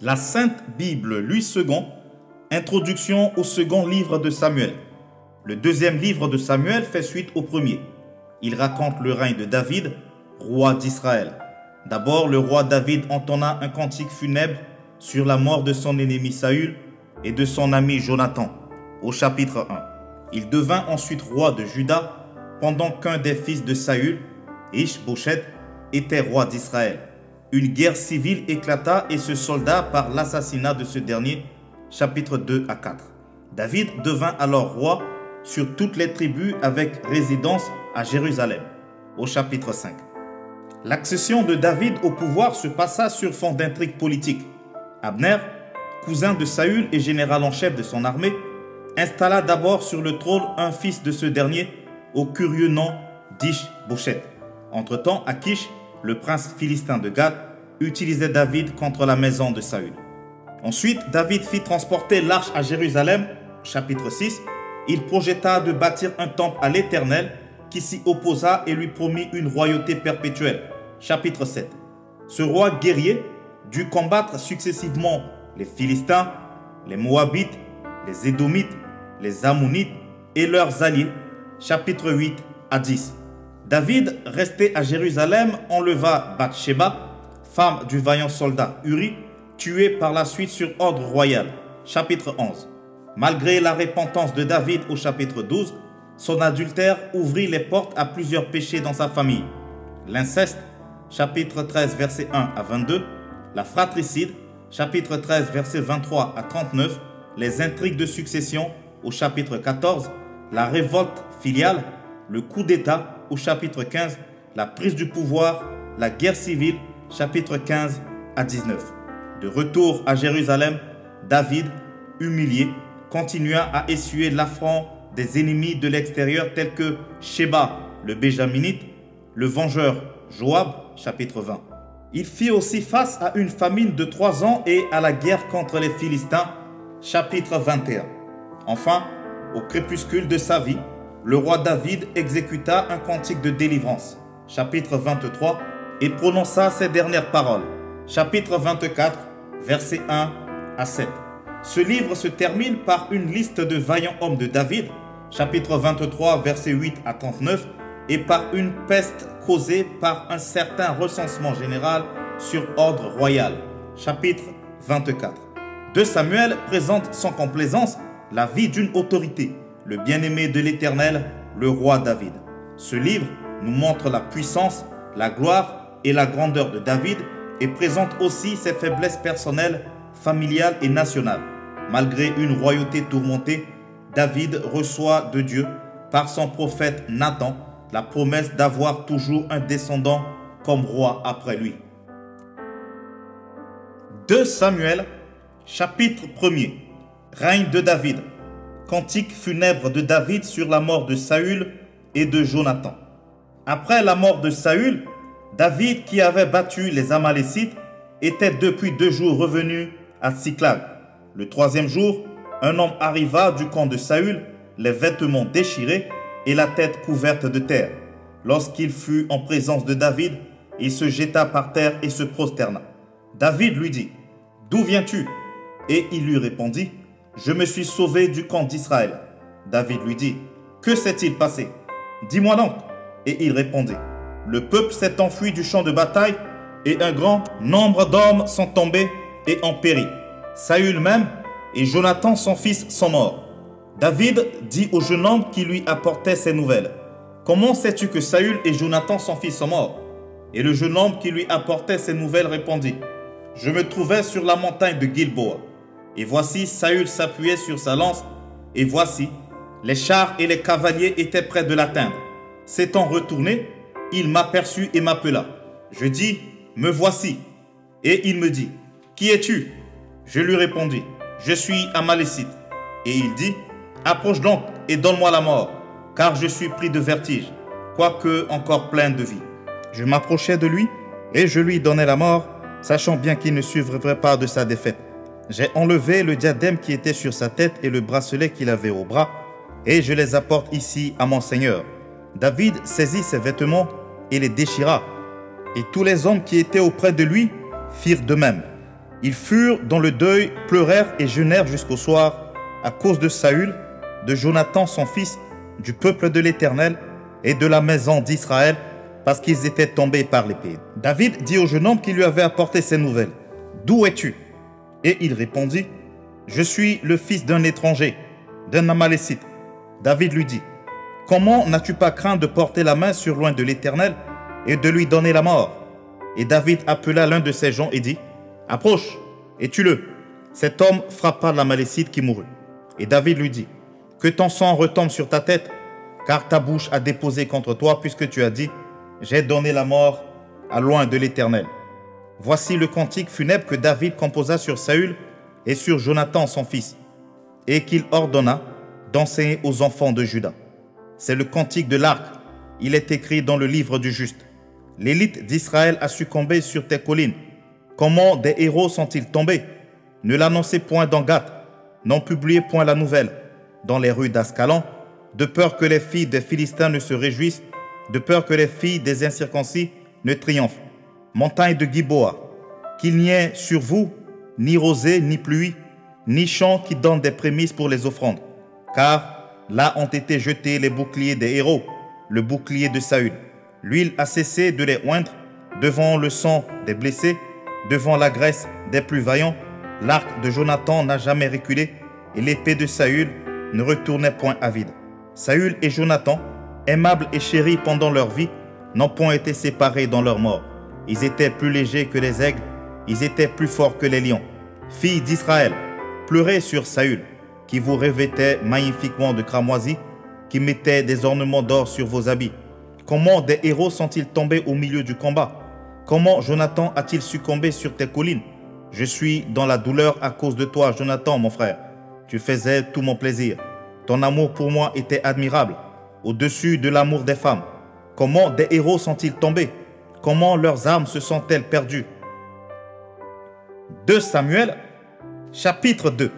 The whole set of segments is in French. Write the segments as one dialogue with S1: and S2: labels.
S1: La Sainte Bible, Louis II, introduction au second livre de Samuel. Le deuxième livre de Samuel fait suite au premier. Il raconte le règne de David, roi d'Israël. D'abord, le roi David entonna un cantique funèbre sur la mort de son ennemi Saül et de son ami Jonathan, au chapitre 1. Il devint ensuite roi de Juda pendant qu'un des fils de Saül, Ish-Boshet, était roi d'Israël. Une guerre civile éclata et se solda par l'assassinat de ce dernier, chapitre 2 à 4. David devint alors roi sur toutes les tribus avec résidence à Jérusalem, au chapitre 5. L'accession de David au pouvoir se passa sur fond d'intrigues politiques. Abner, cousin de Saül et général en chef de son armée, installa d'abord sur le trône un fils de ce dernier, au curieux nom d'Ish-Boshet. Entre-temps, Akish, le prince philistin de Gath, utilisait David contre la maison de Saül. Ensuite, David fit transporter l'arche à Jérusalem, chapitre 6. Il projeta de bâtir un temple à l'Éternel, qui s'y opposa et lui promit une royauté perpétuelle, chapitre 7. Ce roi guerrier dut combattre successivement les Philistins, les Moabites, les Édomites, les Ammonites et leurs alliés, chapitre 8 à 10. David, resté à Jérusalem, enleva Bathsheba, femme du vaillant soldat Uri, tué par la suite sur ordre royal, chapitre 11. Malgré la repentance de David au chapitre 12, son adultère ouvrit les portes à plusieurs péchés dans sa famille. L'inceste, chapitre 13, versets 1 à 22, la fratricide, chapitre 13, versets 23 à 39, les intrigues de succession au chapitre 14, la révolte filiale, le coup d'État au chapitre 15, la prise du pouvoir, la guerre civile, chapitre 15 à 19. De retour à Jérusalem, David, humilié, continua à essuyer l'affront des ennemis de l'extérieur tels que Sheba, le Béjaminite, le vengeur Joab, chapitre 20. Il fit aussi face à une famine de 3 ans et à la guerre contre les Philistins, chapitre 21. Enfin, au crépuscule de sa vie, le roi David exécuta un cantique de délivrance, chapitre 23, et prononça ces dernières paroles, chapitre 24, versets 1 à 7. Ce livre se termine par une liste de vaillants hommes de David, chapitre 23, versets 8 à 39, et par une peste causée par un certain recensement général sur ordre royal, chapitre 24. 2 Samuel présente sans complaisance la vie d'une autorité, le bien-aimé de l'Éternel, le roi David. Ce livre nous montre la puissance, la gloire et la grandeur de David et présente aussi ses faiblesses personnelles, familiales et nationales. Malgré une royauté tourmentée, David reçoit de Dieu, par son prophète Nathan, la promesse d'avoir toujours un descendant comme roi après lui. 2 Samuel, chapitre 1er. Règne de David. Cantique funèbre de David sur la mort de Saül et de Jonathan. Après la mort de Saül, David, qui avait battu les Amalécites, était depuis 2 jours revenu à Tsiklag. Le 3e jour, un homme arriva du camp de Saül, les vêtements déchirés et la tête couverte de terre. Lorsqu'il fut en présence de David, il se jeta par terre et se prosterna. David lui dit, « D'où viens-tu » Et il lui répondit, « Je me suis sauvé du camp d'Israël. » David lui dit, « Que s'est-il passé? Dis-moi donc. » Et il répondit, « Le peuple s'est enfui du champ de bataille et un grand nombre d'hommes sont tombés et ont péri. Saül même et Jonathan son fils sont morts. » David dit au jeune homme qui lui apportait ces nouvelles, « Comment sais-tu que Saül et Jonathan son fils sont morts ?» Et le jeune homme qui lui apportait ces nouvelles répondit, « Je me trouvais sur la montagne de Gilboa. Et voici Saül s'appuyait sur sa lance, et voici, les chars et les cavaliers étaient près de l'atteindre. S'étant retourné, il m'aperçut et m'appela. Je dis, me voici. Et il me dit, qui es-tu? Je lui répondis, je suis Amalécite. Et il dit, approche donc et donne-moi la mort, car je suis pris de vertige, quoique encore plein de vie. Je m'approchai de lui et je lui donnai la mort, sachant bien qu'il ne suivrait pas de sa défaite. J'ai enlevé le diadème qui était sur sa tête et le bracelet qu'il avait au bras, et je les apporte ici à mon Seigneur. David saisit ses vêtements et les déchira, et tous les hommes qui étaient auprès de lui firent de même. Ils furent dans le deuil, pleurèrent et jeûnèrent jusqu'au soir à cause de Saül, de Jonathan son fils, du peuple de l'Éternel et de la maison d'Israël, parce qu'ils étaient tombés par l'épée. David dit au jeune homme qui lui avait apporté ces nouvelles, « D'où es-tu » Et il répondit, « Je suis le fils d'un étranger, d'un Amalécite. » David lui dit, « Comment n'as-tu pas craint de porter la main sur loin de l'Éternel et de lui donner la mort ?» Et David appela l'un de ses gens et dit, « Approche et tue-le. » Cet homme frappa l'Amalécite qui mourut. Et David lui dit, « Que ton sang retombe sur ta tête, car ta bouche a déposé contre toi, puisque tu as dit, j'ai donné la mort à loin de l'Éternel. » Voici le cantique funèbre que David composa sur Saül et sur Jonathan son fils, et qu'il ordonna d'enseigner aux enfants de Juda. C'est le cantique de l'arc. Il est écrit dans le livre du juste. L'élite d'Israël a succombé sur tes collines. Comment des héros sont-ils tombés? Ne l'annoncez point dans Gath, n'en publiez point la nouvelle dans les rues d'Ascalon, de peur que les filles des Philistins ne se réjouissent, de peur que les filles des incirconcis ne triomphent. Montagne de Giboa, qu'il n'y ait sur vous ni rosée, ni pluie, ni champs qui donnent des prémices pour les offrandes. Car là ont été jetés les boucliers des héros, le bouclier de Saül. L'huile a cessé de les oindre devant le sang des blessés, devant la graisse des plus vaillants. L'arc de Jonathan n'a jamais reculé et l'épée de Saül ne retournait point à vide. Saül et Jonathan, aimables et chéris pendant leur vie, n'ont point été séparés dans leur mort. Ils étaient plus légers que les aigles, ils étaient plus forts que les lions. Filles d'Israël, pleurez sur Saül, qui vous revêtait magnifiquement de cramoisie, qui mettait des ornements d'or sur vos habits. Comment des héros sont-ils tombés au milieu du combat? Comment Jonathan a-t-il succombé sur tes collines? Je suis dans la douleur à cause de toi, Jonathan, mon frère. Tu faisais tout mon plaisir. Ton amour pour moi était admirable, au-dessus de l'amour des femmes. Comment des héros sont-ils tombés? Comment leurs âmes se sont-elles perdues? 2 Samuel, chapitre 2.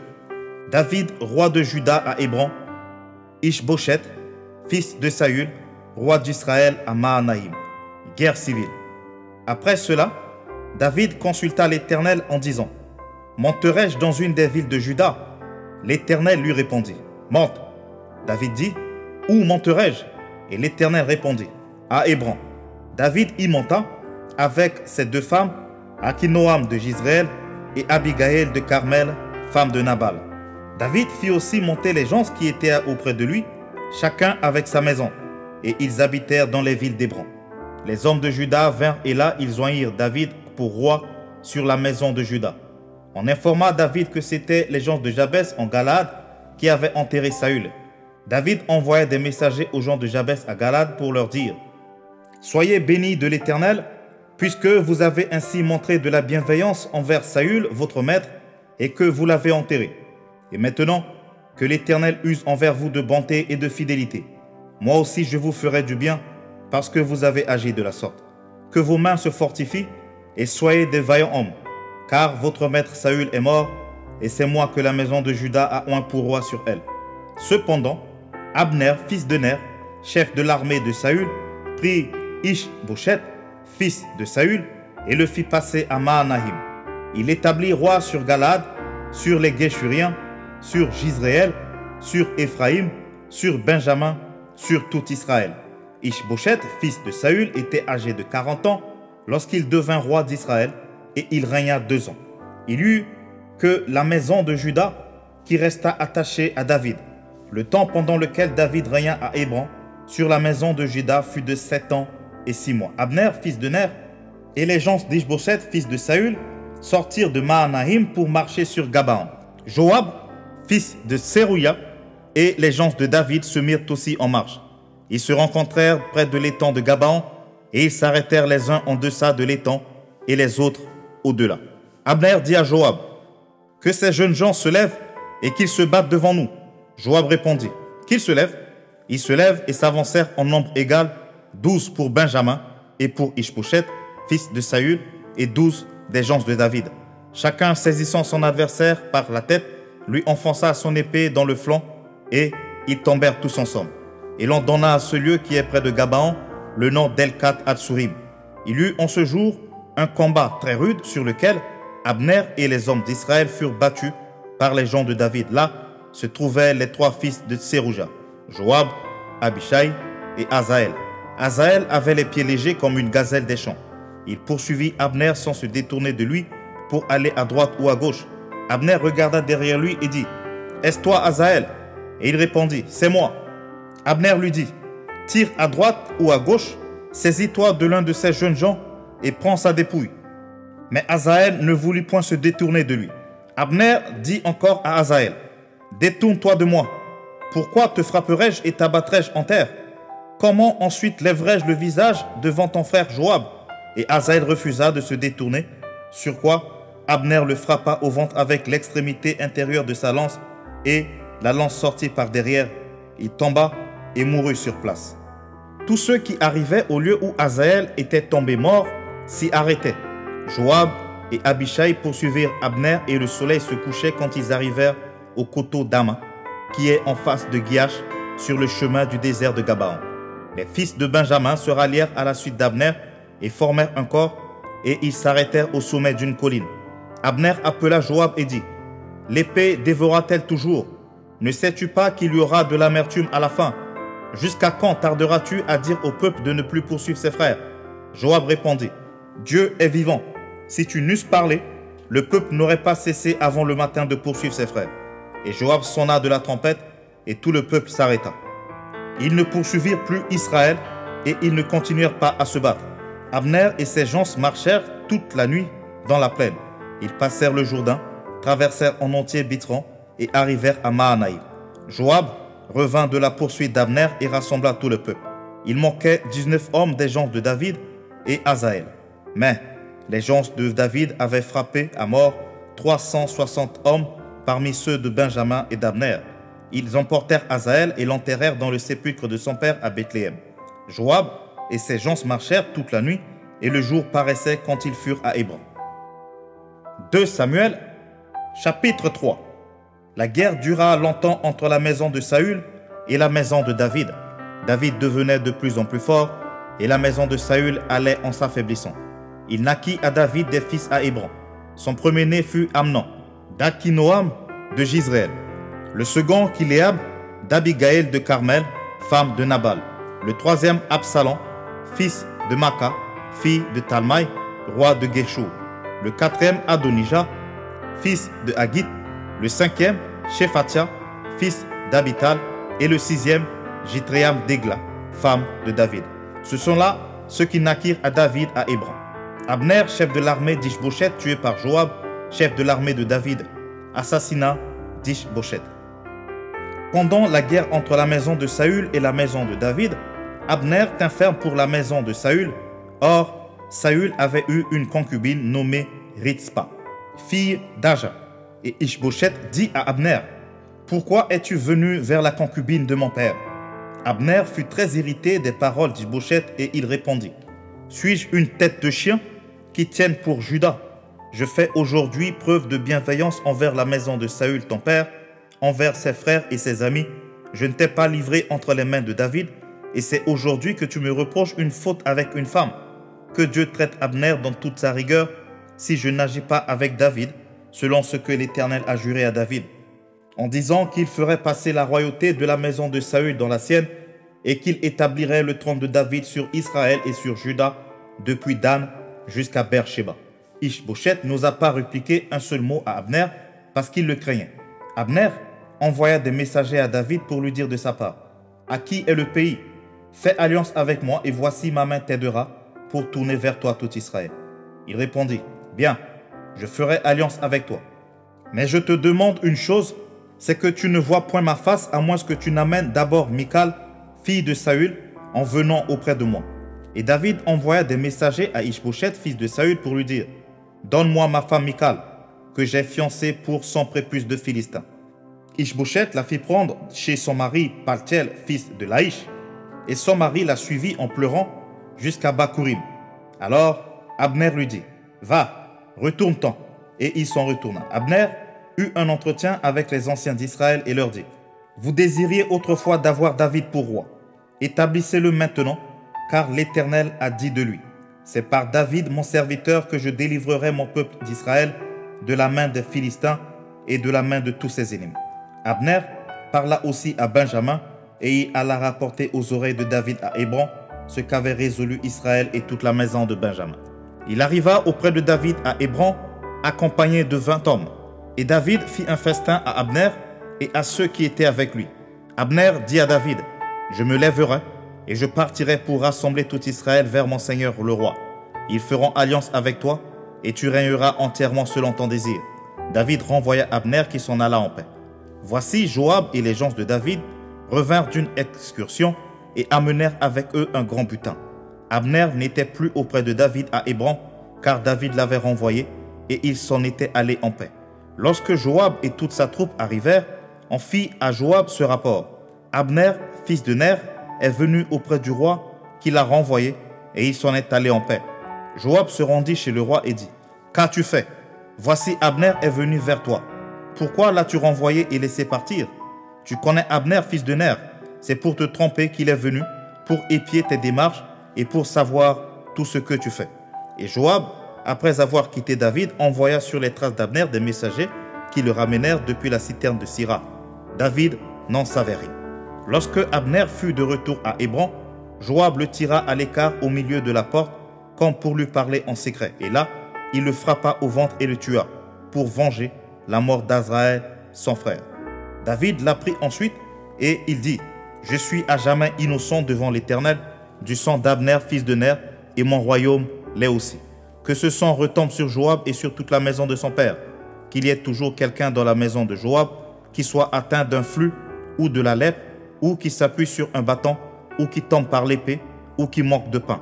S1: David, roi de Juda à Hébron, Ish-Boshet, fils de Saül, roi d'Israël à Mahanaïm. Guerre civile. Après cela, David consulta l'Éternel en disant, « Monterai-je dans une des villes de Juda ?» L'Éternel lui répondit, « Monte. » David dit, « Où monterai-je » Et l'Éternel répondit, « À Hébron. » David y monta avec ses 2 femmes, Akinoam de Jizréel et Abigaël de Carmel, femme de Nabal. David fit aussi monter les gens qui étaient auprès de lui, chacun avec sa maison, et ils habitèrent dans les villes d'Hébron. Les hommes de Juda vinrent et là ils joignirent David pour roi sur la maison de Juda. On informa David que c'étaient les gens de Jabès en Galade qui avaient enterré Saül. David envoya des messagers aux gens de Jabès à Galade pour leur dire, « Soyez bénis de l'Éternel, puisque vous avez ainsi montré de la bienveillance envers Saül, votre maître, et que vous l'avez enterré. Et maintenant, que l'Éternel use envers vous de bonté et de fidélité. Moi aussi je vous ferai du bien, parce que vous avez agi de la sorte. Que vos mains se fortifient, et soyez des vaillants hommes, car votre maître Saül est mort, et c'est moi que la maison de Juda a oint pour roi sur elle. » Cependant, Abner, fils de Ner, chef de l'armée de Saül, prit Ish-Boshet, fils de Saül, et le fit passer à Mahanaïm. Il établit roi sur Galade, sur les Guéshuriens, sur Jizréel, sur Éphraïm, sur Benjamin, sur tout Israël. Ish-Boshet, fils de Saül, était âgé de 40 ans lorsqu'il devint roi d'Israël, et il régna 2 ans. Il eut que la maison de Juda qui resta attachée à David. Le temps pendant lequel David régna à Hébron sur la maison de Juda fut de 7 ans et 6 mois. Abner, fils de Ner, et les gens d'Ish-Boshet, fils de Saül, sortirent de Mahanaïm pour marcher sur Gabaon. Joab, fils de Serouia, et les gens de David se mirent aussi en marche. Ils se rencontrèrent près de l'étang de Gabaon, et ils s'arrêtèrent les uns en deçà de l'étang, et les autres au-delà. Abner dit à Joab, « Que ces jeunes gens se lèvent, et qu'ils se battent devant nous. » Joab répondit, « Qu'ils se lèvent. » Ils se lèvent et s'avancèrent en nombre égal, 12 pour Benjamin et pour Ish-Boshet, fils de Saül, et 12 des gens de David. Chacun saisissant son adversaire par la tête, lui enfonça son épée dans le flanc, et ils tombèrent tous ensemble. Et l'on donna à ce lieu qui est près de Gabaon le nom d'Elkat Hatsurim. Il eut en ce jour un combat très rude sur lequel Abner et les hommes d'Israël furent battus par les gens de David. Là se trouvaient les 3 fils de Tserouja, Joab, Abishai et Asaël. Asaël avait les pieds légers comme une gazelle des champs. Il poursuivit Abner sans se détourner de lui pour aller à droite ou à gauche. Abner regarda derrière lui et dit, « Est-ce toi, Asaël ?» Et il répondit, « C'est moi. » Abner lui dit, « Tire à droite ou à gauche, saisis-toi de l'un de ces jeunes gens et prends sa dépouille. » Mais Asaël ne voulut point se détourner de lui. Abner dit encore à Asaël, « Détourne-toi de moi. Pourquoi te frapperais-je et t'abattrais-je en terre? Comment ensuite lèverais-je le visage devant ton frère Joab ?» Et Asaël refusa de se détourner, sur quoi Abner le frappa au ventre avec l'extrémité intérieure de sa lance, et la lance sortit par derrière. Il tomba et mourut sur place. Tous ceux qui arrivaient au lieu où Asaël était tombé mort s'y arrêtaient. Joab et Abishai poursuivirent Abner et le soleil se couchait quand ils arrivèrent au coteau d'Ama, qui est en face de Giach, sur le chemin du désert de Gabaon. Les fils de Benjamin se rallièrent à la suite d'Abner et formèrent un corps, et ils s'arrêtèrent au sommet d'une colline. Abner appela Joab et dit, « L'épée dévorera-t-elle toujours? Ne sais-tu pas qu'il y aura de l'amertume à la fin? Jusqu'à quand tarderas-tu à dire au peuple de ne plus poursuivre ses frères ?» Joab répondit, « Dieu est vivant. Si tu n'eusses parlé, le peuple n'aurait pas cessé avant le matin de poursuivre ses frères. » Et Joab sonna de la trompette, et tout le peuple s'arrêta. Ils ne poursuivirent plus Israël, et ils ne continuèrent pas à se battre. Abner et ses gens marchèrent toute la nuit dans la plaine. Ils passèrent le Jourdain, traversèrent en entier Bitran, et arrivèrent à Mahanaïm. Joab revint de la poursuite d'Abner et rassembla tout le peuple. Il manquait 19 hommes des gens de David et Asaël. Mais les gens de David avaient frappé à mort 360 hommes parmi ceux de Benjamin et d'Abner. Ils emportèrent Asaël et l'enterrèrent dans le sépulcre de son père à Bethléem. Joab et ses gens marchèrent toute la nuit, et le jour paraissait quand ils furent à Hébron. 2 Samuel, chapitre 3. La guerre dura longtemps entre la maison de Saül et la maison de David. David devenait de plus en plus fort, et la maison de Saül allait en s'affaiblissant. Il naquit à David des fils à Hébron. Son premier-né fut Amnon, d'Akinoam de Jizréel. Le second, Kiléab, d'Abigaël de Carmel, femme de Nabal. Le troisième, Absalom, fils de Maca, fille de Talmaï, roi de Geshur. Le quatrième, Adonijah, fils de Haggith. Le cinquième, Shephatia, fils d'Abital. Et le sixième, Jitréam d'Egla, femme de David. Ce sont là ceux qui naquirent à David à Hébron. Abner, chef de l'armée d'Ishbosheth, tué par Joab, chef de l'armée de David. Assassinat d'Ishbosheth. Pendant la guerre entre la maison de Saül et la maison de David, Abner tint ferme pour la maison de Saül. Or, Saül avait eu une concubine nommée Ritzpa, fille d'Aja. Et Ishbosheth dit à Abner, « Pourquoi es-tu venu vers la concubine de mon père ?» Abner fut très irrité des paroles d'Ishbosheth et il répondit, « Suis-je une tête de chien qui tienne pour Juda? Je fais aujourd'hui preuve de bienveillance envers la maison de Saül ton père, envers ses frères et ses amis. Je ne t'ai pas livré entre les mains de David, et c'est aujourd'hui que tu me reproches une faute avec une femme. Que Dieu traite Abner dans toute sa rigueur, si je n'agis pas avec David, selon ce que l'Éternel a juré à David, en disant qu'il ferait passer la royauté de la maison de Saül dans la sienne, et qu'il établirait le trône de David sur Israël et sur Juda, depuis Dan jusqu'à Beersheba. » Ishbosheth n'osa pas répliquer un seul mot à Abner, parce qu'il le craignait. Abner envoya des messagers à David pour lui dire de sa part, « À qui est le pays? Fais alliance avec moi, et voici ma main t'aidera pour tourner vers toi tout Israël. » Il répondit, « Bien, je ferai alliance avec toi. Mais je te demande une chose, c'est que tu ne vois point ma face, à moins que tu n'amènes d'abord Michal, fille de Saül, en venant auprès de moi. » Et David envoya des messagers à Ishbosheth, fils de Saül, pour lui dire, « Donne-moi ma femme Michal, que j'ai fiancée pour 100 prépuces de Philistins. » Ishbosheth la fit prendre chez son mari Paltiel, fils de Laïch, et son mari la suivit en pleurant jusqu'à Bakurim. Alors Abner lui dit, « Va, retourne-t'en. » Et il s'en retourna. Abner eut un entretien avec les anciens d'Israël et leur dit, « Vous désiriez autrefois d'avoir David pour roi. Établissez-le maintenant, car l'Éternel a dit de lui, « C'est par David mon serviteur que je délivrerai mon peuple d'Israël de la main des Philistins et de la main de tous ses ennemis. Abner parla aussi à Benjamin et il alla rapporter aux oreilles de David à Hébron ce qu'avait résolu Israël et toute la maison de Benjamin. Il arriva auprès de David à Hébron accompagné de 20 hommes. Et David fit un festin à Abner et à ceux qui étaient avec lui. Abner dit à David, « Je me lèverai et je partirai pour rassembler tout Israël vers mon Seigneur le roi. Ils feront alliance avec toi et tu régneras entièrement selon ton désir. » David renvoya Abner qui s'en alla en paix. Voici Joab et les gens de David revinrent d'une excursion et amenèrent avec eux un grand butin. Abner n'était plus auprès de David à Hébron, car David l'avait renvoyé et il s'en était allé en paix. Lorsque Joab et toute sa troupe arrivèrent, on fit à Joab ce rapport. Abner, fils de Ner, est venu auprès du roi qui l'a renvoyé et il s'en est allé en paix. Joab se rendit chez le roi et dit, « Qu'as-tu fait? Voici Abner est venu vers toi. Pourquoi l'as-tu renvoyé et laissé partir? Tu connais Abner, fils de Ner. C'est pour te tromper qu'il est venu, pour épier tes démarches et pour savoir tout ce que tu fais. » Et Joab, après avoir quitté David, envoya sur les traces d'Abner des messagers qui le ramenèrent depuis la citerne de Sira. David n'en savait rien. Lorsque Abner fut de retour à Hébron, Joab le tira à l'écart au milieu de la porte, comme pour lui parler en secret. Et là, il le frappa au ventre et le tua, pour venger la mort d'Azraël, son frère. David l'apprit ensuite et il dit, « Je suis à jamais innocent devant l'Éternel, du sang d'Abner, fils de Ner, et mon royaume l'est aussi. Que ce sang retombe sur Joab et sur toute la maison de son père, qu'il y ait toujours quelqu'un dans la maison de Joab qui soit atteint d'un flux ou de la lèpre, ou qui s'appuie sur un bâton, ou qui tombe par l'épée, ou qui manque de pain. »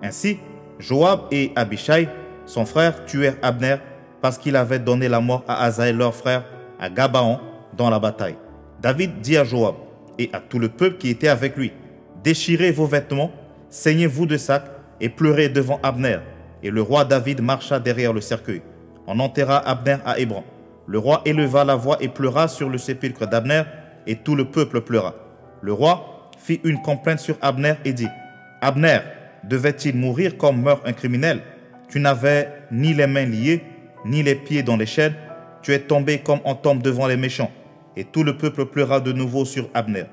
S1: Ainsi, Joab et Abishai, son frère, tuèrent Abner parce qu'il avait donné la mort à Asaël, leur frère, à Gabaon, dans la bataille. David dit à Joab et à tout le peuple qui était avec lui, « Déchirez vos vêtements, saignez-vous de sac et pleurez devant Abner. » Et le roi David marcha derrière le cercueil. On enterra Abner à Hébron. Le roi éleva la voix et pleura sur le sépulcre d'Abner, et tout le peuple pleura. Le roi fit une complainte sur Abner et dit, « Abner, devait-il mourir comme meurt un criminel? Tu n'avais ni les mains liées, ni les pieds dans les chaînes. Tu es tombé comme on tombe devant les méchants. » Et tout le peuple pleura de nouveau sur Abner.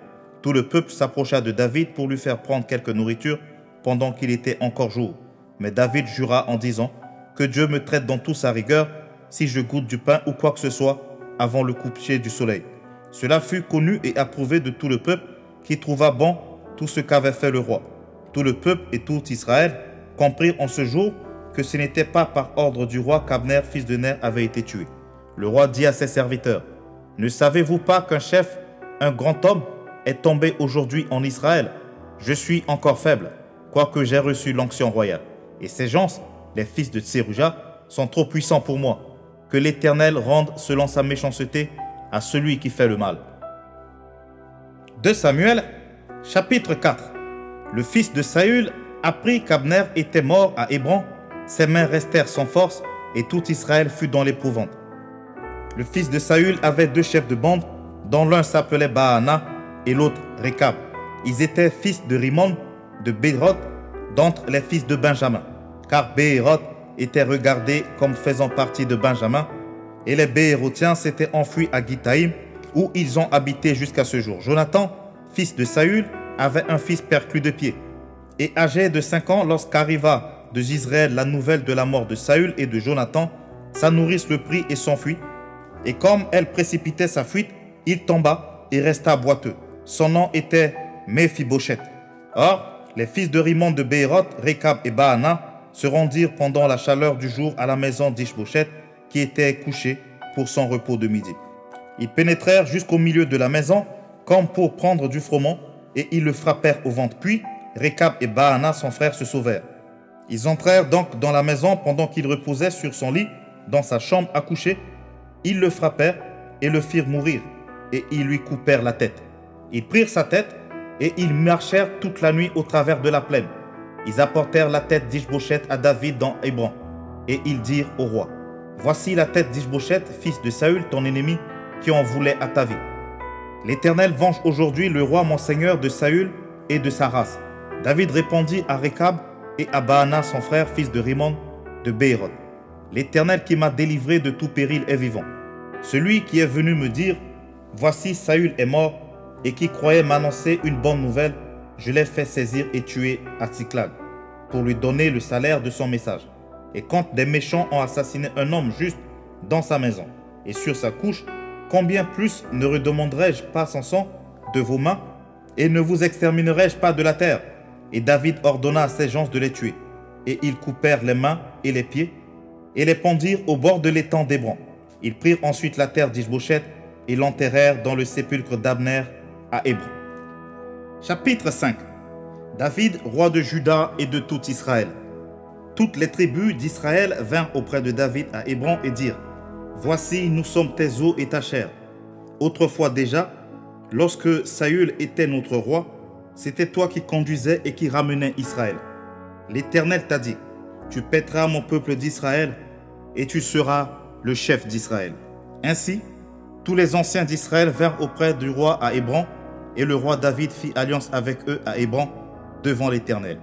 S1: Tout le peuple s'approcha de David pour lui faire prendre quelque nourriture pendant qu'il était encore jour. Mais David jura en disant, « Que Dieu me traite dans toute sa rigueur si je goûte du pain ou quoi que ce soit avant le coucher du soleil. » Cela fut connu et approuvé de tout le peuple qui trouva bon tout ce qu'avait fait le roi. Tout le peuple et tout Israël comprirent en ce jour que ce n'était pas par ordre du roi qu'Abner, fils de Ner, avait été tué. Le roi dit à ses serviteurs, « Ne savez-vous pas qu'un chef, un grand homme, est tombé aujourd'hui en Israël? Je suis encore faible, quoique j'ai reçu l'onction royale. Et ces gens, les fils de Tseruja, sont trop puissants pour moi. Que l'Éternel rende selon sa méchanceté à celui qui fait le mal. » 2 Samuel, chapitre 4. Le fils de Saül apprit qu'Abner était mort à Hébron. Ses mains restèrent sans force et tout Israël fut dans l'épouvante. Le fils de Saül avait 2 chefs de bande, dont l'un s'appelait Baana et l'autre Rekab. Ils étaient fils de Rimon, de Béroth, d'entre les fils de Benjamin, car Béroth était regardé comme faisant partie de Benjamin, et les Béérothiens s'étaient enfuis à Gitaïm, où ils ont habité jusqu'à ce jour. Jonathan, fils de Saül, avait un fils perclus de pied, et âgé de 5 ans, lorsqu'arriva de Jizréel la nouvelle de la mort de Saül et de Jonathan, sa nourrice le prit et s'enfuit, et comme elle précipitait sa fuite, il tomba et resta boiteux. Son nom était Méphibosheth. Or, les fils de Rimon de Bééroth, Rekab et Baana, se rendirent pendant la chaleur du jour à la maison d'Ishbosheth, qui était couché pour son repos de midi. Ils pénétrèrent jusqu'au milieu de la maison, comme pour prendre du froment, et ils le frappèrent au ventre. Puis, Rekab et Baana, son frère, se sauvèrent. Ils entrèrent donc dans la maison pendant qu'il reposait sur son lit, dans sa chambre à coucher. Ils le frappèrent et le firent mourir, et ils lui coupèrent la tête. Ils prirent sa tête, et ils marchèrent toute la nuit au travers de la plaine. Ils apportèrent la tête d'Ishbosheth à David dans Hébron, et ils dirent au roi, « Voici la tête d'Ishbosheth, fils de Saül, ton ennemi, qui en voulait à ta vie. L'Éternel venge aujourd'hui le roi mon seigneur de Saül et de sa race. » David répondit à Rekab et à Baana son frère, fils de Rimon de Bééroth, « L'Éternel qui m'a délivré de tout péril est vivant. Celui qui est venu me dire, voici Saül est mort, et qui croyait m'annoncer une bonne nouvelle, je l'ai fait saisir et tuer à Tsiklag, pour lui donner le salaire de son message. Et quand des méchants ont assassiné un homme juste dans sa maison et sur sa couche, combien plus ne redemanderai-je pas son sang de vos mains, et ne vous exterminerai-je pas de la terre? Et David ordonna à ses gens de les tuer. Et ils coupèrent les mains et les pieds, et les pendirent au bord de l'étang d'Hébron. Ils prirent ensuite la terre d'Ishbosheth et l'enterrèrent dans le sépulcre d'Abner à Hébron. Chapitre 5. David, roi de Juda et de tout Israël. Toutes les tribus d'Israël vinrent auprès de David à Hébron et dirent, voici, nous sommes tes os et ta chair. Autrefois déjà, lorsque Saül était notre roi, c'était toi qui conduisais et qui ramenais Israël. L'Éternel t'a dit, tu paîtras mon peuple d'Israël et tu seras le chef d'Israël. Ainsi, tous les anciens d'Israël vinrent auprès du roi à Hébron, et le roi David fit alliance avec eux à Hébron devant l'Éternel.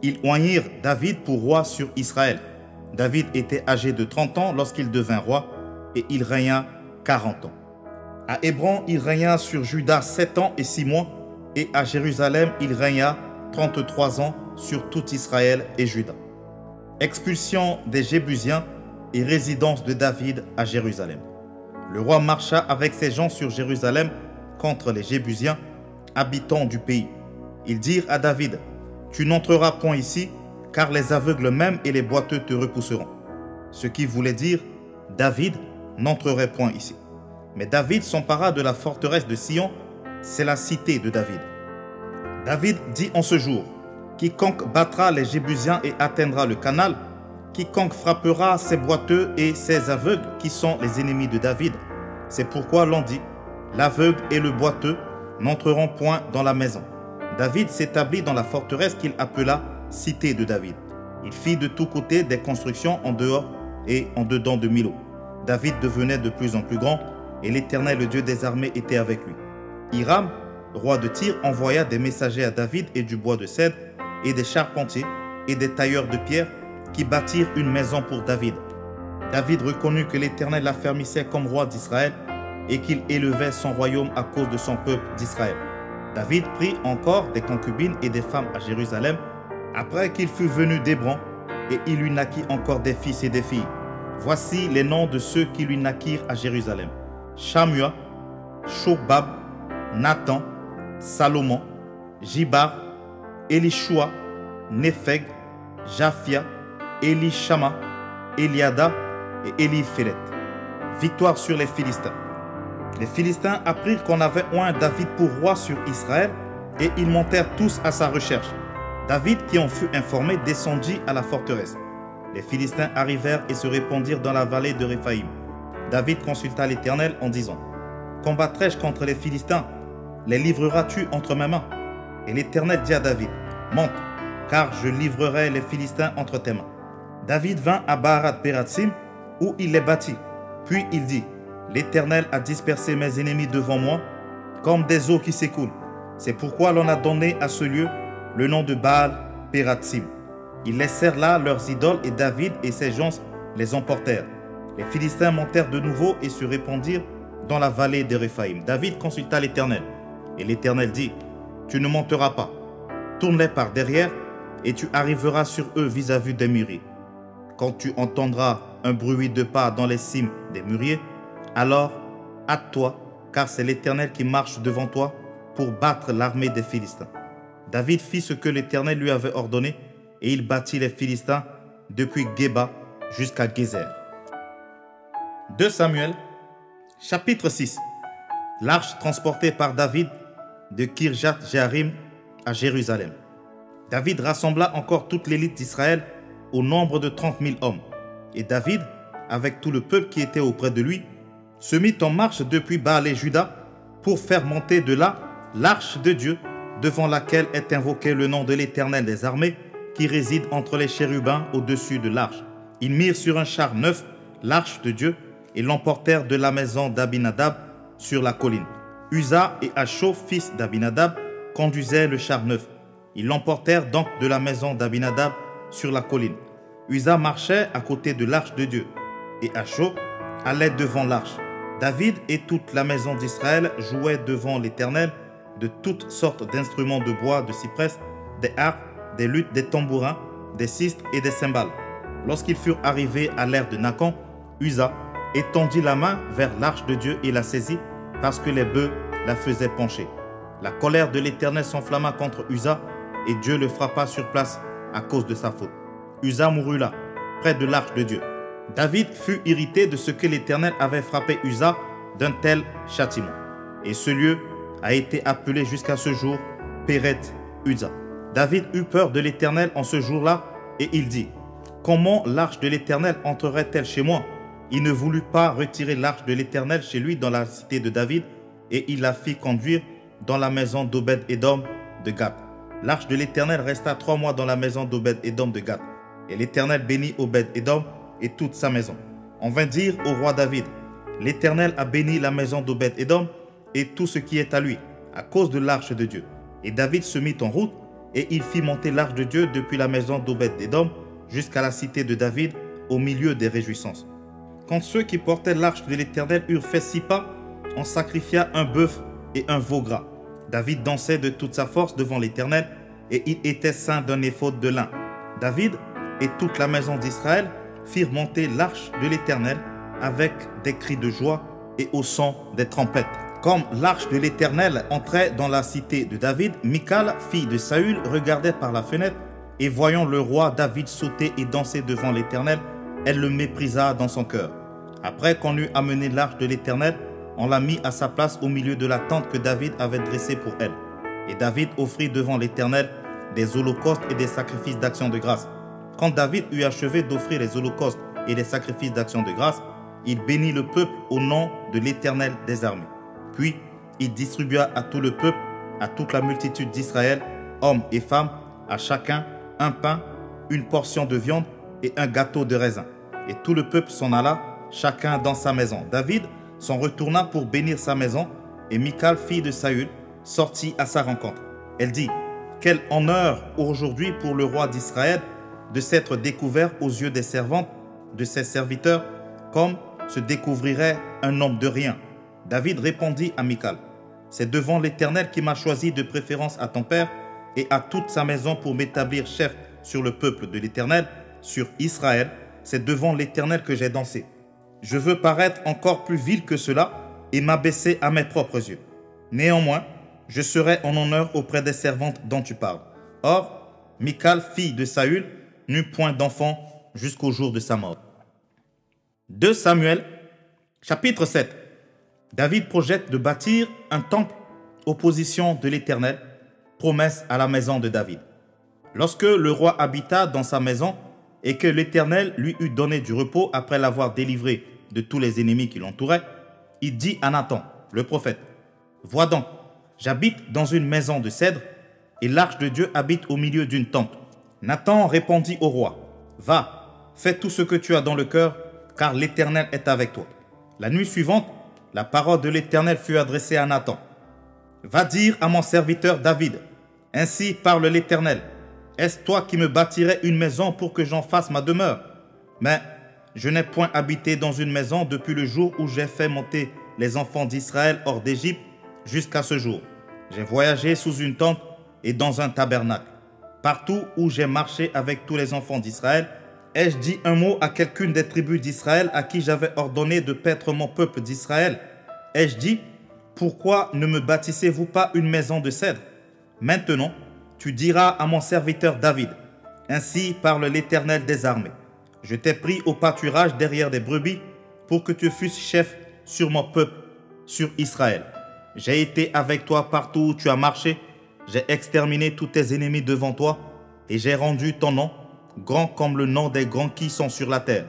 S1: Ils oignirent David pour roi sur Israël. David était âgé de 30 ans lorsqu'il devint roi, et il régna 40 ans. À Hébron, il régna sur Juda 7 ans et 6 mois, et à Jérusalem, il régna 33 ans sur tout Israël et Juda. Expulsion des Jébusiens et résidence de David à Jérusalem. Le roi marcha avec ses gens sur Jérusalem contre les Jébusiens, habitants du pays. Ils dirent à David, tu n'entreras point ici, car les aveugles même et les boiteux te repousseront. Ce qui voulait dire, David n'entrerait point ici. Mais David s'empara de la forteresse de Sion, c'est la cité de David. David dit en ce jour, quiconque battra les Jébusiens et atteindra le canal, quiconque frappera ces boiteux et ces aveugles qui sont les ennemis de David. C'est pourquoi l'on dit, l'aveugle et le boiteux n'entreront point dans la maison. David s'établit dans la forteresse qu'il appela cité de David. Il fit de tous côtés des constructions en dehors et en dedans de Milo. David devenait de plus en plus grand et l'Éternel, le Dieu des armées, était avec lui. Hiram, roi de Tyr, envoya des messagers à David et du bois de cèdre et des charpentiers et des tailleurs de pierre qui bâtirent une maison pour David. David reconnut que l'Éternel l'affermissait comme roi d'Israël et qu'il élevait son royaume à cause de son peuple d'Israël. David prit encore des concubines et des femmes à Jérusalem après qu'il fut venu d'Hébron, et il lui naquit encore des fils et des filles. Voici les noms de ceux qui lui naquirent à Jérusalem: Shamua, Shobab, Nathan, Salomon, Jibar, Elishua, Népheg, Japhia, Elishama, Eliada et Eliphélet. Victoire sur les Philistins. Les Philistins apprirent qu'on avait oint David pour roi sur Israël et ils montèrent tous à sa recherche. David, qui en fut informé, descendit à la forteresse. Les Philistins arrivèrent et se répandirent dans la vallée de Réphaïm. David consulta l'Éternel en disant, « Combattrai-je contre les Philistins? Les livreras-tu entre mes mains ?» Et l'Éternel dit à David, « Monte, car je livrerai les Philistins entre tes mains. » David vint à Baarath-Pératsim, où il les battit. Puis il dit, « L'Éternel a dispersé mes ennemis devant moi, comme des eaux qui s'écoulent. C'est pourquoi l'on a donné à ce lieu le nom de Baal-Pératsim. » Ils laissèrent là leurs idoles et David et ses gens les emportèrent. Les Philistins montèrent de nouveau et se répandirent dans la vallée de Réphaïm. David consulta l'Éternel. Et l'Éternel dit, « Tu ne monteras pas. Tourne-les par derrière et tu arriveras sur eux vis-à-vis des mûriers. Quand tu entendras un bruit de pas dans les cimes des mûriers, alors hâte-toi, car c'est l'Éternel qui marche devant toi pour battre l'armée des Philistins. » David fit ce que l'Éternel lui avait ordonné et il battit les Philistins depuis Géba jusqu'à Gézer. 2 Samuel, chapitre 6. L'arche transportée par David de Kirjath-Jéarim à Jérusalem. David rassembla encore toute l'élite d'Israël au nombre de 30 000 hommes. Et David, avec tout le peuple qui était auprès de lui, se mit en marche depuis Baal et Juda pour faire monter de là l'arche de Dieu, devant laquelle est invoqué le nom de l'Éternel des armées, qui réside entre les chérubins au-dessus de l'arche. Ils mirent sur un char neuf l'arche de Dieu et l'emportèrent de la maison d'Abinadab sur la colline. Uza et Acho, fils d'Abinadab, conduisaient le char neuf. Ils l'emportèrent donc de la maison d'Abinadab sur la colline. Uza marchait à côté de l'arche de Dieu, et Acho allait devant l'arche. David et toute la maison d'Israël jouaient devant l'Éternel de toutes sortes d'instruments de bois, de cyprès, des harpes, des luttes, des tambourins, des sistres et des cymbales. Lorsqu'ils furent arrivés à l'ère de Nacan, Uza étendit la main vers l'arche de Dieu et la saisit parce que les bœufs la faisaient pencher. La colère de l'Éternel s'enflamma contre Uza et Dieu le frappa sur place à cause de sa faute. Uza mourut là, près de l'arche de Dieu. David fut irrité de ce que l'Éternel avait frappé Uza d'un tel châtiment. Et ce lieu a été appelé jusqu'à ce jour Péret Uza. David eut peur de l'Éternel en ce jour-là et il dit: comment l'arche de l'Éternel entrerait-elle chez moi? Il ne voulut pas retirer l'arche de l'Éternel chez lui dans la cité de David et il la fit conduire dans la maison d'Obed-Édom de Gath. L'arche de l'Éternel resta 3 mois dans la maison d'Obed-Édom de Gath. Et l'Éternel bénit Obed-Édom et toute sa maison. On vint dire au roi David: l'Éternel a béni la maison d'Obed-Édom et tout ce qui est à lui, à cause de l'arche de Dieu. Et David se mit en route et il fit monter l'arche de Dieu depuis la maison d'Obed-Édom jusqu'à la cité de David au milieu des réjouissances. Quand ceux qui portaient l'arche de l'Éternel eurent fait 6 pas, on sacrifia un bœuf et un veau gras. David dansait de toute sa force devant l'Éternel et il était ceint d'un éphod de lin. David et toute la maison d'Israël firent monter l'arche de l'Éternel avec des cris de joie et au son des trompettes. Comme l'arche de l'Éternel entrait dans la cité de David, Michal, fille de Saül, regardait par la fenêtre et voyant le roi David sauter et danser devant l'Éternel, elle le méprisa dans son cœur. Après qu'on eut amené l'arche de l'Éternel, on l'a mis à sa place au milieu de la tente que David avait dressée pour elle. Et David offrit devant l'Éternel des holocaustes et des sacrifices d'action de grâce. Quand David eut achevé d'offrir les holocaustes et les sacrifices d'action de grâce, il bénit le peuple au nom de l'Éternel des armées. Puis il distribua à tout le peuple, à toute la multitude d'Israël, hommes et femmes, à chacun un pain, une portion de viande et un gâteau de raisin. Et tout le peuple s'en alla, chacun dans sa maison. David s'en retourna pour bénir sa maison, et Michal, fille de Saül, sortit à sa rencontre. Elle dit: quel honneur aujourd'hui pour le roi d'Israël de s'être découvert aux yeux des servantes, de ses serviteurs, comme se découvrirait un homme de rien. David répondit à Michal: c'est devant l'Éternel qui m'a choisi de préférence à ton père et à toute sa maison pour m'établir chef sur le peuple de l'Éternel, sur Israël. C'est devant l'Éternel que j'ai dansé. Je veux paraître encore plus vil que cela et m'abaisser à mes propres yeux. Néanmoins, je serai en honneur auprès des servantes dont tu parles. Or, Michal, fille de Saül, n'eut point d'enfant jusqu'au jour de sa mort. 2 Samuel, chapitre 7. David projette de bâtir un temple aux positions de l'Éternel, promesse à la maison de David. Lorsque le roi habita dans sa maison et que l'Éternel lui eut donné du repos après l'avoir délivré de tous les ennemis qui l'entouraient, il dit à Nathan, le prophète: vois donc, j'habite dans une maison de cèdre et l'arche de Dieu habite au milieu d'une tente. Nathan répondit au roi: va, fais tout ce que tu as dans le cœur, car l'Éternel est avec toi. La nuit suivante, la parole de l'Éternel fut adressée à Nathan. Va dire à mon serviteur David: ainsi parle l'Éternel. Est-ce toi qui me bâtirais une maison pour que j'en fasse ma demeure? Mais je n'ai point habité dans une maison depuis le jour où j'ai fait monter les enfants d'Israël hors d'Égypte jusqu'à ce jour. J'ai voyagé sous une tente et dans un tabernacle. Partout où j'ai marché avec tous les enfants d'Israël, ai-je dit un mot à quelqu'une des tribus d'Israël à qui j'avais ordonné de paître mon peuple d'Israël? Ai-je dit: pourquoi ne me bâtissez-vous pas une maison de cèdre? Maintenant, tu diras à mon serviteur David: ainsi parle l'Éternel des armées. Je t'ai pris au pâturage derrière des brebis pour que tu fusses chef sur mon peuple, sur Israël. J'ai été avec toi partout où tu as marché. J'ai exterminé tous tes ennemis devant toi et j'ai rendu ton nom grand comme le nom des grands qui sont sur la terre.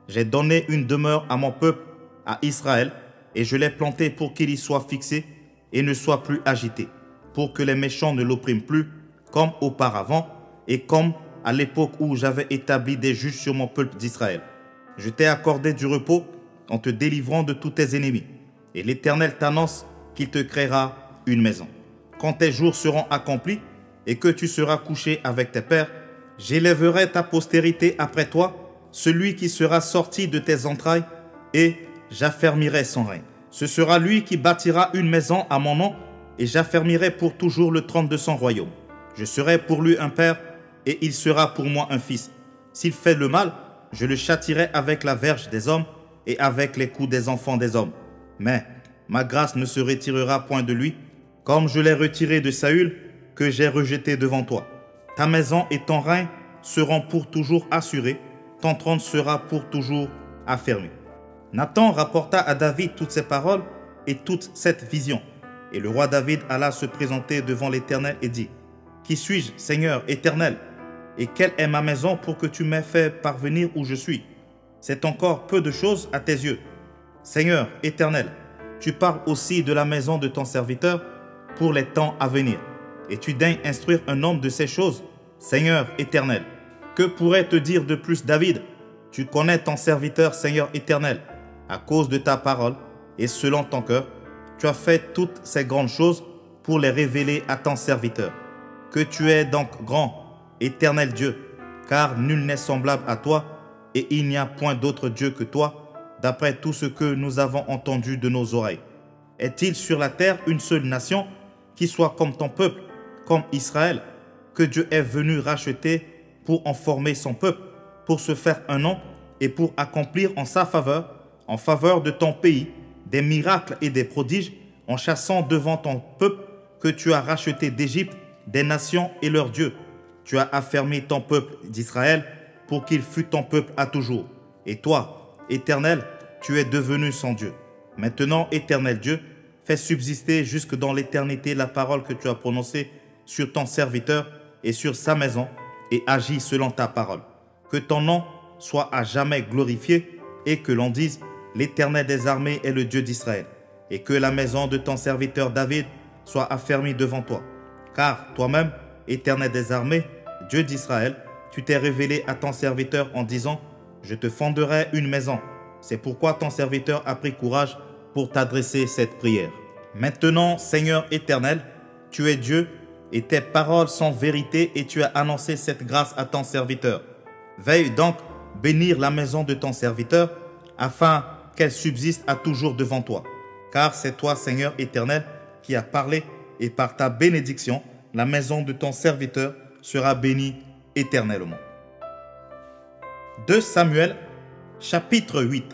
S1: J'ai donné une demeure à mon peuple, à Israël, et je l'ai planté pour qu'il y soit fixé et ne soit plus agité, pour que les méchants ne l'oppriment plus, comme auparavant et comme à l'époque où j'avais établi des juges sur mon peuple d'Israël. Je t'ai accordé du repos en te délivrant de tous tes ennemis. Et l'Éternel t'annonce qu'il te créera une maison. Quand tes jours seront accomplis et que tu seras couché avec tes pères, J'élèverai ta postérité après toi, celui qui sera sorti de tes entrailles, et j'affermirai son règne. Ce sera lui qui bâtira une maison à mon nom, et j'affermirai pour toujours le trône de son royaume. Je serai pour lui un père, et il sera pour moi un fils. S'il fait le mal, je le châtierai avec la verge des hommes et avec les coups des enfants des hommes. Mais ma grâce ne se retirera point de lui, comme je l'ai retiré de Saül, que j'ai rejeté devant toi. Ta maison et ton règne seront pour toujours assurés, ton trône sera pour toujours affermi. Nathan rapporta à David toutes ces paroles et toute cette vision. Et le roi David alla se présenter devant l'Éternel et dit, « Qui suis-je, Seigneur éternel? Et quelle est ma maison pour que tu m'aies fait parvenir où je suis? C'est encore peu de choses à tes yeux. Seigneur éternel, tu parles aussi de la maison de ton serviteur pour les temps à venir. Et tu daignes instruire un homme de ces choses, Seigneur éternel. Que pourrait te dire de plus David? Tu connais ton serviteur, Seigneur éternel. À cause de ta parole et selon ton cœur, tu as fait toutes ces grandes choses pour les révéler à ton serviteur. Que tu es donc grand, éternel Dieu, car nul n'est semblable à toi, et il n'y a point d'autre Dieu que toi, d'après tout ce que nous avons entendu de nos oreilles. Est-il sur la terre une seule nation qui soit comme ton peuple, comme Israël, que Dieu est venu racheter pour en former son peuple, pour se faire un nom et pour accomplir en sa faveur, en faveur de ton pays, des miracles et des prodiges, en chassant devant ton peuple que tu as racheté d'Égypte, des nations et leurs dieux. Tu as affermi ton peuple d'Israël pour qu'il fût ton peuple à toujours. Et toi, Éternel, tu es devenu son Dieu. Maintenant, Éternel Dieu, fais subsister jusque dans l'éternité la parole que tu as prononcée sur ton serviteur et sur sa maison, et agis selon ta parole. Que ton nom soit à jamais glorifié, et que l'on dise, l'Éternel des armées est le Dieu d'Israël, et que la maison de ton serviteur David soit affermie devant toi. Car toi-même, Éternel des armées, Dieu d'Israël, tu t'es révélé à ton serviteur en disant, je te fonderai une maison. C'est pourquoi ton serviteur a pris courage pour t'adresser cette prière. Maintenant, Seigneur éternel, tu es Dieu, et tes paroles sont vérité, et tu as annoncé cette grâce à ton serviteur. Veille donc bénir la maison de ton serviteur, afin qu'elle subsiste à toujours devant toi. Car c'est toi, Seigneur éternel, qui as parlé, et par ta bénédiction, la maison de ton serviteur sera bénie éternellement. 2 Samuel, chapitre 8.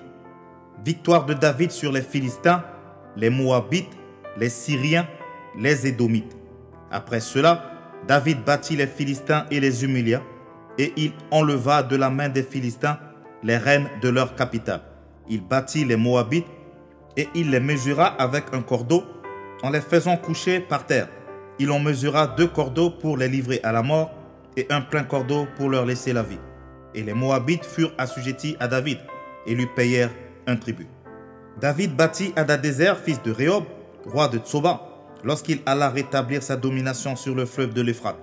S1: Victoire de David sur les Philistins, les Moabites, les Syriens, les Édomites. Après cela, David battit les Philistins et les humilia, et il enleva de la main des Philistins les reines de leur capitale. Il battit les Moabites, et il les mesura avec un cordeau, en les faisant coucher par terre. Il en mesura 2 cordeaux pour les livrer à la mort, et un plein cordeau pour leur laisser la vie. Et les Moabites furent assujettis à David, et lui payèrent un tribut. David battit Hadadézer, fils de Rehob, roi de Tsoba, lorsqu'il alla rétablir sa domination sur le fleuve de l'Euphrate.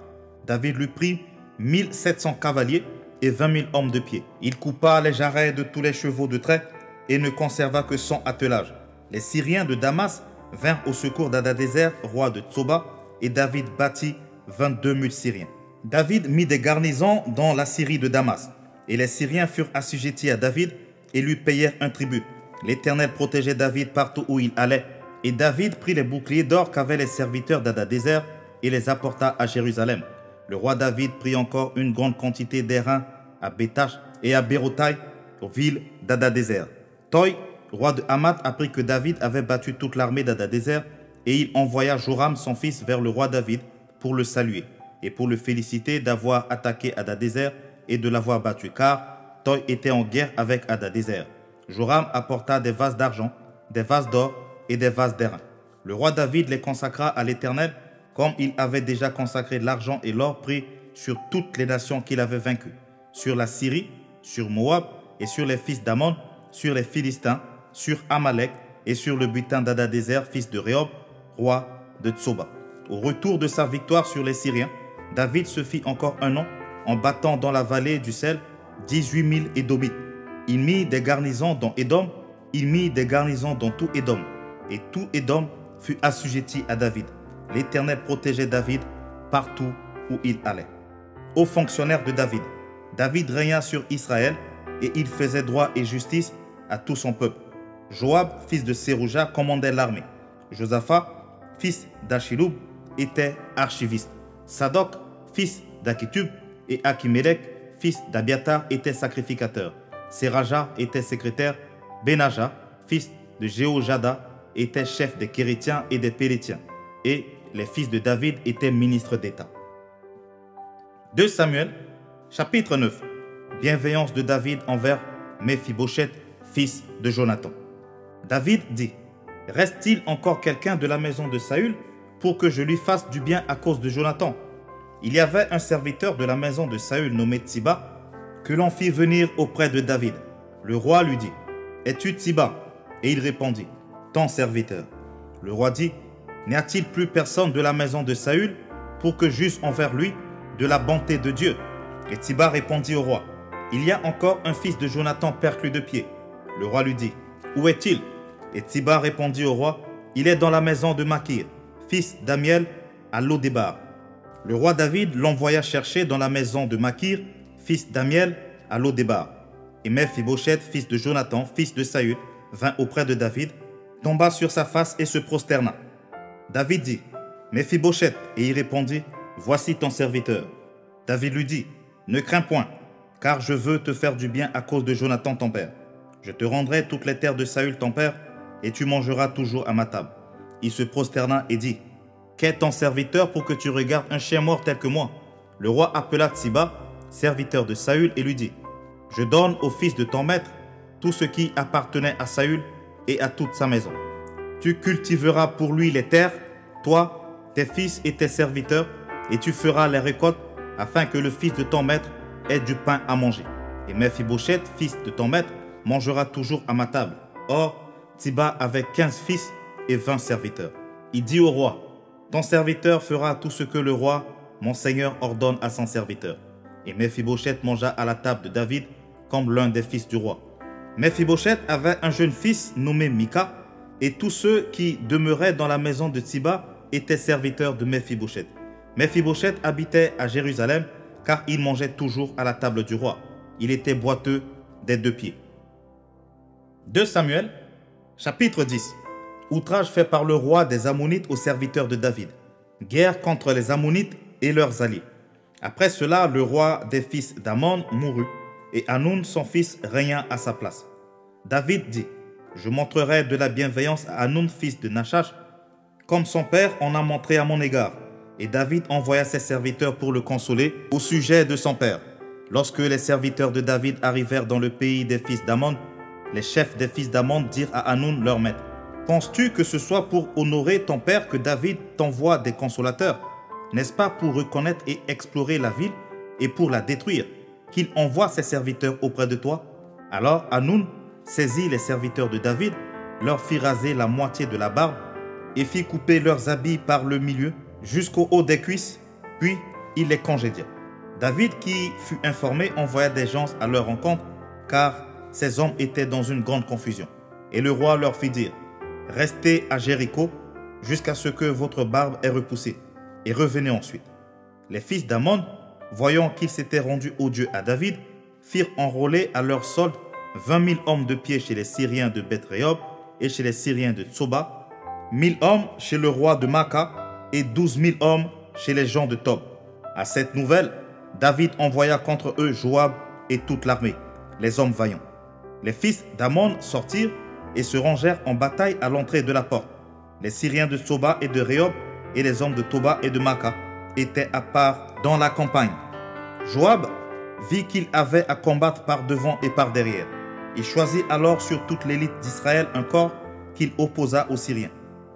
S1: David lui prit 1700 cavaliers et 20 000 hommes de pied. Il coupa les jarrets de tous les chevaux de trait et ne conserva que 100 attelages. Les Syriens de Damas vinrent au secours d'Hadadézer, roi de Tsoba, et David battit 22 000 Syriens. David mit des garnisons dans la Syrie de Damas, et les Syriens furent assujettis à David et lui payèrent un tribut. L'Éternel protégeait David partout où il allait, et David prit les boucliers d'or qu'avaient les serviteurs d'Hadadézer et les apporta à Jérusalem. Le roi David prit encore une grande quantité d'airain à Bétash et à Bérotaï, aux villes d'Hadadézer. Toi, roi de Hamath, apprit que David avait battu toute l'armée d'Hadadézer, et il envoya Joram son fils vers le roi David pour le saluer et pour le féliciter d'avoir attaqué Hadadézer et de l'avoir battu, car Toi était en guerre avec Hadadézer. Joram apporta des vases d'argent, des vases d'or et des vases d'airain. Le roi David les consacra à l'Éternel, comme il avait déjà consacré l'argent et l'or pris sur toutes les nations qu'il avait vaincues, sur la Syrie, sur Moab et sur les fils d'Ammon, sur les Philistins, sur Amalek et sur le butin d'Hadadézer, fils de Rehob, roi de Tsoba. Au retour de sa victoire sur les Syriens, David se fit encore un nom en battant dans la vallée du sel 18 000 Édomites. Il mit des garnisons dans Édom, il mit des garnisons dans tout Édom, et tout Édom fut assujetti à David. L'Éternel protégeait David partout où il allait. hauts fonctionnaires de David. David régna sur Israël et il faisait droit et justice à tout son peuple. Joab, fils de Sérouja, commandait l'armée. Josaphat, fils d'Achiloub, était archiviste. Sadok, fils d'Akitub, et Akimélec, fils d'Abiatar, était sacrificateur. Séraja était secrétaire. Benaja, fils de Jéhojada, était chef des Kérétiens et des Pélétiens. Et les fils de David étaient ministres d'État. 2 Samuel, chapitre 9. Bienveillance de David envers Méphibosheth, fils de Jonathan. David dit: reste-t-il encore quelqu'un de la maison de Saül pour que je lui fasse du bien à cause de Jonathan? Il y avait un serviteur de la maison de Saül nommé Tsiba que l'on fit venir auprès de David. Le roi lui dit: es-tu Tsiba? Et il répondit: ton serviteur. Le roi dit: n'y a-t-il plus personne de la maison de Saül pour que j'use envers lui de la bonté de Dieu? Et Tsiba répondit au roi: il y a encore un fils de Jonathan perclus de pied. Le roi lui dit: où est-il? Et Tsiba répondit au roi: il est dans la maison de Makir, fils d'Amiel, à Lodébar. Le roi David l'envoya chercher dans la maison de Makir, fils d'Amiel, à Lodébar. Et Méphibosheth, fils de Jonathan, fils de Saül, vint auprès de David, tomba sur sa face et se prosterna. David dit: Méphibosheth. Et il répondit: voici ton serviteur. David lui dit: ne crains point, car je veux te faire du bien à cause de Jonathan ton père. Je te rendrai toutes les terres de Saül ton père, et tu mangeras toujours à ma table. Il se prosterna et dit: qu'est ton serviteur pour que tu regardes un chien mort tel que moi? Le roi appela Tsiba, serviteur de Saül, et lui dit: je donne au fils de ton maître tout ce qui appartenait à Saül et à toute sa maison. Tu cultiveras pour lui les terres, toi, tes fils et tes serviteurs, et tu feras les récoltes, afin que le fils de ton maître ait du pain à manger. Et Méphibosheth, fils de ton maître, mangera toujours à ma table. Or, Tsiba avait 15 fils et 20 serviteurs. Il dit au roi: ton serviteur fera tout ce que le roi, mon seigneur, ordonne à son serviteur. Et Méphibosheth mangea à la table de David comme l'un des fils du roi. Méphibosheth avait un jeune fils nommé Mika, et tous ceux qui demeuraient dans la maison de Tsiba étaient serviteurs de Méphibosheth. Méphibosheth habitait à Jérusalem, car il mangeait toujours à la table du roi. Il était boiteux des 2 pieds. 2 Samuel, chapitre 10. Outrage fait par le roi des Ammonites aux serviteurs de David. Guerre contre les Ammonites et leurs alliés. Après cela, le roi des fils d'Ammon mourut, et Hanoun, son fils, régna à sa place. David dit: je montrerai de la bienveillance à Hanoun, fils de Nachash, comme son père en a montré à mon égard. Et David envoya ses serviteurs pour le consoler au sujet de son père. Lorsque les serviteurs de David arrivèrent dans le pays des fils d'Ammon, les chefs des fils d'Ammon dirent à Hanoun, leur maître: penses-tu que ce soit pour honorer ton père que David t'envoie des consolateurs? N'est-ce pas pour reconnaître et explorer la ville et pour la détruire qu'il envoie ses serviteurs auprès de toi? Alors Hanoun saisit les serviteurs de David, leur fit raser la moitié de la barbe et fit couper leurs habits par le milieu jusqu'au haut des cuisses, puis il les congédia. David, qui fut informé, envoya des gens à leur rencontre, car ces hommes étaient dans une grande confusion. Et le roi leur fit dire: restez à Jéricho jusqu'à ce que votre barbe ait repoussé, et revenez ensuite. Les fils d'Ammon, voyant qu'ils s'étaient rendus odieux à David, firent enrôler à leur solde 20 000 hommes de pied chez les Syriens de Beth-Rehob et chez les Syriens de Tsoba, 1000 hommes chez le roi de Maca et 12 000 hommes chez les gens de Tob. À cette nouvelle, David envoya contre eux Joab et toute l'armée, les hommes vaillants. Les fils d'Ammon sortirent et se rangèrent en bataille à l'entrée de la porte. Les Syriens de Tsoba et de Rehob et les hommes de Toba et de Maca étaient à part dans la campagne. Joab vit qu'il avait à combattre par devant et par derrière. Il choisit alors sur toute l'élite d'Israël un corps qu'il opposa aux Syriens.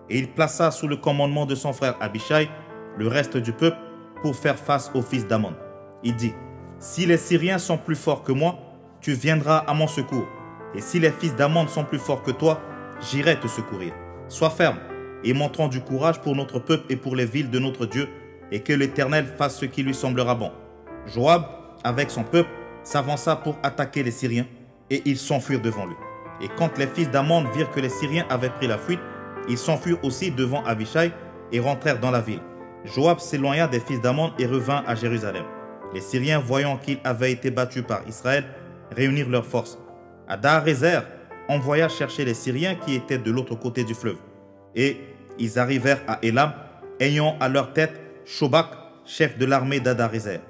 S1: Et il plaça sous le commandement de son frère Abishai le reste du peuple pour faire face aux fils d'Ammon. Il dit: si les Syriens sont plus forts que moi, tu viendras à mon secours. Et si les fils d'Ammon sont plus forts que toi, j'irai te secourir. Sois ferme et montrons du courage pour notre peuple et pour les villes de notre Dieu, et que l'Éternel fasse ce qui lui semblera bon. Joab, avec son peuple, s'avança pour attaquer les Syriens, et ils s'enfuirent devant lui. Et quand les fils d'Ammon virent que les Syriens avaient pris la fuite, ils s'enfuirent aussi devant Abishai et rentrèrent dans la ville. Joab s'éloigna des fils d'Ammon et revint à Jérusalem. Les Syriens, voyant qu'ils avaient été battus par Israël, réunirent leurs forces. Hadarezer envoya chercher les Syriens qui étaient de l'autre côté du fleuve. Et ils arrivèrent à Élam, ayant à leur tête Shobak, chef de l'armée d'Hadarezer.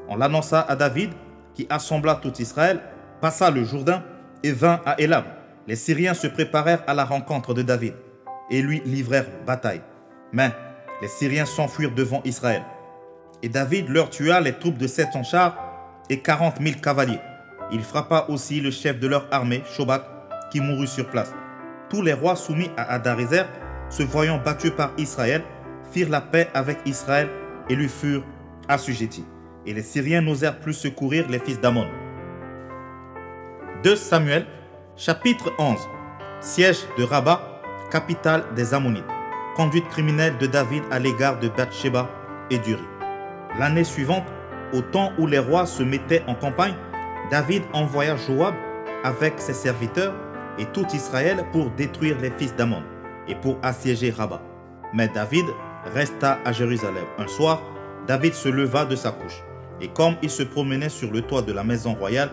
S1: On l'annonça à David, qui assembla tout Israël, passa le Jourdain et vint à Élam. Les Syriens se préparèrent à la rencontre de David et lui livrèrent bataille. Mais les Syriens s'enfuirent devant Israël. Et David leur tua les troupes de 700 chars et 40 000 cavaliers. Il frappa aussi le chef de leur armée, Shobak, qui mourut sur place. Tous les rois soumis à Hadarezer, se voyant battus par Israël, firent la paix avec Israël et lui furent assujettis. Et les Syriens n'osèrent plus secourir les fils d'Ammon. 2 Samuel, chapitre 11. Siège de Rabba, capitale des Ammonites. Conduite criminelle de David à l'égard de Bathsheba et d'Uri. L'année suivante, au temps où les rois se mettaient en campagne, David envoya Joab avec ses serviteurs et tout Israël pour détruire les fils d'Ammon et pour assiéger Rabba. Mais David resta à Jérusalem. Un soir, David se leva de sa couche. Et comme il se promenait sur le toit de la maison royale,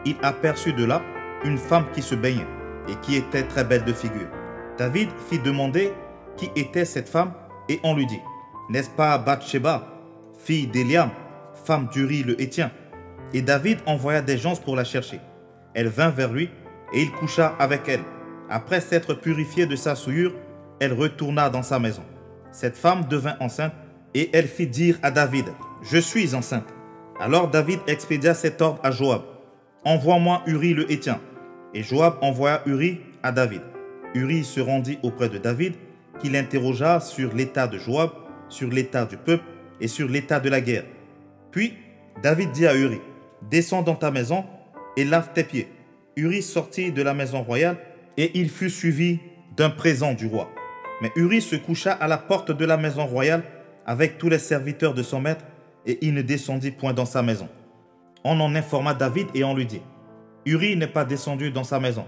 S1: il aperçut de là une femme qui se baignait et qui était très belle de figure. David fit demander qui était cette femme et on lui dit, « N'est-ce pas Bathsheba, fille d'Eliam, femme d'Uri le Héthien ?» Et David envoya des gens pour la chercher. Elle vint vers lui et il coucha avec elle. Après s'être purifiée de sa souillure, elle retourna dans sa maison. Cette femme devint enceinte et elle fit dire à David, « Je suis enceinte. » Alors David expédia cet ordre à Joab, « Envoie-moi Uri le Héthien. » Et Joab envoya Uri à David. Uri se rendit auprès de David, qui l'interrogea sur l'état de Joab, sur l'état du peuple et sur l'état de la guerre. Puis David dit à Uri, « Descends dans ta maison et lave tes pieds. » Uri sortit de la maison royale et il fut suivi d'un présent du roi. Mais Uri se coucha à la porte de la maison royale avec tous les serviteurs de son maître et il ne descendit point dans sa maison. On en informa David et on lui dit, « Uri n'est pas descendu dans sa maison. »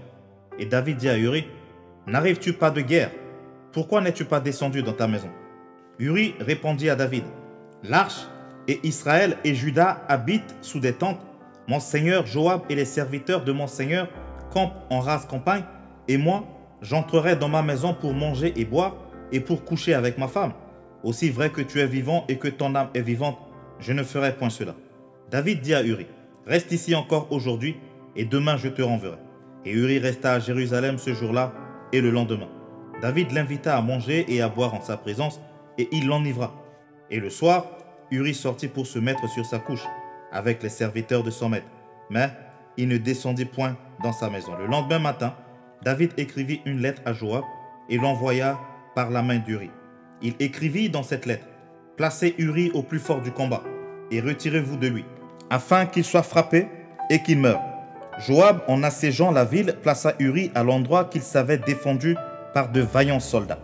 S1: Et David dit à Uri, « N'arrives-tu pas de guerre? Pourquoi n'es-tu pas descendu dans ta maison ?» Uri répondit à David, « L'arche et Israël et Juda habitent sous des tentes. Mon seigneur Joab et les serviteurs de mon seigneur campent en rase campagne, et moi, j'entrerai dans ma maison pour manger et boire et pour coucher avec ma femme. Aussi vrai que tu es vivant et que ton âme est vivante, je ne ferai point cela. » David dit à Uri, « Reste ici encore aujourd'hui, et demain je te renverrai. » Et Uri resta à Jérusalem ce jour-là et le lendemain. David l'invita à manger et à boire en sa présence, et il l'enivra. Et le soir, Uri sortit pour se mettre sur sa couche, avec les serviteurs de son maître. Mais il ne descendit point dans sa maison. Le lendemain matin, David écrivit une lettre à Joab et l'envoya par la main d'Uri. Il écrivit dans cette lettre, « Placez Uri au plus fort du combat et retirez-vous de lui, afin qu'il soit frappé et qu'il meure. » Joab, en assiégeant la ville, plaça Uri à l'endroit qu'il savait défendu par de vaillants soldats.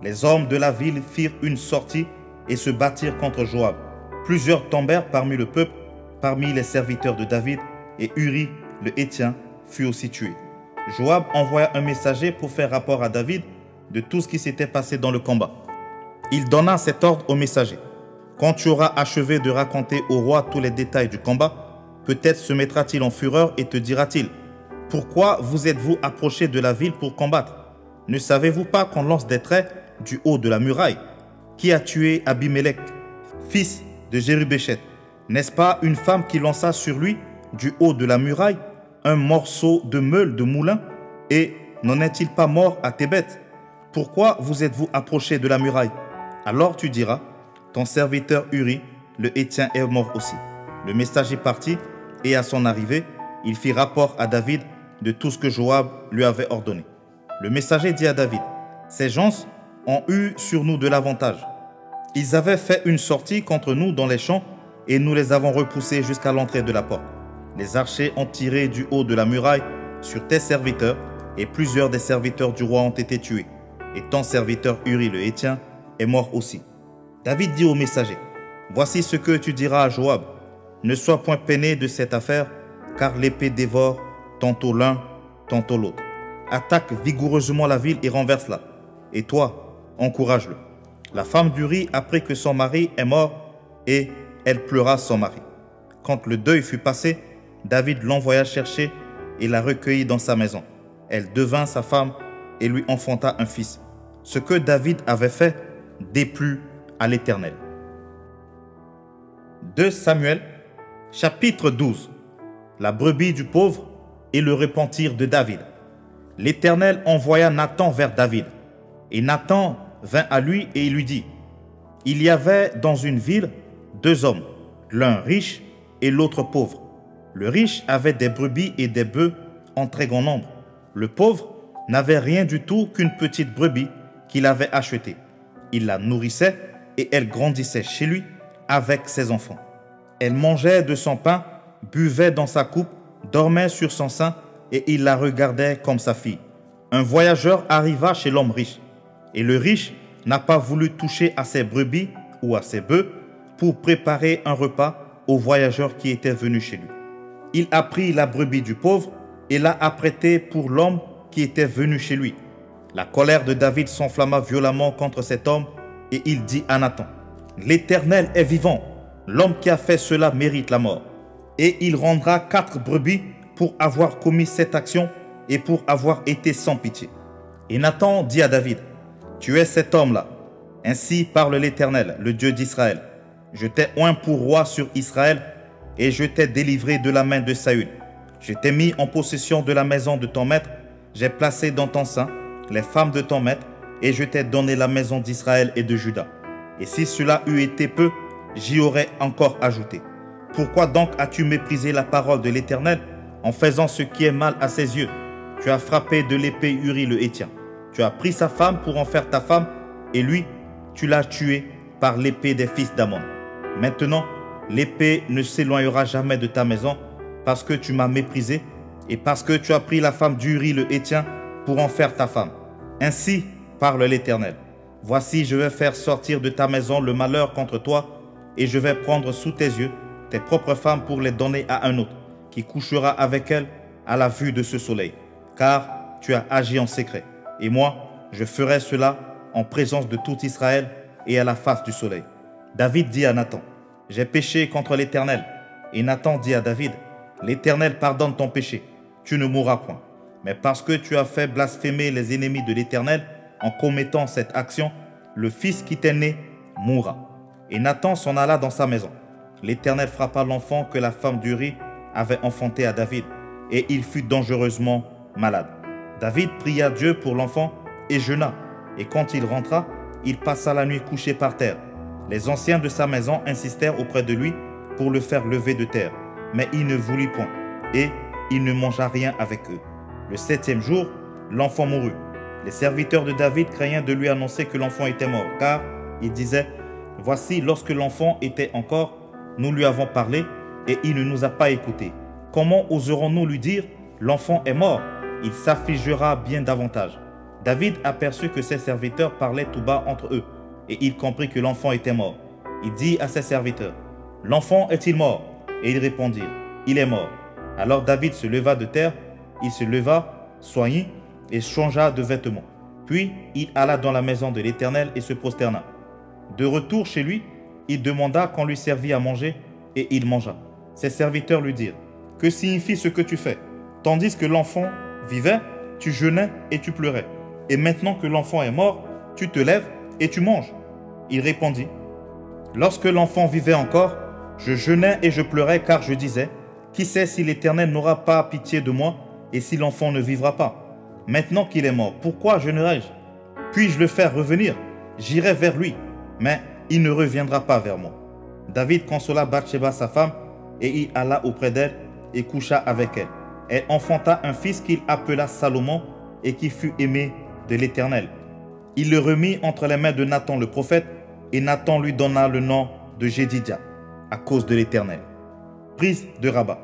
S1: Les hommes de la ville firent une sortie et se battirent contre Joab. Plusieurs tombèrent parmi le peuple, parmi les serviteurs de David, et Uri, le Héthien, fut aussi tué. Joab envoya un messager pour faire rapport à David de tout ce qui s'était passé dans le combat. Il donna cet ordre au messager. « Quand tu auras achevé de raconter au roi tous les détails du combat, peut-être se mettra-t-il en fureur et te dira-t-il, « Pourquoi vous êtes-vous approché de la ville pour combattre? Ne savez-vous pas qu'on lance des traits du haut de la muraille? Qui a tué Abimelech, fils de Jérubéchet? N'est-ce pas une femme qui lança sur lui, du haut de la muraille, un morceau de meule de moulin? Et n'en est-il pas mort à Tébet? Pourquoi vous êtes-vous approché de la muraille? Alors tu diras, ton serviteur Uri, le Héthien, est mort aussi. » Le messager partit, et à son arrivée, il fit rapport à David de tout ce que Joab lui avait ordonné. Le messager dit à David, « Ces gens ont eu sur nous de l'avantage. Ils avaient fait une sortie contre nous dans les champs, et nous les avons repoussés jusqu'à l'entrée de la porte. Les archers ont tiré du haut de la muraille sur tes serviteurs, et plusieurs des serviteurs du roi ont été tués. Et ton serviteur Uri le Héthien est mort aussi. » David dit au messager, « Voici ce que tu diras à Joab. Ne sois point peiné de cette affaire, car l'épée dévore tantôt l'un, tantôt l'autre. Attaque vigoureusement la ville et renverse-la. Et toi, encourage-le. » La femme d'Uri apprit que son mari est mort et elle pleura son mari. Quand le deuil fut passé, David l'envoya chercher et la recueillit dans sa maison. Elle devint sa femme et lui enfanta un fils. Ce que David avait fait déplut à l'Éternel. 2 Samuel, chapitre 12. La brebis du pauvre et le repentir de David. L'Éternel envoya Nathan vers David. Et Nathan vint à lui et il lui dit, « Il y avait dans une ville 2 hommes, l'un riche et l'autre pauvre. Le riche avait des brebis et des bœufs en très grand nombre. Le pauvre n'avait rien du tout qu'une petite brebis qu'il avait achetée. Il la nourrissait et elle grandissait chez lui avec ses enfants. Elle mangeait de son pain, buvait dans sa coupe, dormait sur son sein et il la regardait comme sa fille. Un voyageur arriva chez l'homme riche et le riche n'a pas voulu toucher à ses brebis ou à ses bœufs pour préparer un repas au voyageur qui était venu chez lui. Il a pris la brebis du pauvre et l'a apprêtée pour l'homme qui était venu chez lui. La colère de David s'enflamma violemment contre cet homme et il dit à Nathan, « L'Éternel est vivant, l'homme qui a fait cela mérite la mort. Et il rendra 4 brebis pour avoir commis cette action et pour avoir été sans pitié. » Et Nathan dit à David, « Tu es cet homme-là. Ainsi parle l'Éternel, le Dieu d'Israël. Je t'ai oint pour roi sur Israël et je t'ai délivré de la main de Saül. Je t'ai mis en possession de la maison de ton maître. J'ai placé dans ton sein les femmes de ton maître et je t'ai donné la maison d'Israël et de Juda. Et si cela eût été peu, j'y aurais encore ajouté. Pourquoi donc as-tu méprisé la parole de l'Éternel en faisant ce qui est mal à ses yeux? Tu as frappé de l'épée Uri le Héthien. Tu as pris sa femme pour en faire ta femme et lui, tu l'as tué par l'épée des fils d'Ammon. Maintenant, l'épée ne s'éloignera jamais de ta maison parce que tu m'as méprisé et parce que tu as pris la femme d'Uri le Héthien pour en faire ta femme. Ainsi parle l'Éternel. Voici, je vais faire sortir de ta maison le malheur contre toi et je vais prendre sous tes yeux tes propres femmes pour les donner à un autre qui couchera avec elles à la vue de ce soleil. Car tu as agi en secret. Et moi, je ferai cela en présence de tout Israël et à la face du soleil. » David dit à Nathan, « J'ai péché contre l'Éternel. » Et Nathan dit à David, « L'Éternel pardonne ton péché. Tu ne mourras point. Mais parce que tu as fait blasphémer les ennemis de l'Éternel en commettant cette action, le fils qui t'est né mourra. » Et Nathan s'en alla dans sa maison. L'Éternel frappa l'enfant que la femme d'Uri avait enfanté à David, et il fut dangereusement malade. David pria Dieu pour l'enfant et jeûna, et quand il rentra, il passa la nuit couché par terre. Les anciens de sa maison insistèrent auprès de lui pour le faire lever de terre, mais il ne voulut point, et il ne mangea rien avec eux. Le 7e jour, l'enfant mourut. Les serviteurs de David craignant de lui annoncer que l'enfant était mort, car ils disaient, « Voici, lorsque l'enfant était encore, nous lui avons parlé et il ne nous a pas écoutés. Comment oserons-nous lui dire, l'enfant est mort? Il s'affligera bien davantage. » David aperçut que ses serviteurs parlaient tout bas entre eux et il comprit que l'enfant était mort. Il dit à ses serviteurs, « L'enfant est-il mort? » Et ils répondirent, « Il est mort. » Alors David se leva de terre, il se leva, soignit et changea de vêtements. Puis il alla dans la maison de l'Éternel et se prosterna. De retour chez lui, il demanda qu'on lui servit à manger et il mangea. Ses serviteurs lui dirent, « Que signifie ce que tu fais? Tandis que l'enfant vivait, tu jeûnais et tu pleurais. Et maintenant que l'enfant est mort, tu te lèves et tu manges. » Il répondit, « Lorsque l'enfant vivait encore, je jeûnais et je pleurais car je disais, « Qui sait si l'Éternel n'aura pas pitié de moi et si l'enfant ne vivra pas? Maintenant qu'il est mort, pourquoi jeûnerai-je? Puis-je le faire revenir? J'irai vers lui, mais il ne reviendra pas vers moi. » David consola Bathsheba sa femme et il alla auprès d'elle et coucha avec elle. Elle enfanta un fils qu'il appela Salomon et qui fut aimé de l'Éternel. Il le remit entre les mains de Nathan le prophète et Nathan lui donna le nom de Jédidia à cause de l'Éternel. Prise de Rabba.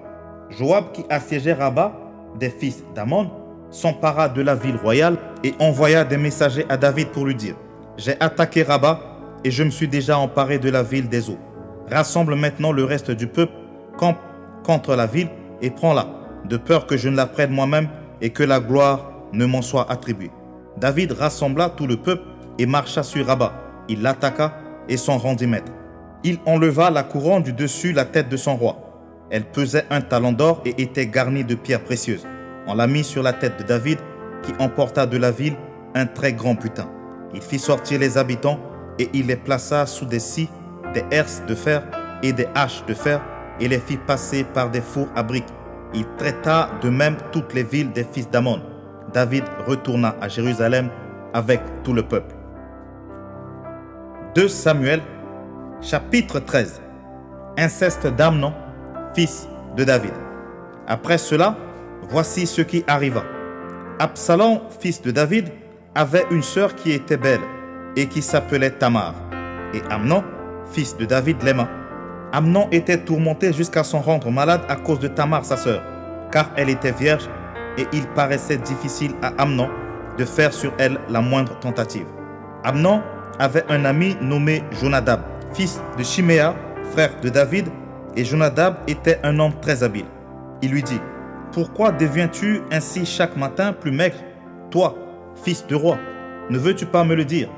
S1: Joab qui assiégeait Rabba des fils d'Ammon s'empara de la ville royale et envoya des messagers à David pour lui dire, « J'ai attaqué Rabba et je me suis déjà emparé de la ville des eaux. Rassemble maintenant le reste du peuple, campe contre la ville et prends-la, de peur que je ne la prenne moi-même et que la gloire ne m'en soit attribuée. » David rassembla tout le peuple et marcha sur Rabba. Il l'attaqua et s'en rendit maître. Il enleva la couronne du dessus la tête de son roi. Elle pesait 1 talent d'or et était garnie de pierres précieuses. On la mit sur la tête de David, qui emporta de la ville un très grand butin. Il fit sortir les habitants et il les plaça sous des scies, des herses de fer et des haches de fer, et les fit passer par des fours à briques. Il traita de même toutes les villes des fils d'Ammon. David retourna à Jérusalem avec tout le peuple. 2 Samuel, chapitre 13. Inceste d'Amnon, fils de David. Après cela, voici ce qui arriva. Absalom, fils de David, avait une sœur qui était belle et qui s'appelait Tamar. Et Amnon, fils de David, l'aima. Amnon était tourmenté jusqu'à s'en rendre malade à cause de Tamar, sa sœur, car elle était vierge et il paraissait difficile à Amnon de faire sur elle la moindre tentative. Amnon avait un ami nommé Jonadab, fils de Chiméa, frère de David, et Jonadab était un homme très habile. Il lui dit: pourquoi deviens-tu ainsi chaque matin plus maigre, toi, fils de roi? Ne veux-tu pas me le dire?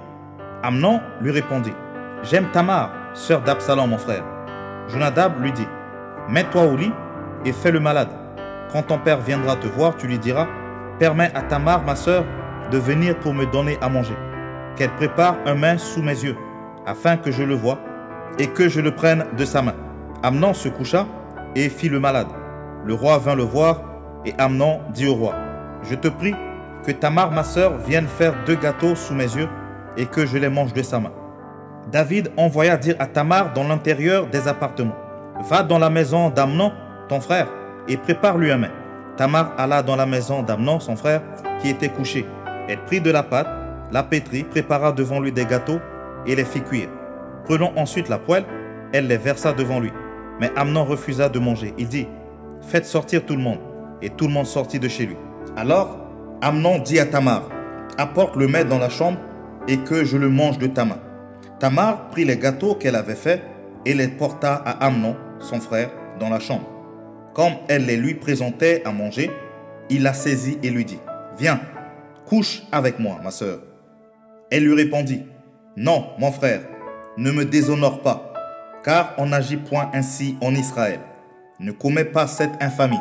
S1: Amnon lui répondit: j'aime Tamar, sœur d'Absalom, mon frère. Jonadab lui dit: mets-toi au lit et fais le malade. Quand ton père viendra te voir, tu lui diras: permets à Tamar, ma sœur, de venir pour me donner à manger. Qu'elle prépare un mets sous mes yeux, afin que je le voie et que je le prenne de sa main. Amnon se coucha et fit le malade. Le roi vint le voir et Amnon dit au roi: je te prie que Tamar, ma sœur, vienne faire 2 gâteaux sous mes yeux et que je les mange de sa main. David envoya dire à Tamar dans l'intérieur des appartements: va dans la maison d'Amnon, ton frère, et prépare-lui un mets. Tamar alla dans la maison d'Amnon, son frère, qui était couché. Elle prit de la pâte, la pétrit, prépara devant lui des gâteaux et les fit cuire. Prenant ensuite la poêle, elle les versa devant lui. Mais Amnon refusa de manger. Il dit: faites sortir tout le monde. Et tout le monde sortit de chez lui. Alors Amnon dit à Tamar: apporte le mets dans la chambre et que je le mange de ta main. Tamar prit les gâteaux qu'elle avait faits et les porta à Amnon, son frère, dans la chambre. Comme elle les lui présentait à manger, il la saisit et lui dit: viens, couche avec moi, ma sœur. Elle lui répondit: non, mon frère, ne me déshonore pas, car on n'agit point ainsi en Israël. Ne commets pas cette infamie.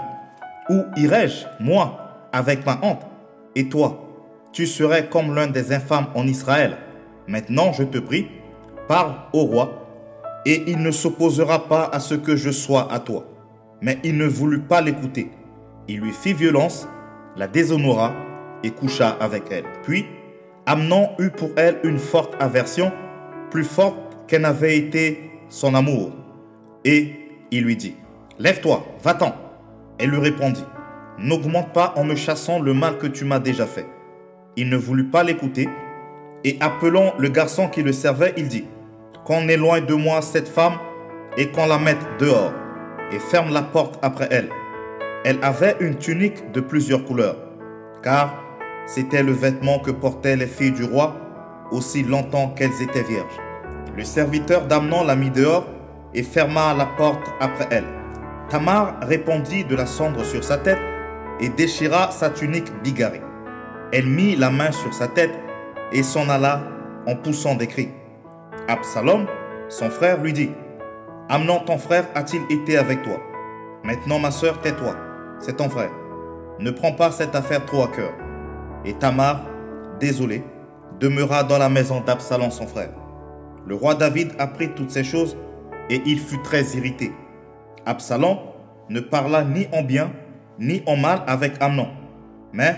S1: Où irai-je, moi, avec ma honte? Et toi, tu serais comme l'un des infâmes en Israël. Maintenant, je te prie, parle au roi, et il ne s'opposera pas à ce que je sois à toi. Mais il ne voulut pas l'écouter. Il lui fit violence, la déshonora et coucha avec elle. Puis, Amnon eut pour elle une forte aversion, plus forte qu'elle n'avait été son amour. Et il lui dit: lève-toi, va-t'en. Elle lui répondit: n'augmente pas en me chassant le mal que tu m'as déjà fait. Il ne voulut pas l'écouter, et appelant le garçon qui le servait, il dit: qu'on éloigne de moi cette femme et qu'on la mette dehors, et ferme la porte après elle. Elle avait une tunique de plusieurs couleurs, car c'était le vêtement que portaient les filles du roi aussi longtemps qu'elles étaient vierges. Le serviteur d'Amnon la mit dehors et ferma la porte après elle. Tamar répandit de la cendre sur sa tête et déchira sa tunique bigarrée. Elle mit la main sur sa tête et s'en alla en poussant des cris. Absalom, son frère, lui dit: Amnon, ton frère, a-t-il été avec toi? Maintenant, ma sœur, tais-toi, c'est ton frère. Ne prends pas cette affaire trop à cœur. Et Tamar, désolée, demeura dans la maison d'Absalom, son frère. Le roi David apprit toutes ces choses et il fut très irrité. Absalom ne parla ni en bien ni en mal avec Amnon, mais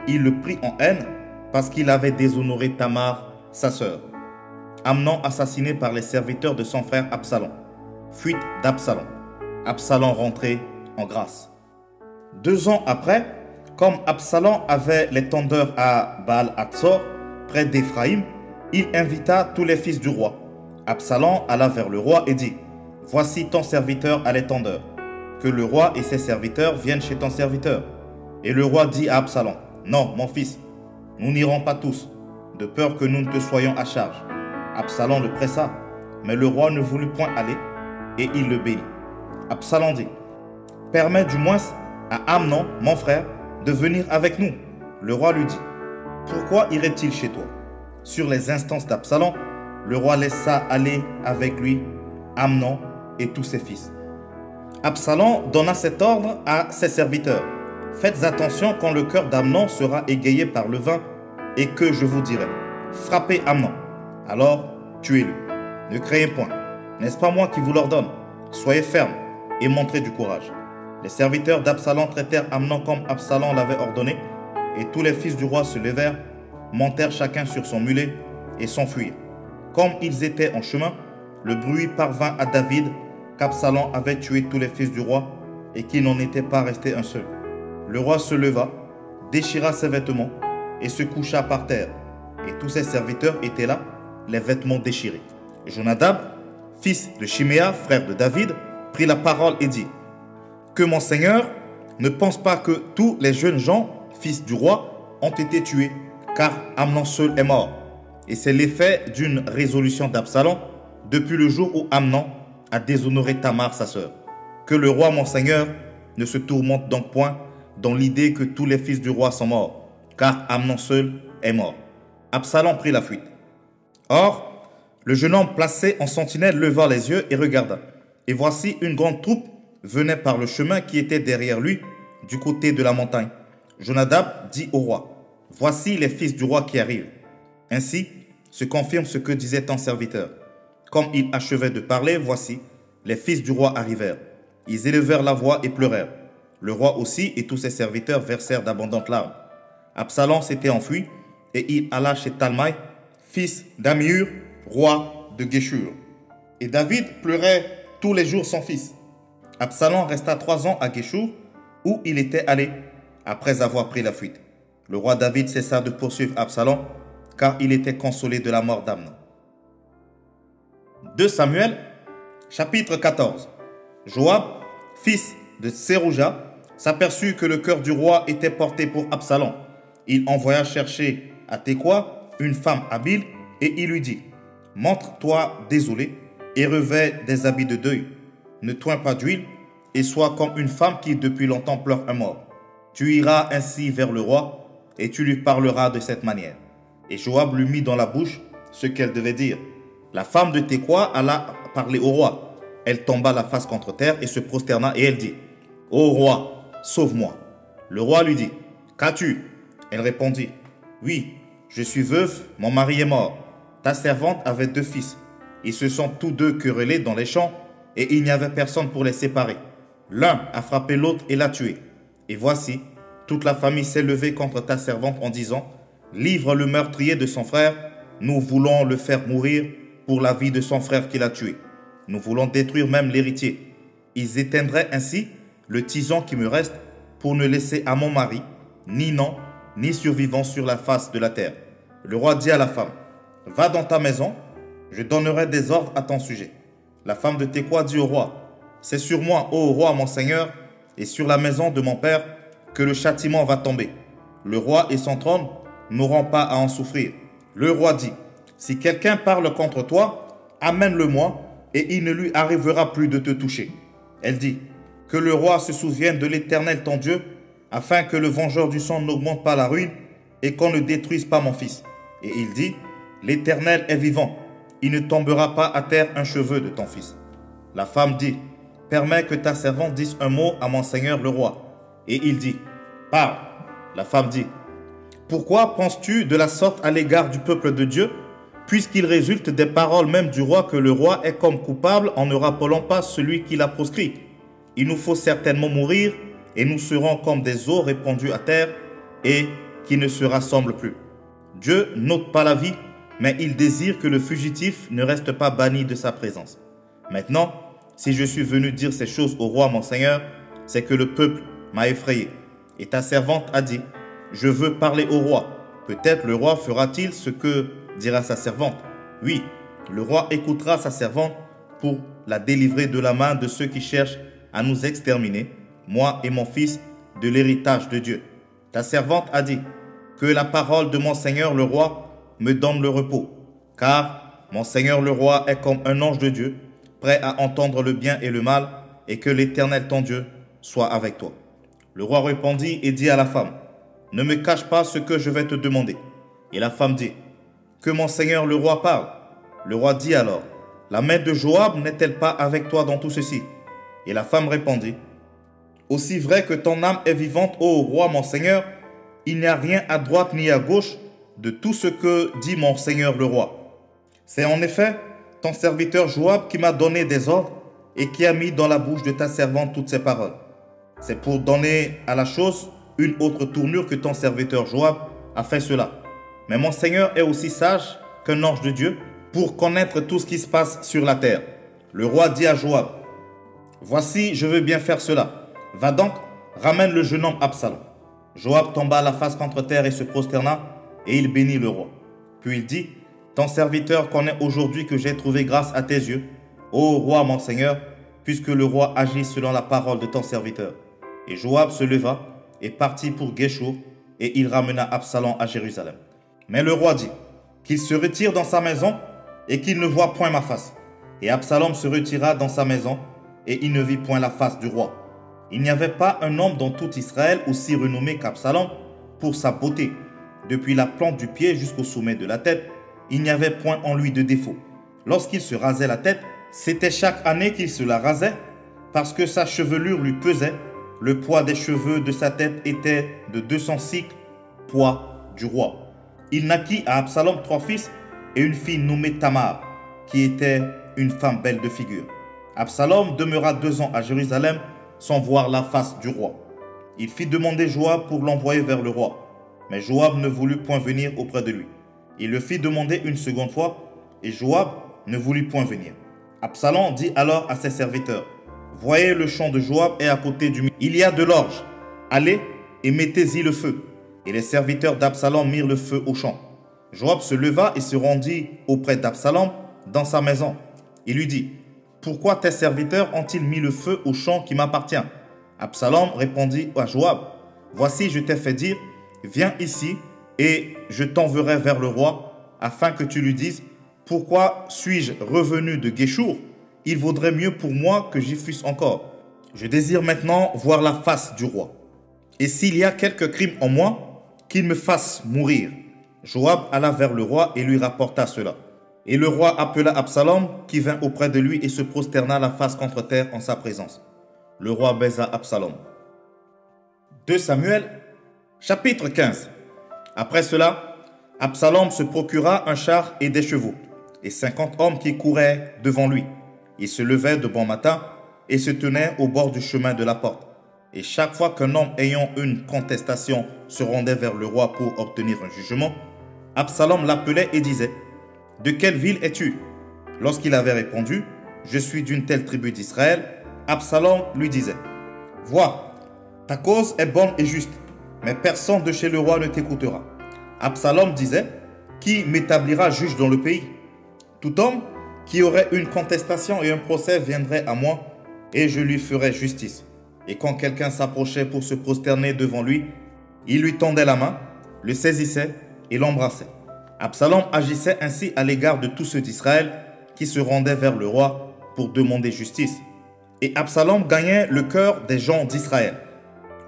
S1: il le prit en haine parce qu'il avait déshonoré Tamar, sa sœur. Amnon assassiné par les serviteurs de son frère Absalom. Fuite d'Absalom. Absalom rentré en grâce. 2 ans après, comme Absalom avait les tondeurs à Baal-Hatzor, près d'Éphraïm, il invita tous les fils du roi. Absalom alla vers le roi et dit: Voici ton serviteur à l'étendeur. Que le roi et ses serviteurs viennent chez ton serviteur. Et le roi dit à Absalom: Non, mon fils, nous n'irons pas tous, de peur que nous ne te soyons à charge. Absalom le pressa, mais le roi ne voulut point aller, et il le bénit. Absalom dit: Permets du moins à Amnon, mon frère, de venir avec nous. Le roi lui dit: Pourquoi irait-il chez toi? Sur les instances d'Absalom, le roi laissa aller avec lui Amnon et tous ses fils. Absalom donna cet ordre à ses serviteurs. Faites attention quand le cœur d'Amnon sera égayé par le vin et que je vous dirai, frappez Amnon, alors tuez-le. Ne craignez point, n'est-ce pas moi qui vous l'ordonne? Soyez fermes et montrez du courage. Les serviteurs d'Absalom traitèrent Amnon comme Absalom l'avait ordonné, et tous les fils du roi se levèrent, montèrent chacun sur son mulet et s'enfuirent. Comme ils étaient en chemin, le bruit parvint à David qu'Absalom avait tué tous les fils du roi et qu'il n'en était pas resté un seul. Le roi se leva, déchira ses vêtements et se coucha par terre. Et tous ses serviteurs étaient là, les vêtements déchirés. Jonadab, fils de Chiméa, frère de David, prit la parole et dit: que mon Seigneur ne pense pas que tous les jeunes gens, fils du roi, ont été tués, car Amnon seul est mort. Et c'est l'effet d'une résolution d'Absalom depuis le jour où Amnon a déshonoré Tamar, sa sœur. Que le roi, mon Seigneur, ne se tourmente donc point dans l'idée que tous les fils du roi sont morts, car Amnon seul est mort. Absalom prit la fuite. Or, le jeune homme placé en sentinelle leva les yeux et regarda. Et voici une grande troupe venait par le chemin qui était derrière lui, du côté de la montagne. Jonadab dit au roi: voici les fils du roi qui arrivent. Ainsi se confirme ce que disait ton serviteur. Comme il achevait de parler, voici, les fils du roi arrivèrent. Ils élevèrent la voix et pleurèrent. Le roi aussi et tous ses serviteurs versèrent d'abondantes larmes. Absalom s'était enfui et il alla chez Talmaï, fils d'Amihur, roi de Géshur. Et David pleurait tous les jours son fils. Absalom resta 3 ans à Géshur, où il était allé, après avoir pris la fuite. Le roi David cessa de poursuivre Absalom, car il était consolé de la mort d'Amnon. 2 Samuel, chapitre 14. Joab, fils de Sérouja, s'aperçut que le cœur du roi était porté pour Absalom. Il envoya chercher à Tekoa une femme habile, et il lui dit: montre-toi désolé et revêt des habits de deuil. Ne toins pas d'huile et sois comme une femme qui depuis longtemps pleure un mort. Tu iras ainsi vers le roi et tu lui parleras de cette manière. Et Joab lui mit dans la bouche ce qu'elle devait dire. La femme de Tekoa alla parler au roi. Elle tomba la face contre terre et se prosterna et elle dit: ô roi, sauve-moi. Le roi lui dit: qu'as-tu? Elle répondit: oui, je suis veuve, mon mari est mort. Ta servante avait 2 fils. Ils se sont tous 2 querellés dans les champs et il n'y avait personne pour les séparer. L'un a frappé l'autre et l'a tué. Et voici, toute la famille s'est levée contre ta servante en disant: livre le meurtrier de son frère, nous voulons le faire mourir pour la vie de son frère qui l'a tué. Nous voulons détruire même l'héritier. Ils éteindraient ainsi le tison qui me reste pour ne laisser à mon mari ni nom ni survivant sur la face de la terre. Le roi dit à la femme: va dans ta maison, je donnerai des ordres à ton sujet. La femme de Tekoa dit au roi: c'est sur moi, ô roi mon seigneur, et sur la maison de mon père que le châtiment va tomber. Le roi et son trône n'auront pas à en souffrir. Le roi dit: si quelqu'un parle contre toi, amène-le-moi, et il ne lui arrivera plus de te toucher. Elle dit: que le roi se souvienne de l'Éternel ton Dieu, afin que le vengeur du sang n'augmente pas la ruine, et qu'on ne détruise pas mon fils. Et il dit: l'Éternel est vivant, il ne tombera pas à terre un cheveu de ton fils. La femme dit: permets que ta servante dise un mot à mon seigneur le roi. Et il dit: parle. La femme dit: pourquoi penses-tu de la sorte à l'égard du peuple de Dieu, puisqu'il résulte des paroles même du roi que le roi est comme coupable en ne rappelant pas celui qui l'a proscrit? Il nous faut certainement mourir, et nous serons comme des eaux répandues à terre, et qui ne se rassemblent plus. Dieu n'ôte pas la vie, mais il désire que le fugitif ne reste pas banni de sa présence. Maintenant, si je suis venu dire ces choses au roi mon seigneur, c'est que le peuple m'a effrayé. Et ta servante a dit: je veux parler au roi. Peut-être le roi fera-t-il ce que dira sa servante. Oui, le roi écoutera sa servante pour la délivrer de la main de ceux qui cherchent à nous exterminer, moi et mon fils, de l'héritage de Dieu. Ta servante a dit: que la parole de mon seigneur le roi me donne le repos, car mon seigneur le roi est comme un ange de Dieu, prêt à entendre le bien et le mal, et que l'Éternel ton Dieu soit avec toi. Le roi répondit et dit à la femme: ne me cache pas ce que je vais te demander. Et la femme dit: que mon seigneur le roi parle. Le roi dit alors: la main de Joab n'est-elle pas avec toi dans tout ceci? Et la femme répondit, aussi vrai que ton âme est vivante, ô roi mon seigneur, il n'y a rien à droite ni à gauche de tout ce que dit mon seigneur le roi. C'est en effet ton serviteur Joab qui m'a donné des ordres et qui a mis dans la bouche de ta servante toutes ces paroles. C'est pour donner à la chose une autre tournure que ton serviteur Joab a fait cela. Mais mon seigneur est aussi sage qu'un ange de Dieu pour connaître tout ce qui se passe sur la terre. Le roi dit à Joab, voici, je veux bien faire cela. Va donc, ramène le jeune homme Absalom. Joab tomba la face contre terre et se prosterna, et il bénit le roi. Puis il dit, ton serviteur connaît aujourd'hui que j'ai trouvé grâce à tes yeux, ô roi mon seigneur, puisque le roi agit selon la parole de ton serviteur. Et Joab se leva et partit pour Guéchour, et il ramena Absalom à Jérusalem. Mais le roi dit, qu'il se retire dans sa maison, et qu'il ne voie point ma face. Et Absalom se retira dans sa maison, et il ne vit point la face du roi. Il n'y avait pas un homme dans tout Israël aussi renommé qu'Absalom pour sa beauté. Depuis la plante du pied jusqu'au sommet de la tête, il n'y avait point en lui de défaut. Lorsqu'il se rasait la tête, c'était chaque année qu'il se la rasait, parce que sa chevelure lui pesait. Le poids des cheveux de sa tête était de 200 cycles, poids du roi. Il naquit à Absalom 3 fils et une fille nommée Tamar, qui était une femme belle de figure. Absalom demeura 2 ans à Jérusalem sans voir la face du roi. Il fit demander Joab pour l'envoyer vers le roi. Mais Joab ne voulut point venir auprès de lui. Il le fit demander une seconde fois, et Joab ne voulut point venir. Absalom dit alors à ses serviteurs, voyez, le champ de Joab est à côté du mur. Il y a de l'orge. Allez et mettez-y le feu. Et les serviteurs d'Absalom mirent le feu au champ. Joab se leva et se rendit auprès d'Absalom dans sa maison. Il lui dit, pourquoi tes serviteurs ont-ils mis le feu au champ qui m'appartient? Absalom répondit à Joab, voici, je t'ai fait dire, viens ici et je t'enverrai vers le roi afin que tu lui dises, pourquoi suis-je revenu de Guéchour? Il vaudrait mieux pour moi que j'y fusse encore. Je désire maintenant voir la face du roi. Et s'il y a quelque crime en moi, qu'il me fasse mourir. Joab alla vers le roi et lui rapporta cela. Et le roi appela Absalom, qui vint auprès de lui et se prosterna la face contre terre en sa présence. Le roi baisa Absalom. 2 Samuel, chapitre 15. Après cela, Absalom se procura un char et des chevaux, et 50 hommes qui couraient devant lui. Il se levait de bon matin et se tenait au bord du chemin de la porte. Et chaque fois qu'un homme ayant une contestation se rendait vers le roi pour obtenir un jugement, Absalom l'appelait et disait, « De quelle ville es-tu » Lorsqu'il avait répondu, « Je suis d'une telle tribu d'Israël », Absalom lui disait, « Vois, ta cause est bonne et juste, mais personne de chez le roi ne t'écoutera. » Absalom disait, « Qui m'établira juge dans le pays ? Tout homme qui aurait une contestation et un procès viendrait à moi, et je lui ferai justice. » Et quand quelqu'un s'approchait pour se prosterner devant lui, il lui tendait la main, le saisissait et l'embrassait. Absalom agissait ainsi à l'égard de tous ceux d'Israël qui se rendaient vers le roi pour demander justice. Et Absalom gagnait le cœur des gens d'Israël.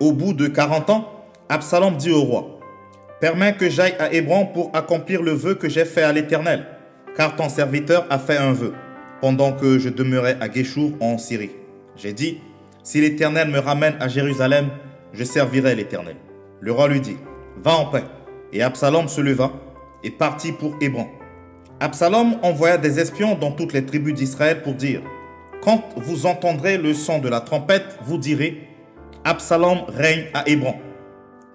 S1: Au bout de 40 ans, Absalom dit au roi, « Permets que j'aille à Hébron pour accomplir le vœu que j'ai fait à l'Éternel, car ton serviteur a fait un vœu, pendant que je demeurais à Guéchour en Syrie. J'ai dit, si l'Éternel me ramène à Jérusalem, je servirai l'Éternel. » Le roi lui dit, « Va en paix. » Et Absalom se leva et partit pour Hébron. Absalom envoya des espions dans toutes les tribus d'Israël pour dire, « Quand vous entendrez le son de la trompette, vous direz, Absalom règne à Hébron. »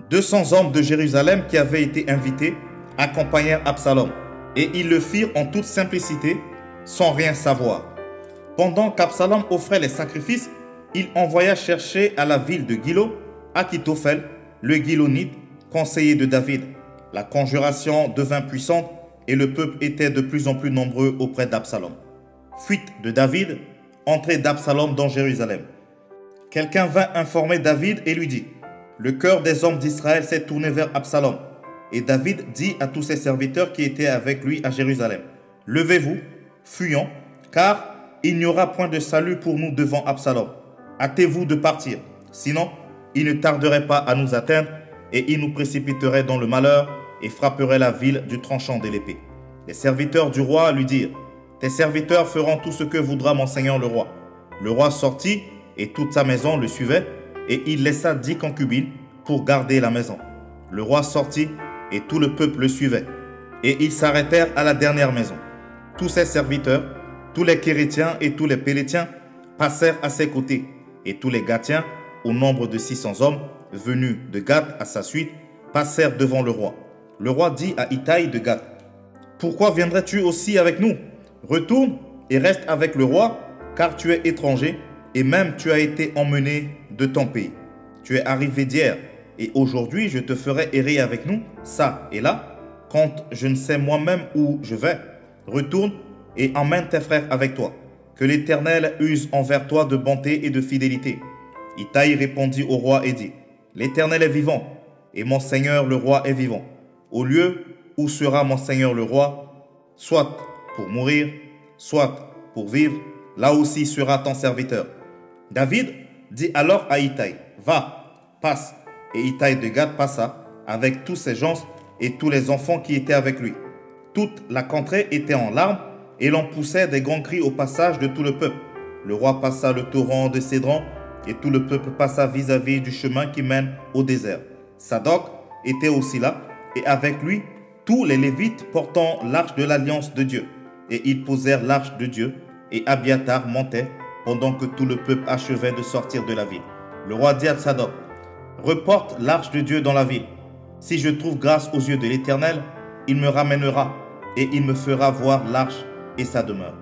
S1: 200 hommes de Jérusalem qui avaient été invités accompagnèrent Absalom, et ils le firent en toute simplicité, sans rien savoir. Pendant qu'Absalom offrait les sacrifices, il envoya chercher à la ville de Gilo Achitophel, le Gilonite, conseiller de David. La conjuration devint puissante et le peuple était de plus en plus nombreux auprès d'Absalom. Fuite de David, entrée d'Absalom dans Jérusalem. Quelqu'un vint informer David et lui dit, « Le cœur des hommes d'Israël s'est tourné vers Absalom. » Et David dit à tous ses serviteurs qui étaient avec lui à Jérusalem, « Levez-vous, fuyons, car il n'y aura point de salut pour nous devant Absalom. Hâtez-vous de partir, sinon il ne tarderait pas à nous atteindre et il nous précipiterait dans le malheur et frapperait la ville du tranchant de l'épée. » Les serviteurs du roi lui dirent, « Tes serviteurs feront tout ce que voudra mon seigneur le roi. » Le roi sortit et toute sa maison le suivait, et il laissa 10 concubines pour garder la maison. Le roi sortit, et tout le peuple le suivait. Et ils s'arrêtèrent à la dernière maison. Tous ses serviteurs, tous les Kérétiens et tous les Pélétiens passèrent à ses côtés, et tous les Gatiens, au nombre de 600 hommes, venus de Gath à sa suite, passèrent devant le roi. Le roi dit à Ittaï de Gath: « Pourquoi viendrais-tu aussi avec nous? Retourne et reste avec le roi, car tu es étranger, et même tu as été emmené de ton pays. Tu es arrivé d'hier, et aujourd'hui je te ferai errer avec nous, ça et là, quand je ne sais moi-même où je vais. Retourne et emmène tes frères avec toi. Que l'Éternel use envers toi de bonté et de fidélité. » Ittaï répondit au roi et dit: « L'Éternel est vivant, et mon seigneur le roi est vivant. Au lieu où sera mon seigneur le roi, soit pour mourir, soit pour vivre, là aussi sera ton serviteur. » David dit alors à Ittaï: « Va, passe. » Et Ittaï de Gath passa avec tous ses gens et tous les enfants qui étaient avec lui. Toute la contrée était en larmes, et l'on poussait des grands cris au passage de tout le peuple. Le roi passa le torrent de Cédron, et tout le peuple passa vis-à-vis du chemin qui mène au désert. Sadoc était aussi là, et avec lui tous les Lévites portant l'arche de l'alliance de Dieu. Et ils posèrent l'arche de Dieu, et Abiatar montait pendant que tout le peuple achevait de sortir de la ville. Le roi dit à Sadoc: « Reporte l'arche de Dieu dans la ville. Si je trouve grâce aux yeux de l'Éternel, il me ramènera, et il me fera voir l'arche et sa demeure.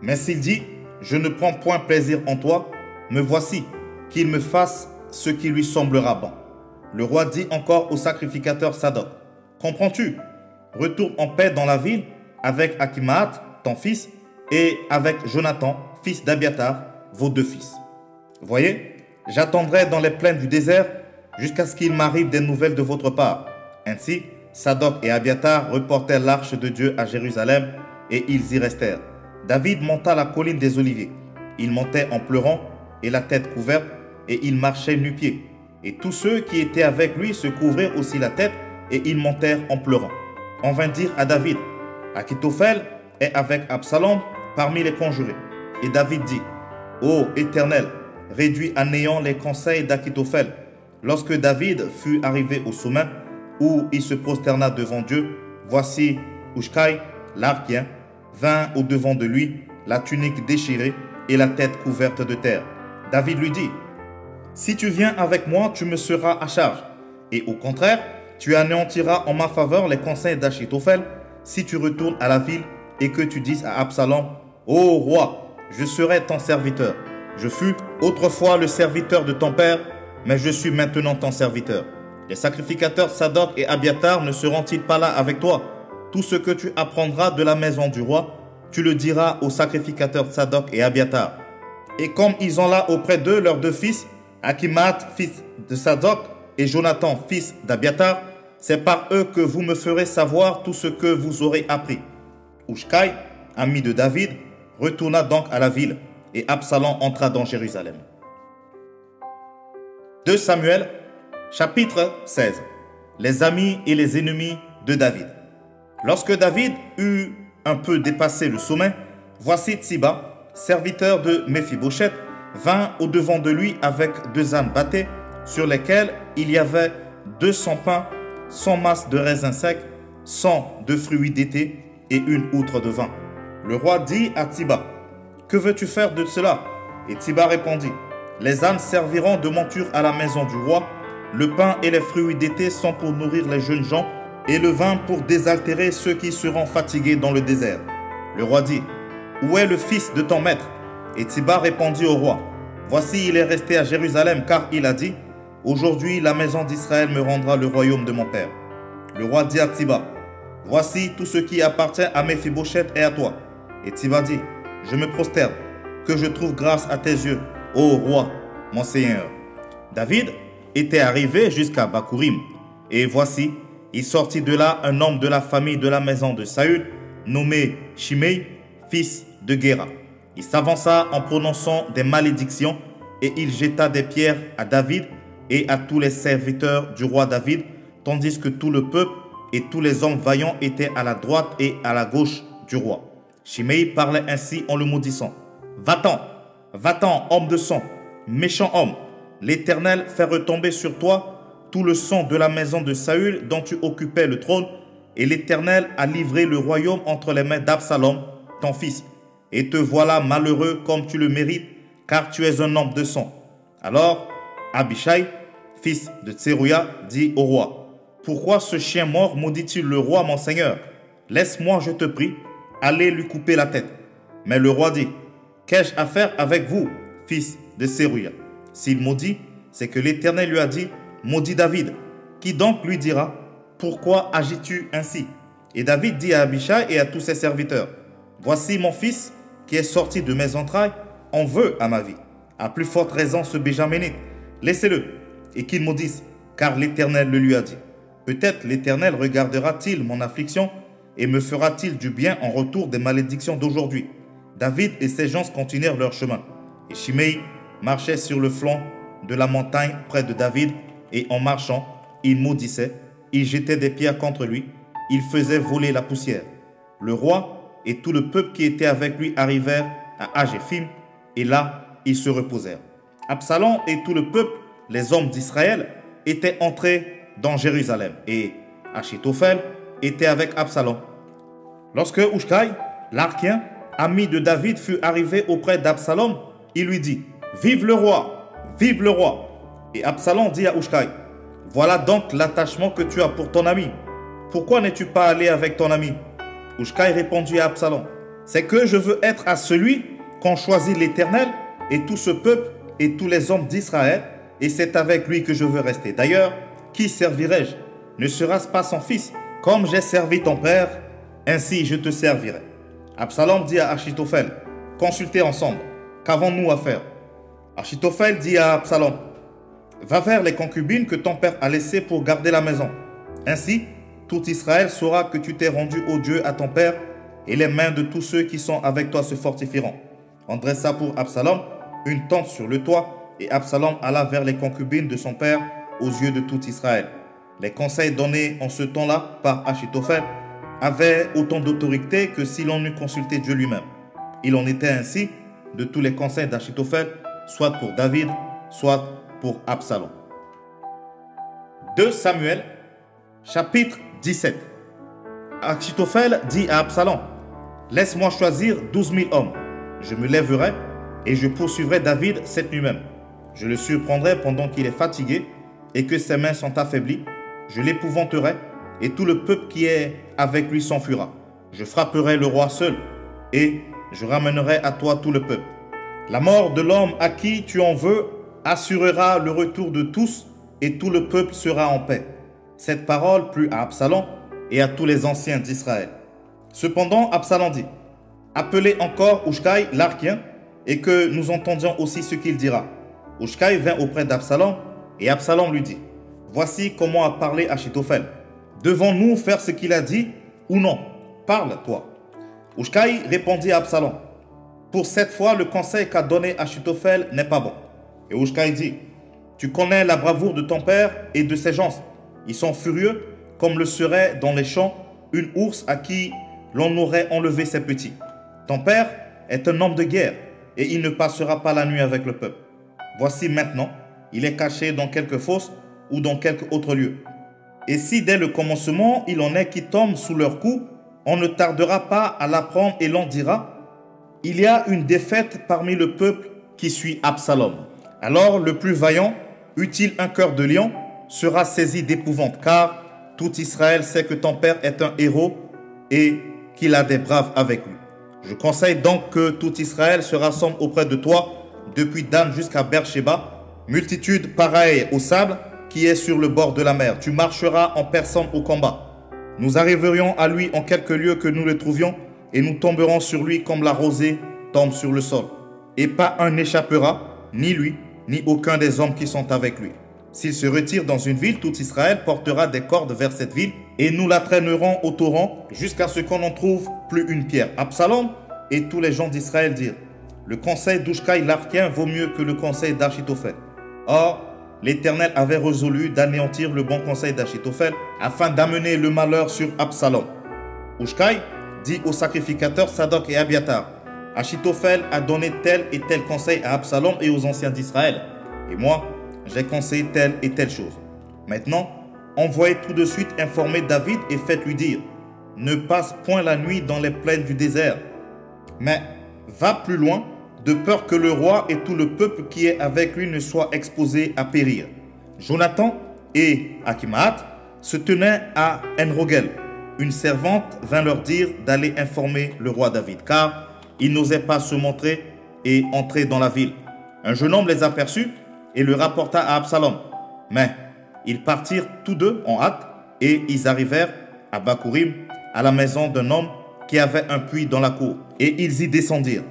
S1: Mais s'il dit: je ne prends point plaisir en toi, me voici, qu'il me fasse ce qui lui semblera bon. » Le roi dit encore au sacrificateur Sadoc: « Comprends-tu? Retourne en paix dans la ville avec Achimaat, ton fils, et avec Jonathan, fils d'Abiatar, vos 2 fils. Voyez, j'attendrai dans les plaines du désert jusqu'à ce qu'il m'arrive des nouvelles de votre part. » Ainsi, Sadoc et Abiatar reportèrent l'arche de Dieu à Jérusalem, et ils y restèrent. David monta la colline des Oliviers. Il montait en pleurant et la tête couverte, et il marchait nu-pieds. Et tous ceux qui étaient avec lui se couvrirent aussi la tête, et ils montèrent en pleurant. On vint dire à David: « Achitophel est avec Absalom parmi les conjurés. » Et David dit: « Ô Éternel, réduis à néant les conseils d'Achitophel. » Lorsque David fut arrivé au sommet, où il se prosterna devant Dieu, voici Hushai, l'Archien, vint au-devant de lui, la tunique déchirée et la tête couverte de terre. David lui dit: « Si tu viens avec moi, tu me seras à charge. Et au contraire, tu anéantiras en ma faveur les conseils d'Achitophel, si tu retournes à la ville et que tu dises à Absalom: Ô roi, je serai ton serviteur. Je fus autrefois le serviteur de ton père, mais je suis maintenant ton serviteur. Les sacrificateurs Sadoc et Abiatar ne seront-ils pas là avec toi? Tout ce que tu apprendras de la maison du roi, tu le diras aux sacrificateurs Sadoc et Abiatar. Et comme ils ont là auprès d'eux leurs 2 fils, Achimaat, fils de Sadoc, et Jonathan, fils d'Abiatar, c'est par eux que vous me ferez savoir tout ce que vous aurez appris. » Hushai, ami de David, retourna donc à la ville, et Absalom entra dans Jérusalem. 2 Samuel, chapitre 16. Les amis et les ennemis de David. Lorsque David eut un peu dépassé le sommet, voici Tsiba, serviteur de Méphibosheth, vint au-devant de lui avec 2 ânes bâtés, sur lesquels il y avait 200 pains, 100 masses de raisins secs, 100 de fruits d'été et une outre de vin. Le roi dit à Tsiba: « Que veux-tu faire de cela? » Et Tsiba répondit: « Les ânes serviront de monture à la maison du roi. Le pain et les fruits d'été sont pour nourrir les jeunes gens, et le vin pour désaltérer ceux qui seront fatigués dans le désert. » Le roi dit: « Où est le fils de ton maître? » Et Tsiba répondit au roi: « Voici, il est resté à Jérusalem, car il a dit: Aujourd'hui, la maison d'Israël me rendra le royaume de mon père. » Le roi dit à Tsiba: « Voici, tout ce qui appartient à Méphibosheth est à toi. » Et Tsiba dit: « Je me prosterne, que je trouve grâce à tes yeux, ô roi, mon seigneur. » David était arrivé jusqu'à Bakourim, et voici, il sortit de là un homme de la famille de la maison de Saül, nommé Shimei, fils de Géra. Il s'avança en prononçant des malédictions, et il jeta des pierres à David et à tous les serviteurs du roi David, tandis que tout le peuple et tous les hommes vaillants étaient à la droite et à la gauche du roi. Shimei parlait ainsi en le maudissant: « Va-t'en, va-t'en, homme de sang, méchant homme, l'Éternel fait retomber sur toi tout le sang de la maison de Saül dont tu occupais le trône, et l'Éternel a livré le royaume entre les mains d'Absalom, ton fils. Et te voilà malheureux comme tu le mérites, car tu es un homme de sang. » Alors Abishai, fils de Tserouia, dit au roi, « Pourquoi ce chien mort maudit-il le roi, mon seigneur? Laisse-moi, je te prie, aller lui couper la tête. » Mais le roi dit, « Qu'ai-je à faire avec vous, fils de Tserouia? S'il maudit, c'est que l'Éternel lui a dit, maudit David. Qui donc lui dira, pourquoi agis-tu ainsi? » Et David dit à Abishai et à tous ses serviteurs, « Voici mon fils qui est sorti de mes entrailles, en veut à ma vie. À plus forte raison ce Béjaménite, laissez-le, et qu'il maudisse, car l'Éternel le lui a dit. Peut-être l'Éternel regardera-t-il mon affliction et me fera-t-il du bien en retour des malédictions d'aujourd'hui. » David et ses gens continuèrent leur chemin. Et Shimei marchait sur le flanc de la montagne près de David, et en marchant, il maudissait, il jetait des pierres contre lui, il faisait voler la poussière. Le roi et tout le peuple qui était avec lui arrivèrent à Agéphim, et là, ils se reposèrent. Absalom et tout le peuple, les hommes d'Israël, étaient entrés dans Jérusalem, et Achitophel était avec Absalom. Lorsque Hushai, l'Archien, ami de David, fut arrivé auprès d'Absalom, il lui dit, « Vive le roi! Vive le roi !» Et Absalom dit à Hushai, « Voilà donc l'attachement que tu as pour ton ami. Pourquoi n'es-tu pas allé avec ton ami ?» Hushai répondit à Absalom, « C'est que je veux être à celui qu'ont choisi l'Éternel et tout ce peuple et tous les hommes d'Israël, et c'est avec lui que je veux rester. D'ailleurs, qui servirai-je? Ne sera-ce pas son fils? Comme j'ai servi ton père, ainsi je te servirai. » Absalom dit à Achitophel, « Consultez ensemble, qu'avons-nous à faire ?» Achitophel dit à Absalom, « Va vers les concubines que ton père a laissées pour garder la maison. Ainsi, tout Israël saura que tu t'es rendu au Dieu à ton père, et les mains de tous ceux qui sont avec toi se fortifieront. » On dressa pour Absalom une tente sur le toit, et Absalom alla vers les concubines de son père aux yeux de tout Israël. Les conseils donnés en ce temps-là par Achitophel avaient autant d'autorité que si l'on eût consulté Dieu lui-même. Il en était ainsi de tous les conseils d'Achitophel, soit pour David, soit pour Absalom. 2 Samuel, chapitre 17. Achitophel dit à Absalom, « Laisse-moi choisir 12 000 hommes. Je me lèverai et je poursuivrai David cette nuit même. Je le surprendrai pendant qu'il est fatigué et que ses mains sont affaiblies. Je l'épouvanterai et tout le peuple qui est avec lui s'enfuira. Je frapperai le roi seul et je ramènerai à toi tout le peuple. La mort de l'homme à qui tu en veux assurera le retour de tous et tout le peuple sera en paix. » Cette parole plut à Absalom et à tous les anciens d'Israël. Cependant, Absalom dit, « Appelez encore Hushai l'Archien et que nous entendions aussi ce qu'il dira. » Hushai vint auprès d'Absalom et Absalom lui dit, « Voici comment a parlé Achitophel. Devons-nous faire ce qu'il a dit ou non? Parle, toi. » Hushai répondit à Absalom, « Pour cette fois, le conseil qu'a donné Achitophel n'est pas bon. » Et Hushai dit, « Tu connais la bravoure de ton père et de ses gens. Ils sont furieux comme le serait dans les champs une ours à qui l'on aurait enlevé ses petits. Ton père est un homme de guerre et il ne passera pas la nuit avec le peuple. Voici maintenant, il est caché dans quelque fosse ou dans quelque autre lieu. Et si dès le commencement, il en est qui tombent sous leur coup, on ne tardera pas à l'apprendre et l'on dira, il y a une défaite parmi le peuple qui suit Absalom. Alors le plus vaillant, eût-il un cœur de lion, sera saisi d'épouvante, car tout Israël sait que ton père est un héros et qu'il a des braves avec lui. Je conseille donc que tout Israël se rassemble auprès de toi, depuis Dan jusqu'à Beersheba, multitude pareille au sable qui est sur le bord de la mer. Tu marcheras en personne au combat. Nous arriverions à lui en quelque lieu que nous le trouvions, et nous tomberons sur lui comme la rosée tombe sur le sol. Et pas un n'échappera, ni lui, ni aucun des hommes qui sont avec lui. S'il se retire dans une ville, tout Israël portera des cordes vers cette ville, et nous la traînerons au torrent jusqu'à ce qu'on n'en trouve plus une pierre. » Absalom et tous les gens d'Israël dirent, « Le conseil d'Hushai l'Archien vaut mieux que le conseil d'Achitophel. » Or, l'Éternel avait résolu d'anéantir le bon conseil d'Achitophel afin d'amener le malheur sur Absalom. Hushai dit aux sacrificateurs Sadok et Abiatar, « Achitophel a donné tel et tel conseil à Absalom et aux anciens d'Israël. Et moi, j'ai conseillé telle et telle chose. Maintenant, envoyez tout de suite informer David et faites-lui dire, ne passe point la nuit dans les plaines du désert, mais va plus loin, de peur que le roi et tout le peuple qui est avec lui ne soient exposés à périr. Jonathan et Achimaat se tenaient à Enrogel. Une servante vint leur dire d'aller informer le roi David, car il n'osait pas se montrer et entrer dans la ville. Un jeune homme les aperçut et le rapporta à Absalom. Mais ils partirent tous deux en hâte et ils arrivèrent à Bakurim, à la maison d'un homme qui avait un puits dans la cour. Et ils y descendirent.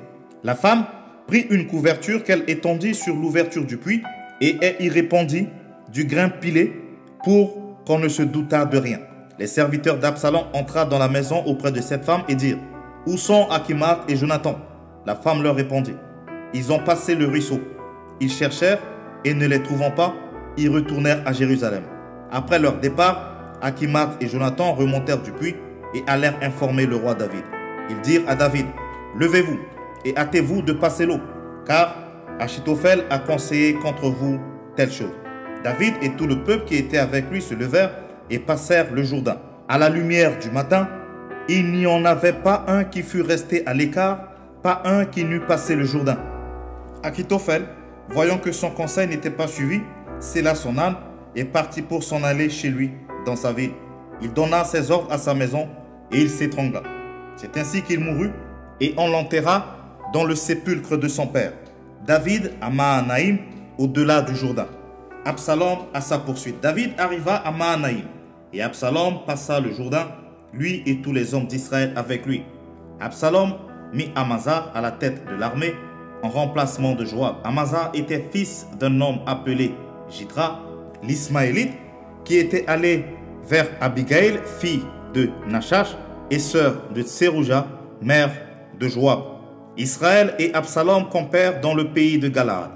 S1: La femme prit une couverture qu'elle étendit sur l'ouverture du puits et elle y répandit du grain pilé pour qu'on ne se doutât de rien. Les serviteurs d'Absalom entrèrent dans la maison auprès de cette femme et dirent, « Où sont Achimaat et Jonathan ?» La femme leur répondit, « Ils ont passé le ruisseau. » Ils cherchèrent et ne les trouvant pas, ils retournèrent à Jérusalem. Après leur départ, Achimaat et Jonathan remontèrent du puits et allèrent informer le roi David. Ils dirent à David, « Levez-vous et hâtez-vous de passer l'eau, car Achitophel a conseillé contre vous telle chose. » David et tout le peuple qui était avec lui se levèrent et passèrent le Jourdain. À la lumière du matin, il n'y en avait pas un qui fût resté à l'écart, pas un qui n'eût passé le Jourdain. Achitophel, voyant que son conseil n'était pas suivi, sella son âne et partit pour s'en aller chez lui dans sa ville. Il donna ses ordres à sa maison et il s'étrangla. C'est ainsi qu'il mourut et on l'enterra dans le sépulcre de son père. David à Mahanaïm, au-delà du Jourdain. Absalom à sa poursuite. David arriva à Mahanaïm et Absalom passa le Jourdain, lui et tous les hommes d'Israël avec lui. Absalom mit Amasa à la tête de l'armée en remplacement de Joab. Amasa était fils d'un homme appelé Jitra, l'Ismaélite, qui était allé vers Abigail, fille de Nachash et sœur de Tserouja, mère de Joab. Israël et Absalom campèrent dans le pays de Galaad.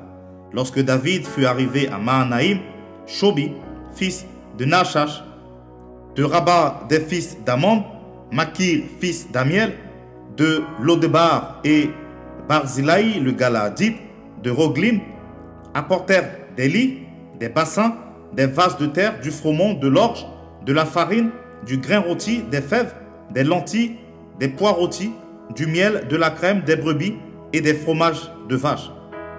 S1: Lorsque David fut arrivé à Mahanaïm, Shobi, fils de Nachash, de Rabat des fils d'Amon, Makir, fils d'Amiel, de Lodebar et Barzilai, le Galaadite, de Roglim, apportèrent des lits, des bassins, des vases de terre, du froment, de l'orge, de la farine, du grain rôti, des fèves, des lentilles, des pois rôtis, du miel, de la crème, des brebis et des fromages de vache.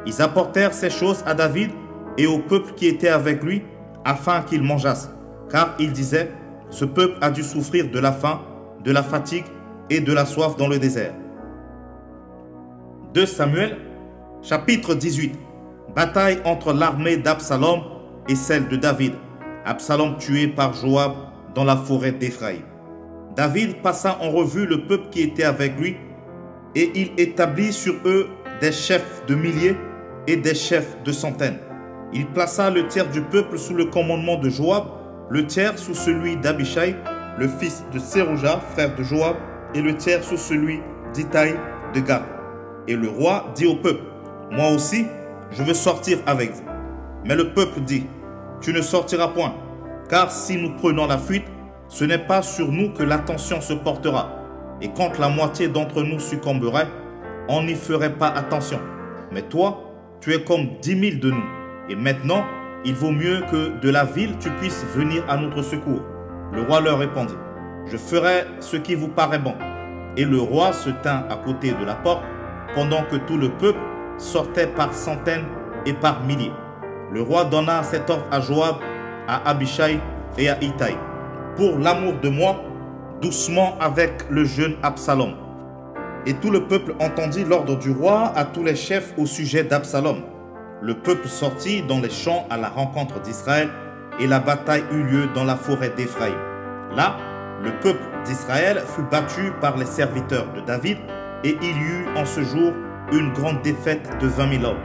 S1: Ils apportèrent ces choses à David et au peuple qui était avec lui, afin qu'ils mangeassent. Car ils disaient, ce peuple a dû souffrir de la faim, de la fatigue et de la soif dans le désert. 2 Samuel, chapitre 18. Bataille entre l'armée d'Absalom et celle de David. Absalom tué par Joab dans la forêt d'Éphraïm. David passa en revue le peuple qui était avec lui et il établit sur eux des chefs de milliers et des chefs de centaines. Il plaça le tiers du peuple sous le commandement de Joab, le tiers sous celui d'Abishai, le fils de Tserouja, frère de Joab, et le tiers sous celui d'Itaï de Gab. Et le roi dit au peuple, « Moi aussi, je veux sortir avec vous. » Mais le peuple dit, « Tu ne sortiras point, car si nous prenons la fuite, ce n'est pas sur nous que l'attention se portera. Et quand la moitié d'entre nous succomberait, on n'y ferait pas attention. Mais toi, tu es comme 10 000 de nous. Et maintenant, il vaut mieux que de la ville tu puisses venir à notre secours. » Le roi leur répondit, « Je ferai ce qui vous paraît bon. » Et le roi se tint à côté de la porte, pendant que tout le peuple sortait par centaines et par milliers. Le roi donna cet ordre à Joab, à Abishai et à Itaï. « Pour l'amour de moi, doucement avec le jeune Absalom. » Et tout le peuple entendit l'ordre du roi à tous les chefs au sujet d'Absalom. Le peuple sortit dans les champs à la rencontre d'Israël et la bataille eut lieu dans la forêt d'Éphraïm. Là, le peuple d'Israël fut battu par les serviteurs de David et il y eut en ce jour une grande défaite de 20 000 hommes.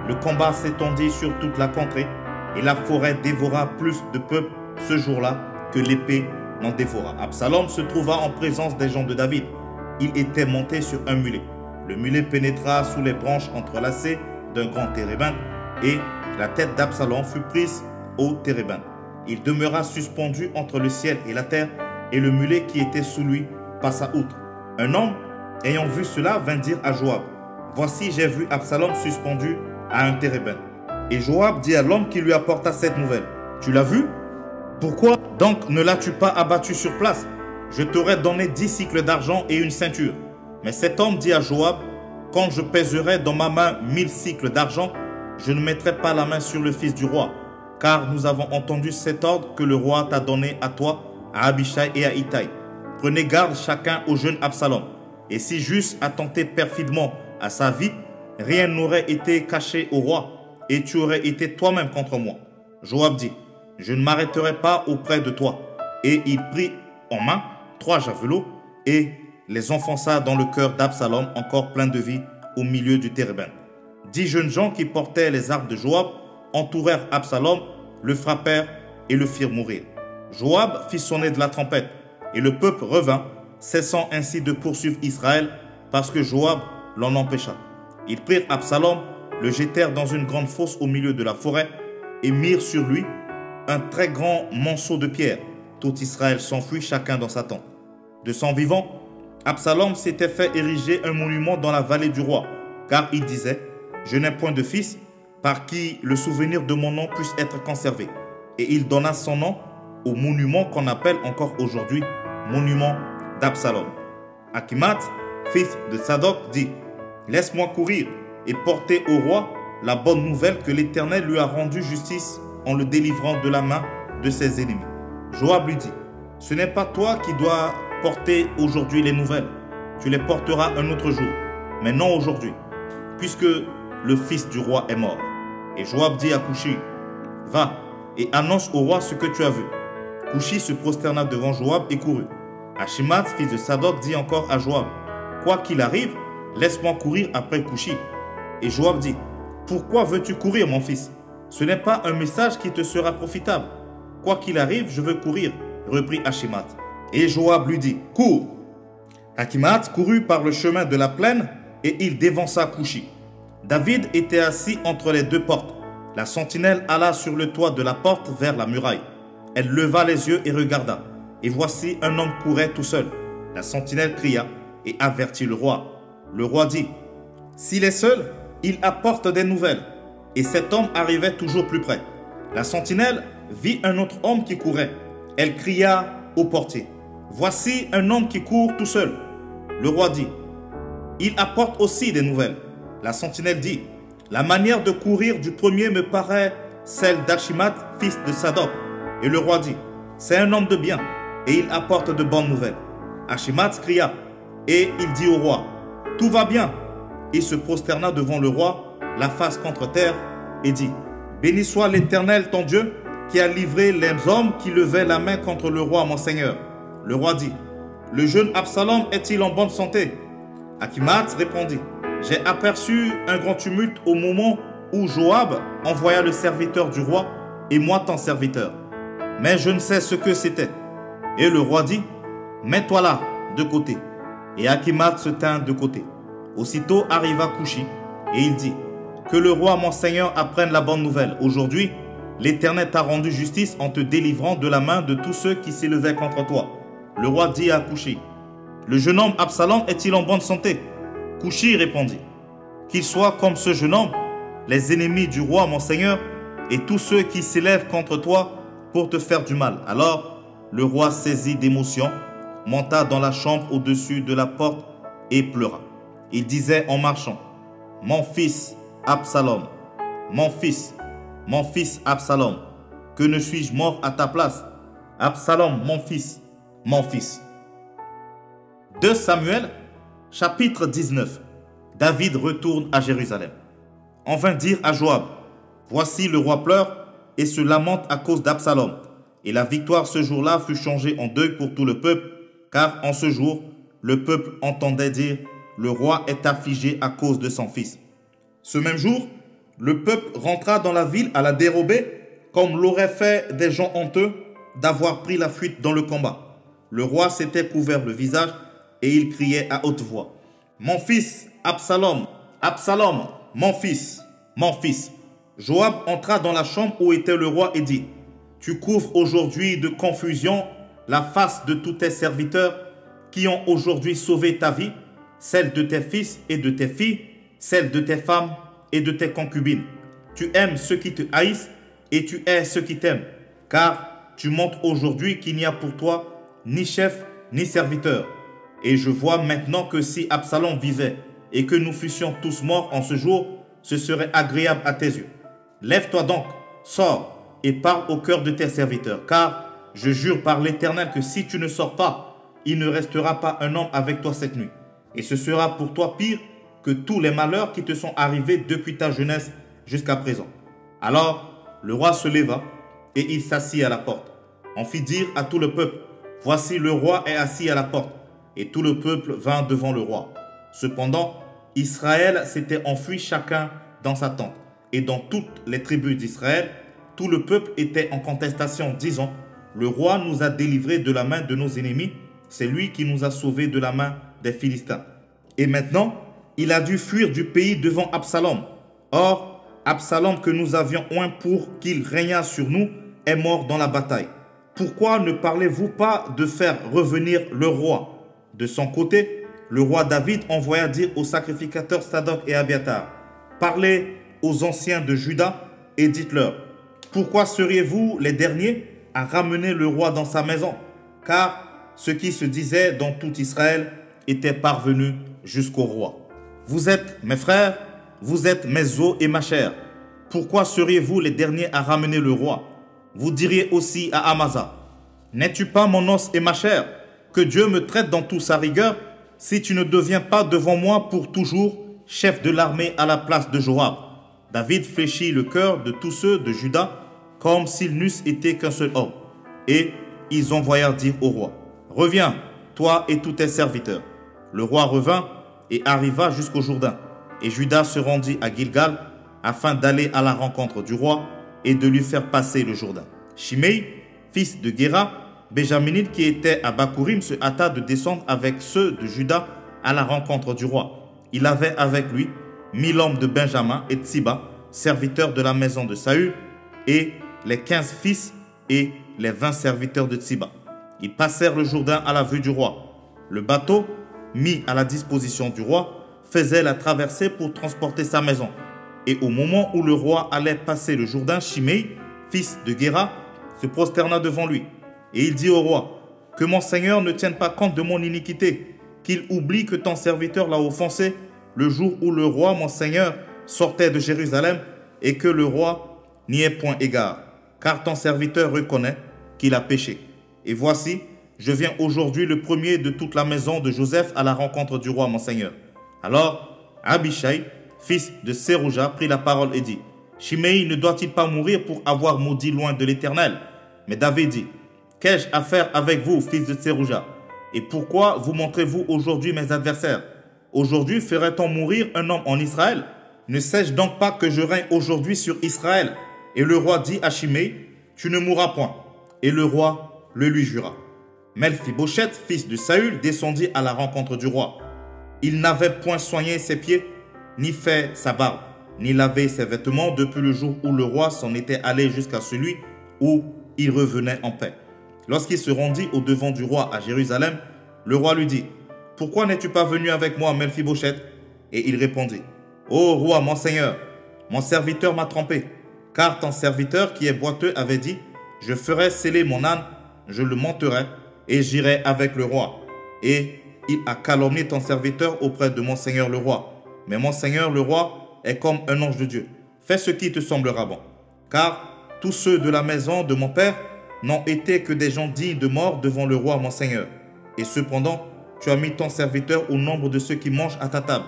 S1: Le combat s'étendit sur toute la contrée et la forêt dévora plus de peuple ce jour-là que l'épée n'en dévora. Absalom se trouva en présence des gens de David. Il était monté sur un mulet. Le mulet pénétra sous les branches entrelacées d'un grand térébinthe et la tête d'Absalom fut prise au térébinthe. Il demeura suspendu entre le ciel et la terre et le mulet qui était sous lui passa outre. Un homme, ayant vu cela, vint dire à Joab, voici j'ai vu Absalom suspendu à un térébinthe. Et Joab dit à l'homme qui lui apporta cette nouvelle, tu l'as vu? Pourquoi donc ne l'as-tu pas abattu sur place? Je t'aurais donné 10 cycles d'argent et une ceinture. Mais cet homme dit à Joab, quand je pèserai dans ma main 1000 cycles d'argent, je ne mettrai pas la main sur le fils du roi, car nous avons entendu cet ordre que le roi t'a donné à toi, à Abishai et à Itaï. Prenez garde chacun au jeune Absalom. Et si juste a tenté perfidement à sa vie, rien n'aurait été caché au roi, et tu aurais été toi-même contre moi. Joab dit, je ne m'arrêterai pas auprès de toi. Et il prit en main 3 javelots et les enfonça dans le cœur d'Absalom, encore plein de vie, au milieu du térébinthe. 10 jeunes gens qui portaient les armes de Joab entourèrent Absalom, le frappèrent et le firent mourir. Joab fit sonner de la trompette, et le peuple revint, cessant ainsi de poursuivre Israël, parce que Joab l'en empêcha. Ils prirent Absalom, le jetèrent dans une grande fosse au milieu de la forêt, et mirent sur lui un très grand monceau de pierre. Tout Israël s'enfuit, chacun dans sa tente. De son vivant, Absalom s'était fait ériger un monument dans la vallée du roi, car il disait, je n'ai point de fils, par qui le souvenir de mon nom puisse être conservé. Et il donna son nom au monument qu'on appelle encore aujourd'hui monument d'Absalom. Achimat, fils de Sadok, dit, laisse-moi courir et porter au roi la bonne nouvelle que l'Éternel lui a rendu justice en le délivrant de la main de ses ennemis. Joab lui dit, ce n'est pas toi qui dois porter aujourd'hui les nouvelles, tu les porteras un autre jour, mais non aujourd'hui, puisque le fils du roi est mort. Et Joab dit à Coushi, va et annonce au roi ce que tu as vu. Coushi se prosterna devant Joab et courut. Achimat, fils de Sadok, dit encore à Joab, quoi qu'il arrive, laisse-moi courir après Coushi. Et Joab dit, pourquoi veux-tu courir, mon fils? Ce n'est pas un message qui te sera profitable. Quoi qu'il arrive, je veux courir, reprit Achimat. Et Joab lui dit, cours. Achimat courut par le chemin de la plaine et il dévança Coushi. David était assis entre les 2 portes. La sentinelle alla sur le toit de la porte vers la muraille. Elle leva les yeux et regarda. Et voici un homme courait tout seul. La sentinelle cria et avertit le roi. Le roi dit, s'il est seul, il apporte des nouvelles. Et cet homme arrivait toujours plus près. La sentinelle vit un autre homme qui courait. Elle cria au portier, voici un homme qui court tout seul. Le roi dit, il apporte aussi des nouvelles. La sentinelle dit, la manière de courir du premier me paraît celle d'Achimat, fils de Sadok. Et le roi dit, c'est un homme de bien et il apporte de bonnes nouvelles. Achimat cria et il dit au roi, tout va bien. Il se prosterna devant le roi, la face contre terre, et dit, béni soit l'Éternel ton Dieu, qui a livré les hommes qui levaient la main contre le roi mon seigneur. Le roi dit, le jeune Absalom est-il en bonne santé? Achimat répondit, j'ai aperçu un grand tumulte au moment où Joab envoya le serviteur du roi et moi ton serviteur. Mais je ne sais ce que c'était. Et le roi dit, mets-toi là, de côté. Et Achimat se tint de côté. Aussitôt arriva Coushi, et il dit, que le roi mon seigneur apprenne la bonne nouvelle. Aujourd'hui, l'Éternel t'a rendu justice en te délivrant de la main de tous ceux qui s'élevaient contre toi. Le roi dit à Coushi, le jeune homme Absalom est-il en bonne santé? Coushi répondit, qu'il soit comme ce jeune homme, les ennemis du roi mon seigneur, et tous ceux qui s'élèvent contre toi pour te faire du mal. Alors, le roi saisi d'émotion, monta dans la chambre au-dessus de la porte et pleura. Il disait en marchant, mon fils Absalom, mon fils Absalom, que ne suis-je mort à ta place? Absalom, mon fils, mon fils. 2 Samuel, chapitre 19. David retourne à Jérusalem. On vint dire à Joab, voici le roi pleure et se lamente à cause d'Absalom. Et la victoire ce jour-là fut changée en deuil pour tout le peuple, car en ce jour, le peuple entendait dire, le roi est affligé à cause de son fils. Ce même jour, le peuple rentra dans la ville à la dérobée, comme l'auraient fait des gens honteux d'avoir pris la fuite dans le combat. Le roi s'était couvert le visage et il criait à haute voix, mon fils, Absalom, Absalom, mon fils, mon fils. Joab entra dans la chambre où était le roi et dit, tu couvres aujourd'hui de confusion la face de tous tes serviteurs qui ont aujourd'hui sauvé ta vie, celle de tes fils et de tes filles, celles de tes femmes et de tes concubines. Tu aimes ceux qui te haïssent et tu hais ceux qui t'aiment. Car tu montres aujourd'hui qu'il n'y a pour toi ni chef ni serviteur. Et je vois maintenant que si Absalom vivait et que nous fussions tous morts en ce jour, ce serait agréable à tes yeux. Lève-toi donc, sors et parle au cœur de tes serviteurs. Car je jure par l'Éternel que si tu ne sors pas, il ne restera pas un homme avec toi cette nuit. Et ce sera pour toi pire que tous les malheurs qui te sont arrivés depuis ta jeunesse jusqu'à présent. Alors le roi se leva et il s'assit à la porte. On fit dire à tout le peuple, voici le roi est assis à la porte. Et tout le peuple vint devant le roi. Cependant, Israël s'était enfui chacun dans sa tente. Et dans toutes les tribus d'Israël, tout le peuple était en contestation, disant, le roi nous a délivrés de la main de nos ennemis, c'est lui qui nous a sauvés de la main des Philistins. Et maintenant, il a dû fuir du pays devant Absalom. Or, Absalom que nous avions oint pour qu'il régnât sur nous est mort dans la bataille. Pourquoi ne parlez-vous pas de faire revenir le roi? De son côté, le roi David envoya dire aux sacrificateurs Sadok et Abiatar, parlez aux anciens de Juda et dites-leur, pourquoi seriez-vous les derniers à ramener le roi dans sa maison? Car ce qui se disait dans tout Israël était parvenu jusqu'au roi. Vous êtes mes frères, vous êtes mes os et ma chair. Pourquoi seriez-vous les derniers à ramener le roi? Vous diriez aussi à Amasa, n'es-tu pas mon os et ma chair? Que Dieu me traite dans toute sa rigueur, si tu ne deviens pas devant moi pour toujours chef de l'armée à la place de Joab. David fléchit le cœur de tous ceux de Juda, comme s'ils n'eussent été qu'un seul homme. Et ils envoyèrent dire au roi, reviens, toi et tous tes serviteurs. Le roi revint et arriva jusqu'au Jourdain. Et Juda se rendit à Gilgal, afin d'aller à la rencontre du roi et de lui faire passer le Jourdain. Shimei, fils de Guéra, Béjaminite qui était à Bakourim, se hâta de descendre avec ceux de Juda à la rencontre du roi. Il avait avec lui 1000 hommes de Benjamin et Tsiba, serviteurs de la maison de Saül, et les 15 fils et les 20 serviteurs de Tsiba. Ils passèrent le Jourdain à la vue du roi. Le bateau, mis à la disposition du roi, faisait la traversée pour transporter sa maison. Et au moment où le roi allait passer le Jourdain, Shimei, fils de Guéra, se prosterna devant lui. Et il dit au roi, que mon Seigneur ne tienne pas compte de mon iniquité, qu'il oublie que ton serviteur l'a offensé le jour où le roi, mon Seigneur, sortait de Jérusalem et que le roi n'y ait point égard. Car ton serviteur reconnaît qu'il a péché. Et voici, je viens aujourd'hui le premier de toute la maison de Joseph à la rencontre du roi, mon Seigneur. Alors, Abishai, fils de Sérouja, prit la parole et dit, Shimei ne doit-il pas mourir pour avoir maudit loin de l'Éternel? Mais David dit, qu'ai-je à faire avec vous, fils de Sérouja? Et pourquoi vous montrez-vous aujourd'hui mes adversaires? Aujourd'hui ferait-on mourir un homme en Israël? Ne sais-je donc pas que je règne aujourd'hui sur Israël? Et le roi dit à Shimei, tu ne mourras point. Et le roi le lui jura. Mephibosheth, fils de Saül, descendit à la rencontre du roi. Il n'avait point soigné ses pieds, ni fait sa barbe, ni lavé ses vêtements depuis le jour où le roi s'en était allé jusqu'à celui où il revenait en paix. Lorsqu'il se rendit au devant du roi à Jérusalem, le roi lui dit, « Pourquoi n'es-tu pas venu avec moi, Mephibosheth ?» Et il répondit, « Ô roi, mon seigneur, mon serviteur m'a trompé, car ton serviteur qui est boiteux avait dit, « Je ferai sceller mon âne, je le monterai, et j'irai avec le roi. » Et il a calomnié ton serviteur auprès de mon seigneur le roi. Mais mon seigneur le roi est comme un ange de Dieu. Fais ce qui te semblera bon. Car tous ceux de la maison de mon père n'ont été que des gens dignes de mort devant le roi mon seigneur. Et cependant, tu as mis ton serviteur au nombre de ceux qui mangent à ta table.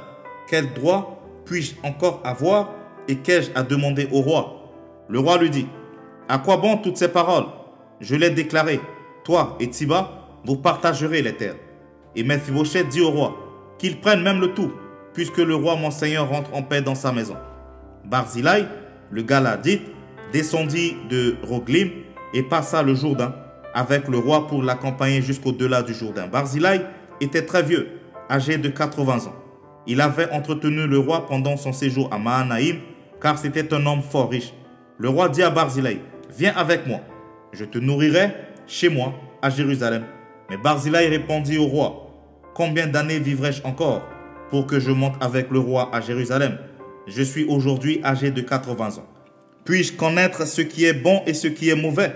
S1: Quel droit puis-je encore avoir et qu'ai-je à demander au roi? Le roi lui dit, à quoi bon toutes ces paroles? Je l'ai déclaré, toi et Tsiba, vous partagerez les terres. Et Mephibosheth dit au roi, qu'il prenne même le tout, puisque le roi mon seigneur rentre en paix dans sa maison. Barzillai, le Galadite, descendit de Roglim et passa le Jourdain avec le roi pour l'accompagner jusqu'au-delà du Jourdain. Barzillai était très vieux, âgé de 80 ans. Il avait entretenu le roi pendant son séjour à Mahanaïm, car c'était un homme fort riche. Le roi dit à Barzillai, viens avec moi, je te nourrirai chez moi à Jérusalem. Mais Barzillai répondit au roi, combien d'années vivrai-je encore? pour que je monte avec le roi à Jérusalem. Je suis aujourd'hui âgé de 80 ans. Puis-je connaître ce qui est bon et ce qui est mauvais?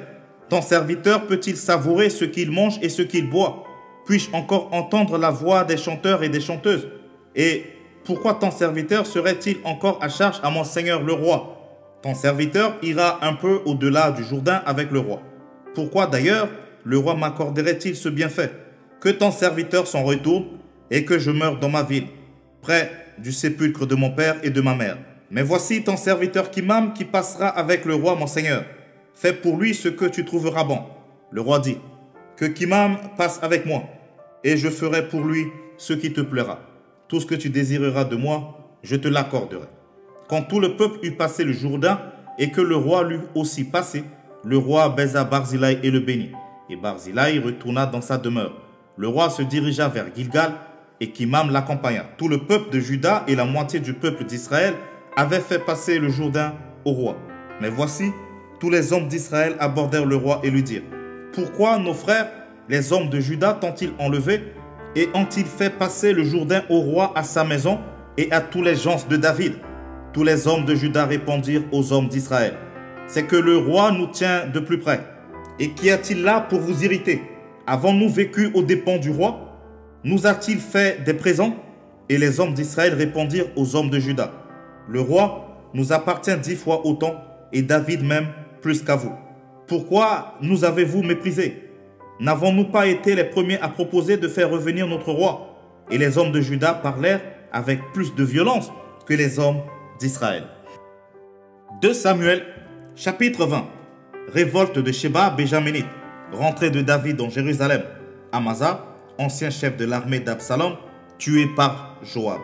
S1: Ton serviteur peut-il savourer ce qu'il mange et ce qu'il boit? Puis-je encore entendre la voix des chanteurs et des chanteuses? Et pourquoi ton serviteur serait-il encore à charge à mon seigneur le roi? Ton serviteur ira un peu au-delà du Jourdain avec le roi. Pourquoi d'ailleurs le roi m'accorderait-il ce bienfait? Que ton serviteur s'en retourne et que je meure dans ma ville, près du sépulcre de mon père et de ma mère. Mais voici ton serviteur Kimham qui passera avec le roi mon seigneur. Fais pour lui ce que tu trouveras bon. Le roi dit, que Kimham passe avec moi, et je ferai pour lui ce qui te plaira. Tout ce que tu désireras de moi, je te l'accorderai. Quand tout le peuple eut passé le Jourdain, et que le roi l'eut aussi passé, le roi baisa Barzillai et le bénit. Et Barzillai retourna dans sa demeure. Le roi se dirigea vers Gilgal, et Kimham l'accompagna. Tout le peuple de Juda et la moitié du peuple d'Israël avaient fait passer le Jourdain au roi. Mais voici, tous les hommes d'Israël abordèrent le roi et lui dirent, « Pourquoi nos frères, les hommes de Juda, t'ont-ils enlevé et ont-ils fait passer le Jourdain au roi à sa maison et à tous les gens de David ?» Tous les hommes de Juda répondirent aux hommes d'Israël, « C'est que le roi nous tient de plus près. Et qu'y a-t-il là pour vous irriter? Avons-nous vécu aux dépens du roi? Nous a-t-il fait des présents ?» Et les hommes d'Israël répondirent aux hommes de Juda, « Le roi nous appartient 10 fois autant, et David même plus qu'à vous. Pourquoi nous avez-vous méprisés? N'avons-nous pas été les premiers à proposer de faire revenir notre roi ?» Et les hommes de Juda parlèrent avec plus de violence que les hommes d'Israël. 2 Samuel, chapitre 20. Révolte de Sheba, Béjaminite. Rentrée de David en Jérusalem. Amasa, ancien chef de l'armée d'Absalom, tué par Joab.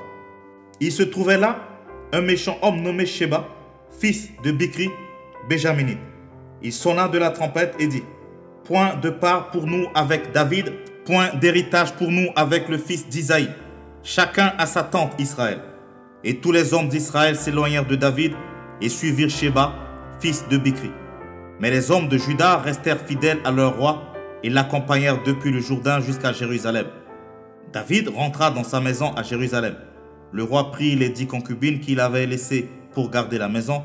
S1: Il se trouvait là un méchant homme nommé Sheba, fils de Bikri, Béjaminite. Il sonna de la trompette et dit, « Point de part pour nous avec David, point d'héritage pour nous avec le fils d'Isaïe. Chacun à sa tente Israël. » Et tous les hommes d'Israël s'éloignèrent de David et suivirent Sheba, fils de Bikri. Mais les hommes de Juda restèrent fidèles à leur roi et l'accompagnèrent depuis le Jourdain jusqu'à Jérusalem. David rentra dans sa maison à Jérusalem. Le roi prit les 10 concubines qu'il avait laissées pour garder la maison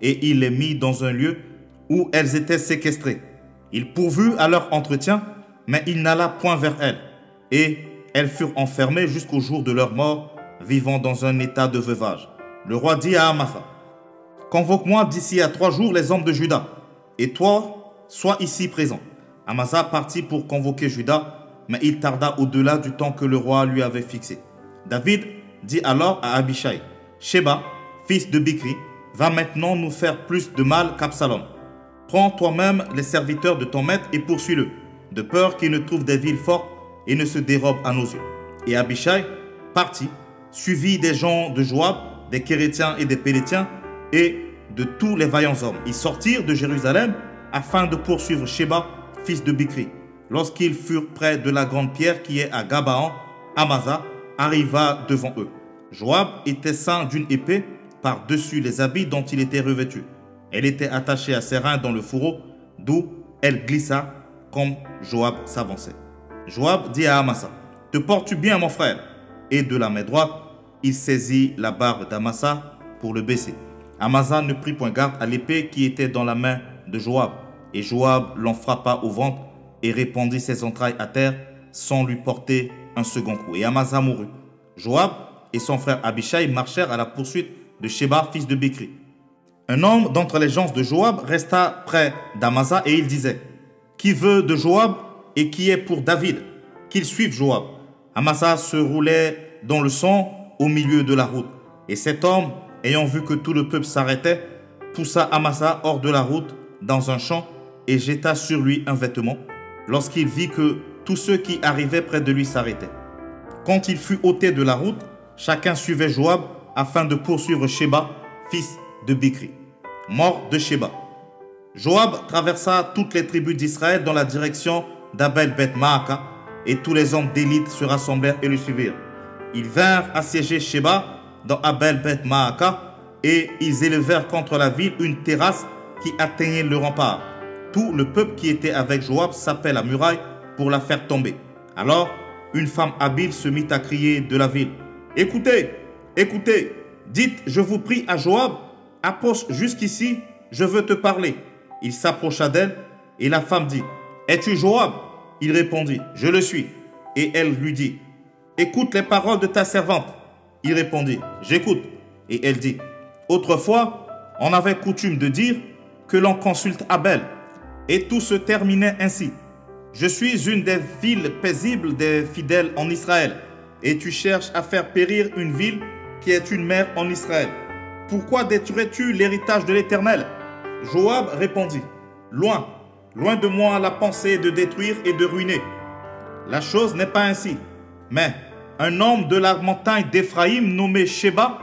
S1: et il les mit dans un lieu où elles étaient séquestrées. Il pourvut à leur entretien, mais il n'alla point vers elles. Et elles furent enfermées jusqu'au jour de leur mort, vivant dans un état de veuvage. Le roi dit à Amasa, « Convoque-moi d'ici à 3 jours les hommes de Juda, et toi, sois ici présent. » Amasa partit pour convoquer Juda, mais il tarda au-delà du temps que le roi lui avait fixé. David dit alors à Abishai, « Sheba, fils de Bikri, va maintenant nous faire plus de mal qu'Absalom. Prends toi-même les serviteurs de ton maître et poursuis-le, de peur qu'il ne trouve des villes fortes et ne se dérobe à nos yeux. » Et Abishai partit, suivi des gens de Joab, des Kérétiens et des Pélétiens, et de tous les vaillants hommes. Ils sortirent de Jérusalem afin de poursuivre Sheba, fils de Bikri. Lorsqu'ils furent près de la grande pierre qui est à Gabaon, Amasa arriva devant eux. Joab était ceint d'une épée par-dessus les habits dont il était revêtu. Elle était attachée à ses reins dans le fourreau, d'où elle glissa comme Joab s'avançait. Joab dit à Amasa, « Te portes-tu bien, mon frère ?» Et de la main droite, il saisit la barbe d'Amasa pour le baisser. Amasa ne prit point garde à l'épée qui était dans la main de Joab. Et Joab l'en frappa au ventre et répandit ses entrailles à terre sans lui porter un second coup. Et Amasa mourut. Joab et son frère Abishai marchèrent à la poursuite de Sheba, fils de Bikri. Un homme d'entre les gens de Joab resta près d'Amasa et il disait, « Qui veut de Joab et qui est pour David, qu'il suive Joab. » Amasa se roulait dans le sang au milieu de la route. Et cet homme, ayant vu que tout le peuple s'arrêtait, poussa Amasa hors de la route dans un champ et jeta sur lui un vêtement, lorsqu'il vit que tous ceux qui arrivaient près de lui s'arrêtaient. Quand il fut ôté de la route, chacun suivait Joab afin de poursuivre Sheba, fils de Bikri. Mort de Sheba. Joab traversa toutes les tribus d'Israël dans la direction d'Abel-Beth-Maaka, et tous les hommes d'élite se rassemblèrent et le suivirent. Ils vinrent assiéger Sheba dans Abel-Beth-Maaka, et ils élevèrent contre la ville une terrasse qui atteignait le rempart. Tout le peuple qui était avec Joab sapait la muraille pour la faire tomber. Alors, une femme habile se mit à crier de la ville, « Écoutez, écoutez, dites, je vous prie à Joab, approche jusqu'ici, je veux te parler. Il s'approcha d'elle et la femme dit, es-tu Joab? Il répondit, je le suis. Et elle lui dit, écoute les paroles de ta servante. Il répondit, j'écoute. Et elle dit, autrefois, on avait coutume de dire que l'on consulte Abel. Et tout se terminait ainsi. Je suis une des villes paisibles des fidèles en Israël. Et tu cherches à faire périr une ville qui est une mère en Israël. Pourquoi détruirais-tu l'héritage de l'Éternel? Joab répondit, loin, loin de moi la pensée de détruire et de ruiner. La chose n'est pas ainsi. Mais un homme de la montagne d'Éphraïm nommé Sheba,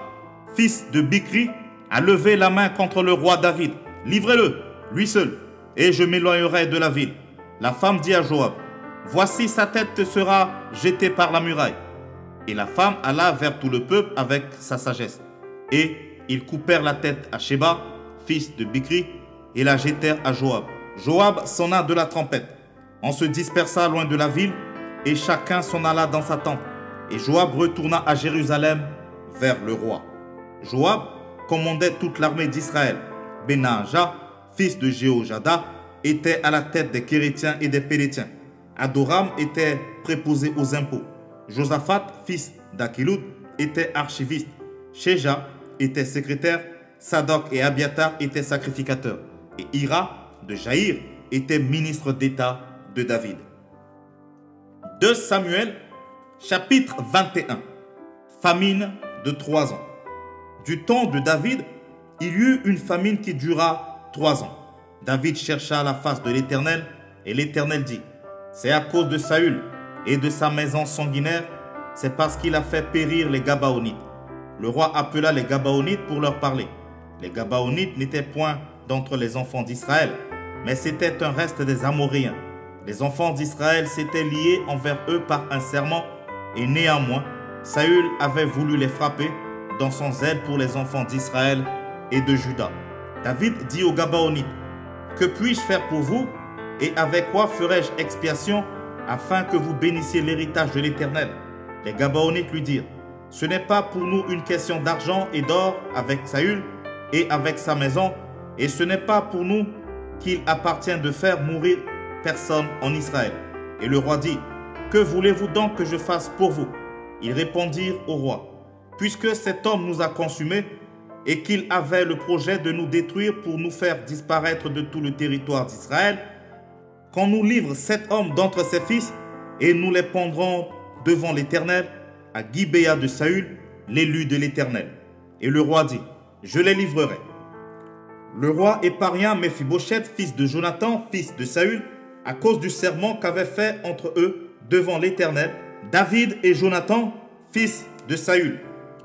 S1: fils de Bikri, a levé la main contre le roi David. Livrez-le, lui seul, et je m'éloignerai de la ville. La femme dit à Joab, voici sa tête sera jetée par la muraille. Et la femme alla vers tout le peuple avec sa sagesse. Et ils coupèrent la tête à Sheba, fils de Bikri, et la jetèrent à Joab. Joab sonna de la trompette. On se dispersa loin de la ville, et chacun s'en alla dans sa tente. Et Joab retourna à Jérusalem vers le roi. Joab commandait toute l'armée d'Israël. Benaja, fils de Jéhojada, était à la tête des Kérétiens et des Pélétiens. Adoram était préposé aux impôts. Josaphat, fils d'Achiloud, était archiviste. Sheja était secrétaire. Sadok et Abiatar étaient sacrificateurs. Et Ira de Jaïr était ministre d'État de David. 2 Samuel, chapitre 21. Famine de 3 ans. Du temps de David, il y eut une famine qui dura 3 ans. David chercha la face de l'Éternel, et l'Éternel dit, c'est à cause de Saül et de sa maison sanguinaire, c'est parce qu'il a fait périr les Gabaonites. Le roi appela les Gabaonites pour leur parler. Les Gabaonites n'étaient point d'entre les enfants d'Israël, mais c'était un reste des Amoréens. Les enfants d'Israël s'étaient liés envers eux par un serment, et néanmoins, Saül avait voulu les frapper dans son zèle pour les enfants d'Israël et de Juda. David dit aux Gabaonites, que puis-je faire pour vous, et avec quoi ferai-je expiation, afin que vous bénissiez l'héritage de l'Éternel? Les Gabaonites lui dirent, ce n'est pas pour nous une question d'argent et d'or avec Saül et avec sa maison, et ce n'est pas pour nous qu'il appartient de faire mourir personne en Israël. Et le roi dit, que voulez-vous donc que je fasse pour vous? Ils répondirent au roi, puisque cet homme nous a consumés et qu'il avait le projet de nous détruire pour nous faire disparaître de tout le territoire d'Israël, qu'on nous livre 7 hommes d'entre ses fils et nous les pendrons devant l'Éternel à Gibéa de Saül, l'élu de l'Éternel. Et le roi dit, je les livrerai. Le roi épargna Méphibosheth, fils de Jonathan, fils de Saül, à cause du serment qu'avaient fait entre eux devant l'Éternel, David et Jonathan, fils de Saül.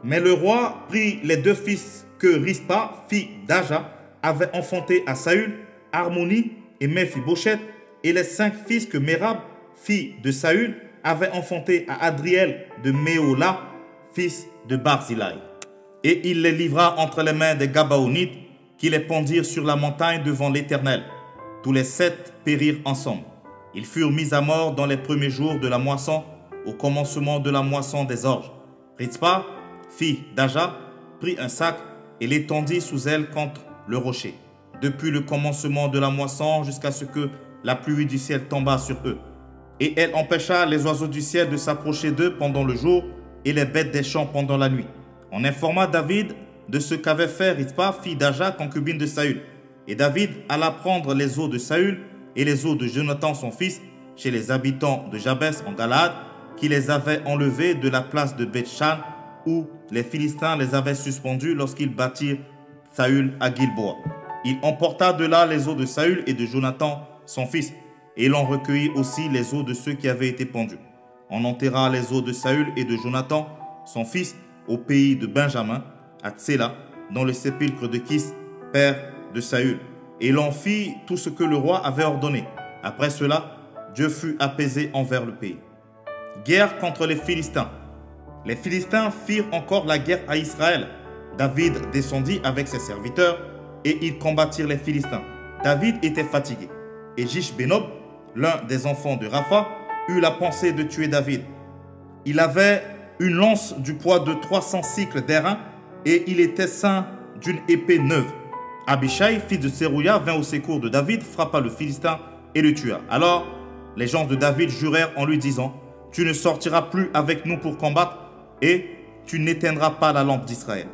S1: Mais le roi prit les 2 fils que Rispa, fille d'Aja, avait enfantés à Saül, Harmonie et Méphibosheth, et les 5 fils que Mérab, fille de Saül, avait enfantés à Adriel de Méola, fils de Barzillai. Et il les livra entre les mains des Gabaonites, qui les pendirent sur la montagne devant l'Éternel. Tous les 7 périrent ensemble. Ils furent mis à mort dans les premiers jours de la moisson, au commencement de la moisson des orges. Rispa, fille d'Aja, prit un sac et l'étendit sous elle contre le rocher, depuis le commencement de la moisson jusqu'à ce que la pluie du ciel tomba sur eux. Et elle empêcha les oiseaux du ciel de s'approcher d'eux pendant le jour et les bêtes des champs pendant la nuit. On informa David de ce qu'avait fait Rispa, fille d'Aja, concubine de Saül. Et David alla prendre les os de Saül et les os de Jonathan son fils chez les habitants de Jabès en Galaad, qui les avaient enlevés de la place de Beth-Shan, où les Philistins les avaient suspendus lorsqu'ils battirent Saül à Gilboa. Il emporta de là les os de Saül et de Jonathan son fils, et il en recueillit aussi les os de ceux qui avaient été pendus. On enterra les os de Saül et de Jonathan son fils au pays de Benjamin, à Tséla, dans le sépulcre de Kis, père de Saül. Et l'on fit tout ce que le roi avait ordonné. Après cela, Dieu fut apaisé envers le pays. Guerre contre les Philistins. Les Philistins firent encore la guerre à Israël. David descendit avec ses serviteurs et ils combattirent les Philistins. David était fatigué. Et Jish-Benob, l'un des enfants de Rapha, eut la pensée de tuer David. Il avait une lance du poids de 300 cycles d'airain, et il était ceint d'une épée neuve. Abishai, fils de Sérouya, vint au secours de David, frappa le Philistin et le tua. Alors, les gens de David jurèrent en lui disant, « Tu ne sortiras plus avec nous pour combattre, et tu n'éteindras pas la lampe d'Israël. »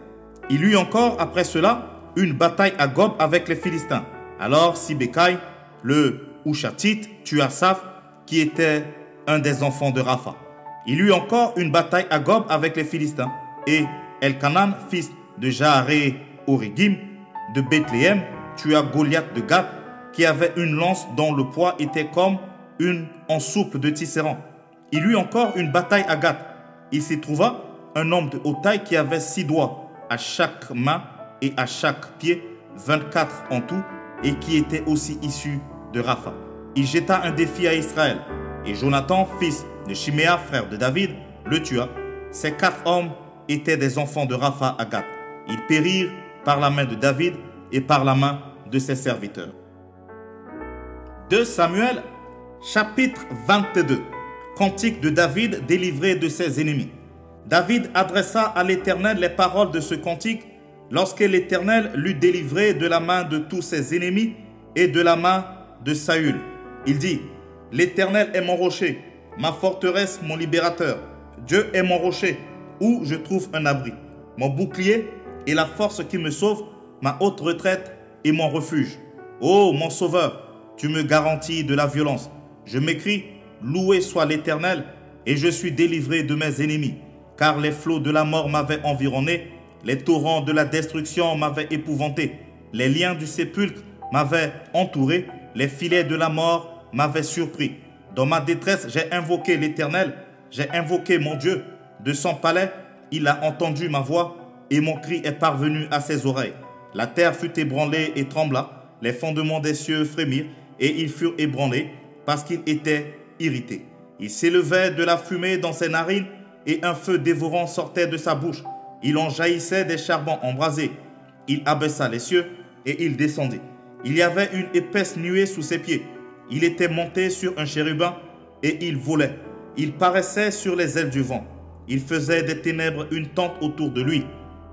S1: Il y eut encore, après cela, une bataille à Gob avec les Philistins. Alors Sibécaï, le Hushatite, tua Saph, qui était un des enfants de Rapha. Il y eut encore une bataille à Gob avec les Philistins. Et Elkanan, fils de Jaaré Origim, de Bethléem, tua Goliath de Gath, qui avait une lance dont le poids était comme une ensouple de tisserand. Il y eut encore une bataille à Gath. Il s'y trouva un homme de haute taille qui avait 6 doigts à chaque main et à chaque pied, 24 en tout, et qui était aussi issu de Rapha. Il jeta un défi à Israël, et Jonathan, fils de Chiméa, frère de David, le tua. Ces 4 hommes étaient des enfants de Rapha à Gath. Ils périrent par la main de David et par la main de ses serviteurs. 2 Samuel, chapitre 22. Cantique de David délivré de ses ennemis. David adressa à l'Éternel les paroles de ce cantique lorsque l'Éternel l'eut délivré de la main de tous ses ennemis et de la main de Saül. Il dit, « L'Éternel est mon rocher, ma forteresse, mon libérateur. Dieu est mon rocher, où je trouve un abri. Mon bouclier et la force qui me sauve, ma haute retraite et mon refuge. Ô mon sauveur, tu me garantis de la violence. Je m'écrie, loué soit l'Éternel, et je suis délivré de mes ennemis. Car les flots de la mort m'avaient environné, les torrents de la destruction m'avaient épouvanté. Les liens du sépulcre m'avaient entouré, les filets de la mort m'avaient surpris. Dans ma détresse, j'ai invoqué l'Éternel, j'ai invoqué mon Dieu. De son palais, il a entendu ma voix, et mon cri est parvenu à ses oreilles. La terre fut ébranlée et trembla, les fondements des cieux frémirent, et ils furent ébranlés, parce qu'ils étaient irrités. Il s'élevait de la fumée dans ses narines, et un feu dévorant sortait de sa bouche. Il en jaillissait des charbons embrasés. Il abaissa les cieux, et il descendit. Il y avait une épaisse nuée sous ses pieds. Il était monté sur un chérubin, et il volait. Il paraissait sur les ailes du vent. Il faisait des ténèbres une tente autour de lui.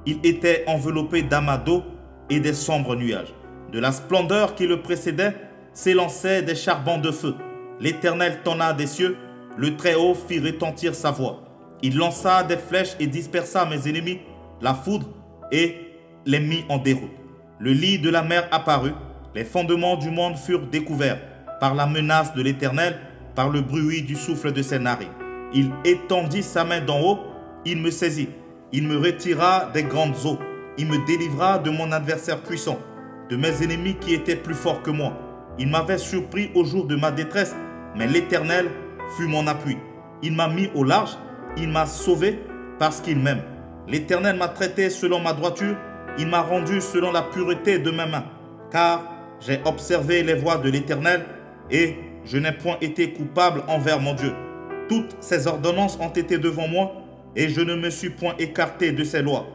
S1: Il était enveloppé d'amas d'eau et des sombres nuages. De la splendeur qui le précédait s'élançaient des charbons de feu. L'Éternel tonna des cieux, le Très-Haut fit retentir sa voix. Il lança des flèches et dispersa mes ennemis, la foudre, et les mit en déroute. Le lit de la mer apparut, les fondements du monde furent découverts par la menace de l'Éternel, par le bruit du souffle de ses narines. Il étendit sa main d'en haut, il me saisit, il me retira des grandes eaux, il me délivra de mon adversaire puissant, de mes ennemis qui étaient plus forts que moi. Il m'avait surpris au jour de ma détresse, mais l'Éternel fut mon appui. Il m'a mis au large, il m'a sauvé parce qu'il m'aime. L'Éternel m'a traité selon ma droiture, il m'a rendu selon la pureté de mes mains. Car j'ai observé les voies de l'Éternel et je n'ai point été coupable envers mon Dieu. Toutes ses ordonnances ont été devant moi et je ne me suis point écarté de ses lois.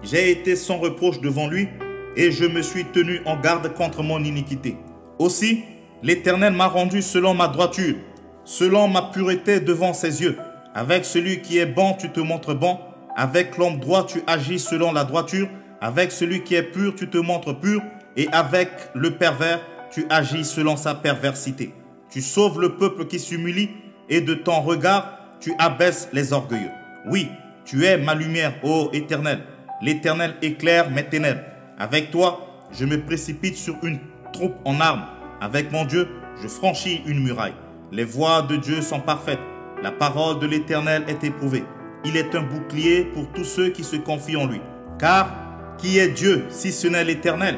S1: J'ai été sans reproche devant lui et je me suis tenu en garde contre mon iniquité. Aussi, l'Éternel m'a rendu selon ma droiture, selon ma pureté devant ses yeux. Avec celui qui est bon, tu te montres bon. Avec l'homme droit, tu agis selon la droiture. Avec celui qui est pur, tu te montres pur. Et avec le pervers, tu agis selon sa perversité. Tu sauves le peuple qui s'humilie et de ton regard, tu abaisses les orgueilleux. Oui, tu es ma lumière, ô Éternel. L'Éternel éclaire mes ténèbres. Avec toi, je me précipite sur une troupe en armes. Avec mon Dieu, je franchis une muraille. Les voies de Dieu sont parfaites. La parole de l'Éternel est éprouvée. Il est un bouclier pour tous ceux qui se confient en lui. Car qui est Dieu si ce n'est l'Éternel?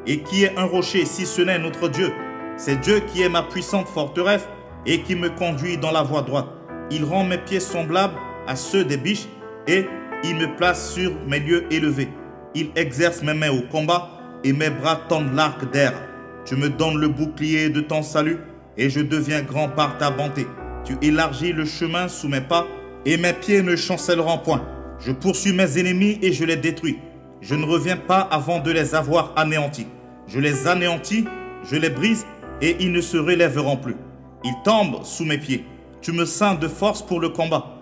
S1: Et qui est un rocher si ce n'est notre Dieu? C'est Dieu qui est ma puissante forteresse et qui me conduit dans la voie droite. Il rend mes pieds semblables à ceux des biches et il me place sur mes lieux élevés. Il exerce mes mains au combat et mes bras tendent l'arc d'air. Tu me donnes le bouclier de ton salut et je deviens grand par ta bonté. Tu élargis le chemin sous mes pas et mes pieds ne chancelleront point. Je poursuis mes ennemis et je les détruis. Je ne reviens pas avant de les avoir anéantis. Je les anéantis, je les brise et ils ne se relèveront plus. Ils tombent sous mes pieds. Tu me ceins de force pour le combat.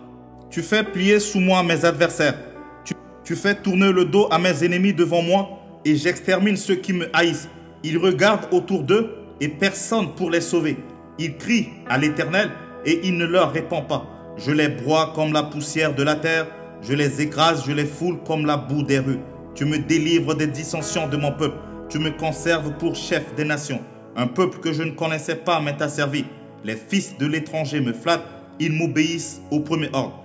S1: Tu fais plier sous moi mes adversaires. Tu fais tourner le dos à mes ennemis devant moi et j'extermine ceux qui me haïssent. Ils regardent autour d'eux et personne pour les sauver. Ils crient à l'Éternel et il ne leur répond pas. Je les broie comme la poussière de la terre. Je les écrase, je les foule comme la boue des rues. Tu me délivres des dissensions de mon peuple. Tu me conserves pour chef des nations. Un peuple que je ne connaissais pas m'est asservi. Les fils de l'étranger me flattent. Ils m'obéissent au premier ordre.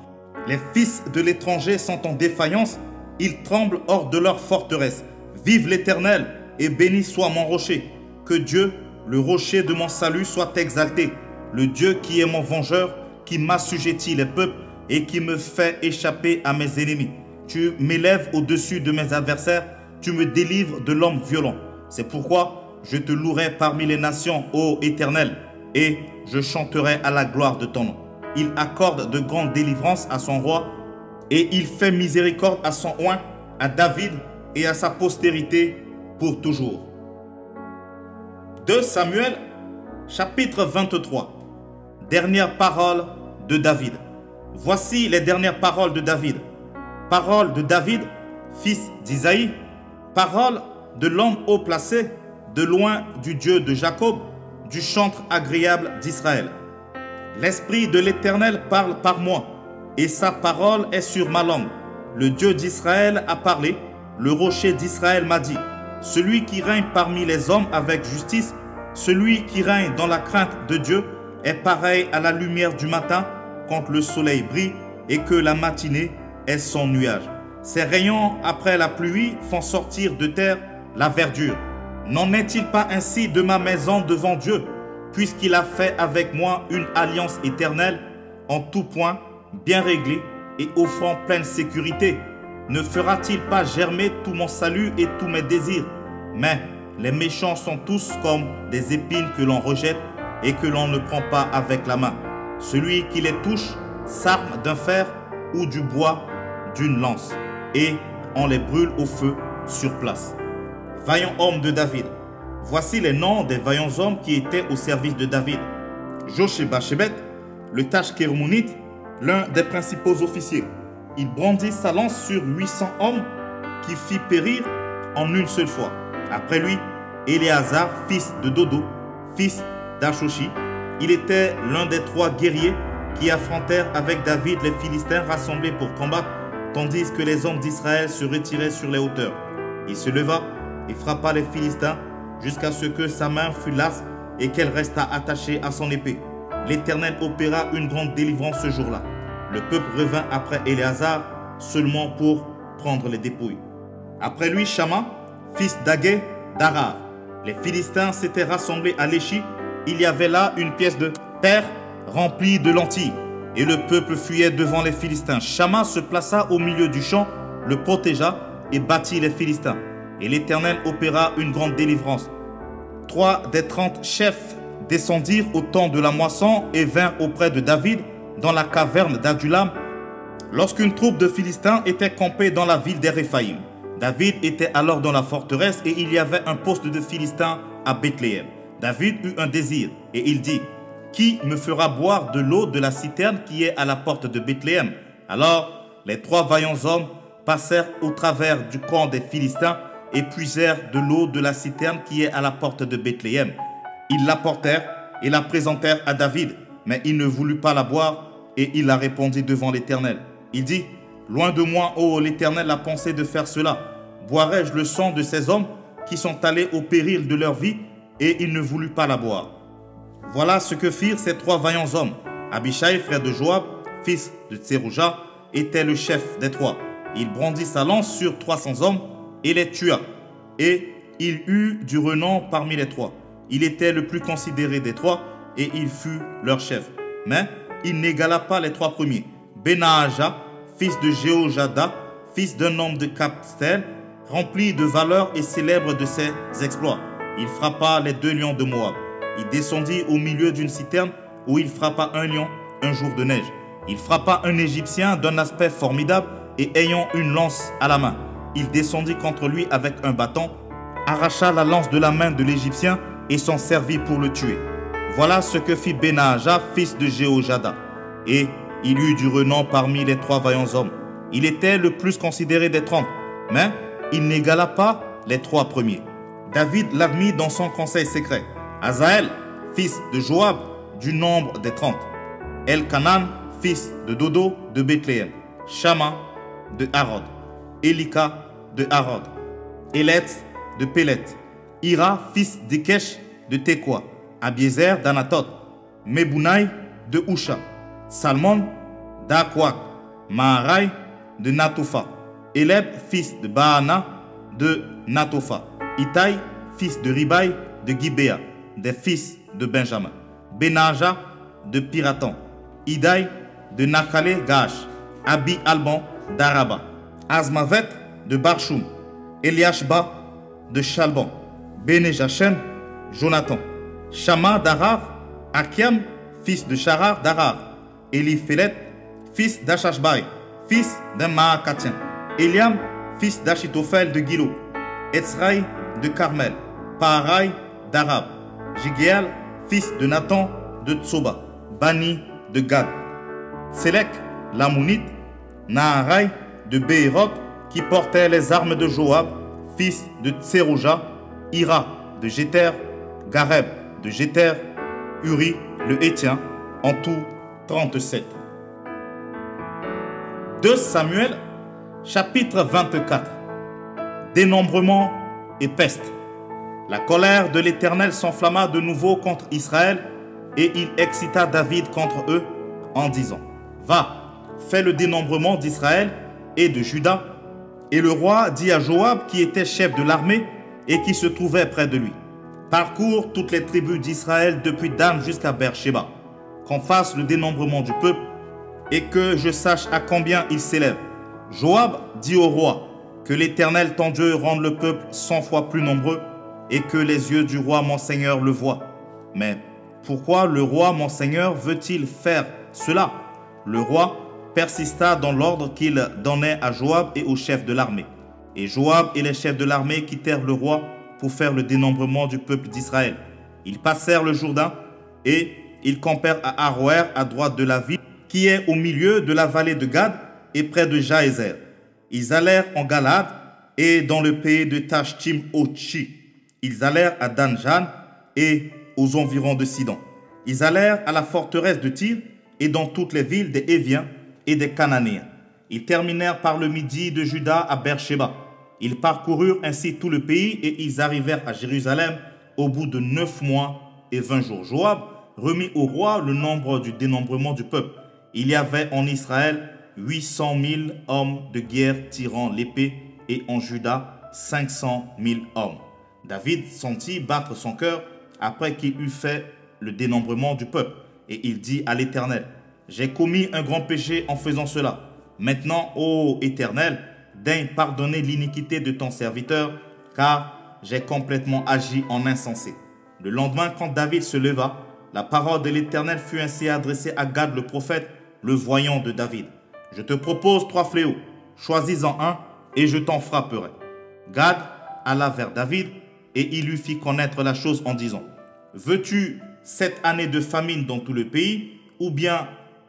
S1: Les fils de l'étranger sont en défaillance. Ils tremblent hors de leur forteresse. Vive l'Éternel et béni soit mon rocher. Que Dieu, le rocher de mon salut, soit exalté. Le Dieu qui est mon vengeur, qui m'assujettit les peuples et qui me fait échapper à mes ennemis. Tu m'élèves au-dessus de mes adversaires. Tu me délivres de l'homme violent. C'est pourquoi je te louerai parmi les nations, ô Éternel, et je chanterai à la gloire de ton nom. Il accorde de grandes délivrances à son roi et il fait miséricorde à son oint, à David et à sa postérité pour toujours. 2 Samuel, chapitre 23. Dernière parole de David. Voici les dernières paroles de David. Parole de David, fils d'Isaïe. Parole de l'homme haut placé, de loin du Dieu de Jacob, du chantre agréable d'Israël. L'Esprit de l'Éternel parle par moi, et sa parole est sur ma langue. Le Dieu d'Israël a parlé, le rocher d'Israël m'a dit, celui qui règne parmi les hommes avec justice, celui qui règne dans la crainte de Dieu, est pareil à la lumière du matin quand le soleil brille et que la matinée est son nuage. Ses rayons après la pluie font sortir de terre la verdure. N'en est-il pas ainsi de ma maison devant Dieu, puisqu'il a fait avec moi une alliance éternelle, en tout point, bien réglée et offrant pleine sécurité? Ne fera-t-il pas germer tout mon salut et tous mes désirs? Mais les méchants sont tous comme des épines que l'on rejette et que l'on ne prend pas avec la main. Celui qui les touche s'arme d'un fer ou du bois d'une lance, et on les brûle au feu sur place. Vaillant homme de David. Voici les noms des vaillants hommes qui étaient au service de David. Josheb-Bashebeth, le Tachkermonite, l'un des principaux officiers. Il brandit sa lance sur 800 hommes qui fit périr en une seule fois. Après lui, Éléazar, fils de Dodo, fils d'Ashoshi. Il était l'un des 3 guerriers qui affrontèrent avec David les Philistins rassemblés pour combattre, tandis que les hommes d'Israël se retiraient sur les hauteurs. Il se leva et frappa les Philistins jusqu'à ce que sa main fût lasse et qu'elle restât attachée à son épée. L'Éternel opéra une grande délivrance ce jour-là. Le peuple revint après Éléazar seulement pour prendre les dépouilles. Après lui, Shama, fils d'Agé, d'Arar. Les Philistins s'étaient rassemblés à Léchi. Il y avait là une pièce de terre remplie de lentilles. Et le peuple fuyait devant les Philistins. Shama se plaça au milieu du champ, le protégea et battit les Philistins. Et l'Éternel opéra une grande délivrance. 3 des 30 chefs descendirent au temps de la moisson et vinrent auprès de David dans la caverne d'Adulam, lorsqu'une troupe de Philistins était campée dans la ville d'Éréphaïm. David était alors dans la forteresse et il y avait un poste de Philistins à Bethléem. David eut un désir et il dit, « Qui me fera boire de l'eau de la citerne qui est à la porte de Bethléem ?» Alors les 3 vaillants hommes passèrent au travers du camp des Philistins et puisèrent de l'eau de la citerne qui est à la porte de Bethléem. Ils l'apportèrent et la présentèrent à David, mais il ne voulut pas la boire et il la répandit devant l'Éternel. Il dit, « Loin de moi, ô l'Éternel, la pensée de faire cela. Boirai-je le sang de ces hommes qui sont allés au péril de leur vie ?» Et il ne voulut pas la boire. Voilà ce que firent ces 3 vaillants hommes. Abishai, frère de Joab, fils de Tserouja, était le chef des 3. Il brandit sa lance sur 300 hommes et les tua. Et il eut du renom parmi les 3. Il était le plus considéré des 3 et il fut leur chef. Mais il n'égala pas les 3 premiers. Benaaja, fils de Jéhojada, fils d'un homme de Capstel, rempli de valeur et célèbre de ses exploits. Il frappa les 2 lions de Moab. Il descendit au milieu d'une citerne où il frappa un lion un jour de neige. Il frappa un Égyptien d'un aspect formidable et ayant une lance à la main. Il descendit contre lui avec un bâton, arracha la lance de la main de l'Égyptien et s'en servit pour le tuer. Voilà ce que fit Benaaja, fils de Jéhojada. Et Il eut du renom parmi les 3 vaillants hommes. Il était le plus considéré des 30, mais il n'égala pas les 3 premiers. David l'admit dans son conseil secret. Azaël, fils de Joab, du nombre des 30. Elkanan, fils de Dodo de Bethléem. Shama de Harod. Elika de Harod. Életz de Pélet. Ira, fils d'Ikesh de Tekoa. Abiezer d'Anatot. Mebounaï de Usha. Salmon d'Akwak. Maharai de Natopha. Eleb, fils de Baana de Natopha. Itaï, fils de Ribaï de Gibéa, des fils de Benjamin. Benaja de Piraton. Idaï de Nakale Gash. Abi Alban d'Araba. Azmavet de Barchoum. Eliashba de Chalban. Benejachen, Jonathan. Shama d'Arar. Akiam, fils de Charar d'Arar. Eliphelet, fils d'Achashbaï, fils d'un Maakatien. Eliam, fils d'Achitophel de Gilo. Etzraï de Carmel. Paharai d'Arab. Jigéal, fils de Nathan de Tsoba. Bani de Gad. Selek, l'Ammonite. Naharai de Béhéroth, qui portait les armes de Joab, fils de Tseroja. Ira de Jéter. Gareb de Jéter. Uri le Hétien. En tout 37. 2 Samuel, chapitre 24. Dénombrement et peste. La colère de l'Éternel s'enflamma de nouveau contre Israël, et il excita David contre eux en disant: Va, fais le dénombrement d'Israël et de Juda. Et le roi dit à Joab, qui était chef de l'armée et qui se trouvait près de lui: Parcours toutes les tribus d'Israël depuis Dan jusqu'à Beersheba, qu'on fasse le dénombrement du peuple et que je sache à combien il s'élève. Joab dit au roi: Que l'Éternel ton Dieu rende le peuple 100 fois plus nombreux et que les yeux du roi mon Seigneur le voient. Mais pourquoi le roi mon Seigneur veut-il faire cela? Le roi persista dans l'ordre qu'il donnait à Joab et aux chefs de l'armée. Et Joab et les chefs de l'armée quittèrent le roi pour faire le dénombrement du peuple d'Israël. Ils passèrent le Jourdain et ils campèrent à Aroer à droite de la ville qui est au milieu de la vallée de Gad et près de Jaézer. Ils allèrent en Galade et dans le pays de Tashtim-Ochi. Ils allèrent à Dan-Jan et aux environs de Sidon. Ils allèrent à la forteresse de Tyr et dans toutes les villes des Héviens et des Cananéens. Ils terminèrent par le midi de Juda à Beersheba. Ils parcoururent ainsi tout le pays et ils arrivèrent à Jérusalem au bout de 9 mois et 20 jours. Joab remit au roi le nombre du dénombrement du peuple. Il y avait en Israël 800 000 hommes de guerre tirant l'épée et en Juda 500 000 hommes. David sentit battre son cœur après qu'il eut fait le dénombrement du peuple. Et il dit à l'Éternel: J'ai commis un grand péché en faisant cela. Maintenant, ô Éternel, daigne pardonner l'iniquité de ton serviteur, car j'ai complètement agi en insensé. Le lendemain, quand David se leva, la parole de l'Éternel fut ainsi adressée à Gad le prophète, le voyant de David. Je te propose 3 fléaux, choisis-en un et je t'en frapperai. Gad alla vers David et il lui fit connaître la chose en disant: Veux-tu 7 années de famine dans tout le pays, ou bien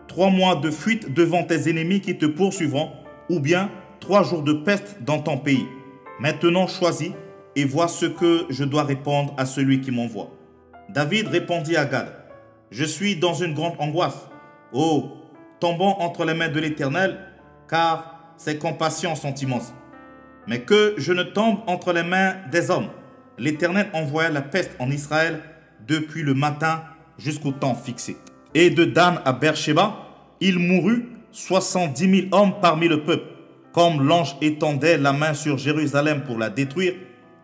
S1: 3 mois de fuite devant tes ennemis qui te poursuivront, ou bien 3 jours de peste dans ton pays? Maintenant choisis et vois ce que je dois répondre à celui qui m'envoie. David répondit à Gad: Je suis dans une grande angoisse. Oh, tombons entre les mains de l'Éternel, car ses compassions sont immenses. Mais que je ne tombe entre les mains des hommes. L'Éternel envoya la peste en Israël depuis le matin jusqu'au temps fixé. Et de Dan à Beersheba, il mourut 70 000 hommes parmi le peuple. Comme l'ange étendait la main sur Jérusalem pour la détruire,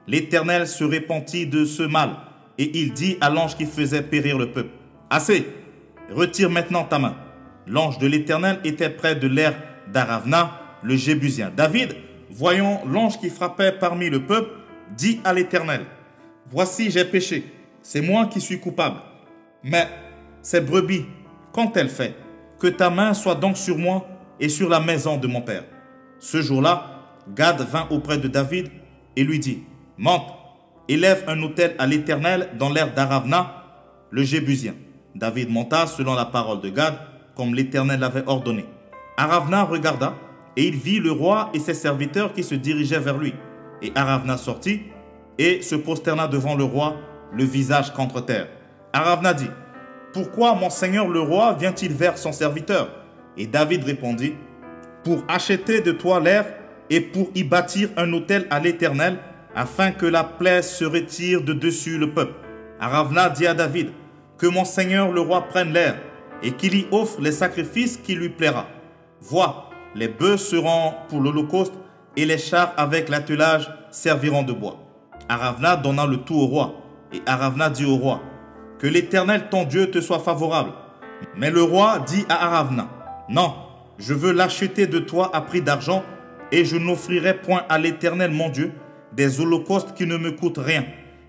S1: l'Éternel se repentit de ce mal. Et il dit à l'ange qui faisait périr le peuple: Assez, retire maintenant ta main. L'ange de l'Éternel était près de l'aire d'Aravna, le Jébusien. David, voyant l'ange qui frappait parmi le peuple, dit à l'Éternel: Voici, j'ai péché, c'est moi qui suis coupable. Mais ces brebis, qu'ont-elles fait? Que ta main soit donc sur moi et sur la maison de mon père. Ce jour-là, Gad vint auprès de David et lui dit: Monte, élève un autel à l'Éternel dans l'aire d'Aravna, le Jébusien. David monta selon la parole de Gad comme l'Éternel l'avait ordonné. Aravna regarda, et il vit le roi et ses serviteurs qui se dirigeaient vers lui. Et Aravna sortit et se prosterna devant le roi, le visage contre terre. Aravna dit, « Pourquoi mon seigneur le roi vient-il vers son serviteur ?» Et David répondit, « Pour acheter de toi l'air et pour y bâtir un autel à l'Éternel, afin que la plaie se retire de dessus le peuple. » Aravna dit à David, « Que mon seigneur le roi prenne l'air et qu'il y offre les sacrifices qui lui plaira. Vois, les bœufs seront pour l'holocauste et les chars avec l'attelage serviront de bois. » Aravna donna le tout au roi. Et Aravna dit au roi, « Que l'Éternel ton Dieu te soit favorable. » Mais le roi dit à Aravna, « Non, je veux l'acheter de toi à prix d'argent et je n'offrirai point à l'Éternel mon Dieu des holocaustes qui ne me coûtent rien. »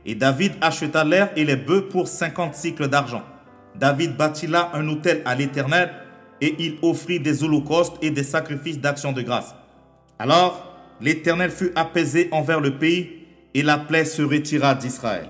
S1: Et David acheta l'air et les bœufs pour 50 cycles d'argent. David bâtit là un autel à l'Éternel et il offrit des holocaustes et des sacrifices d'action de grâce. Alors l'Éternel fut apaisé envers le pays et la plaie se retira d'Israël.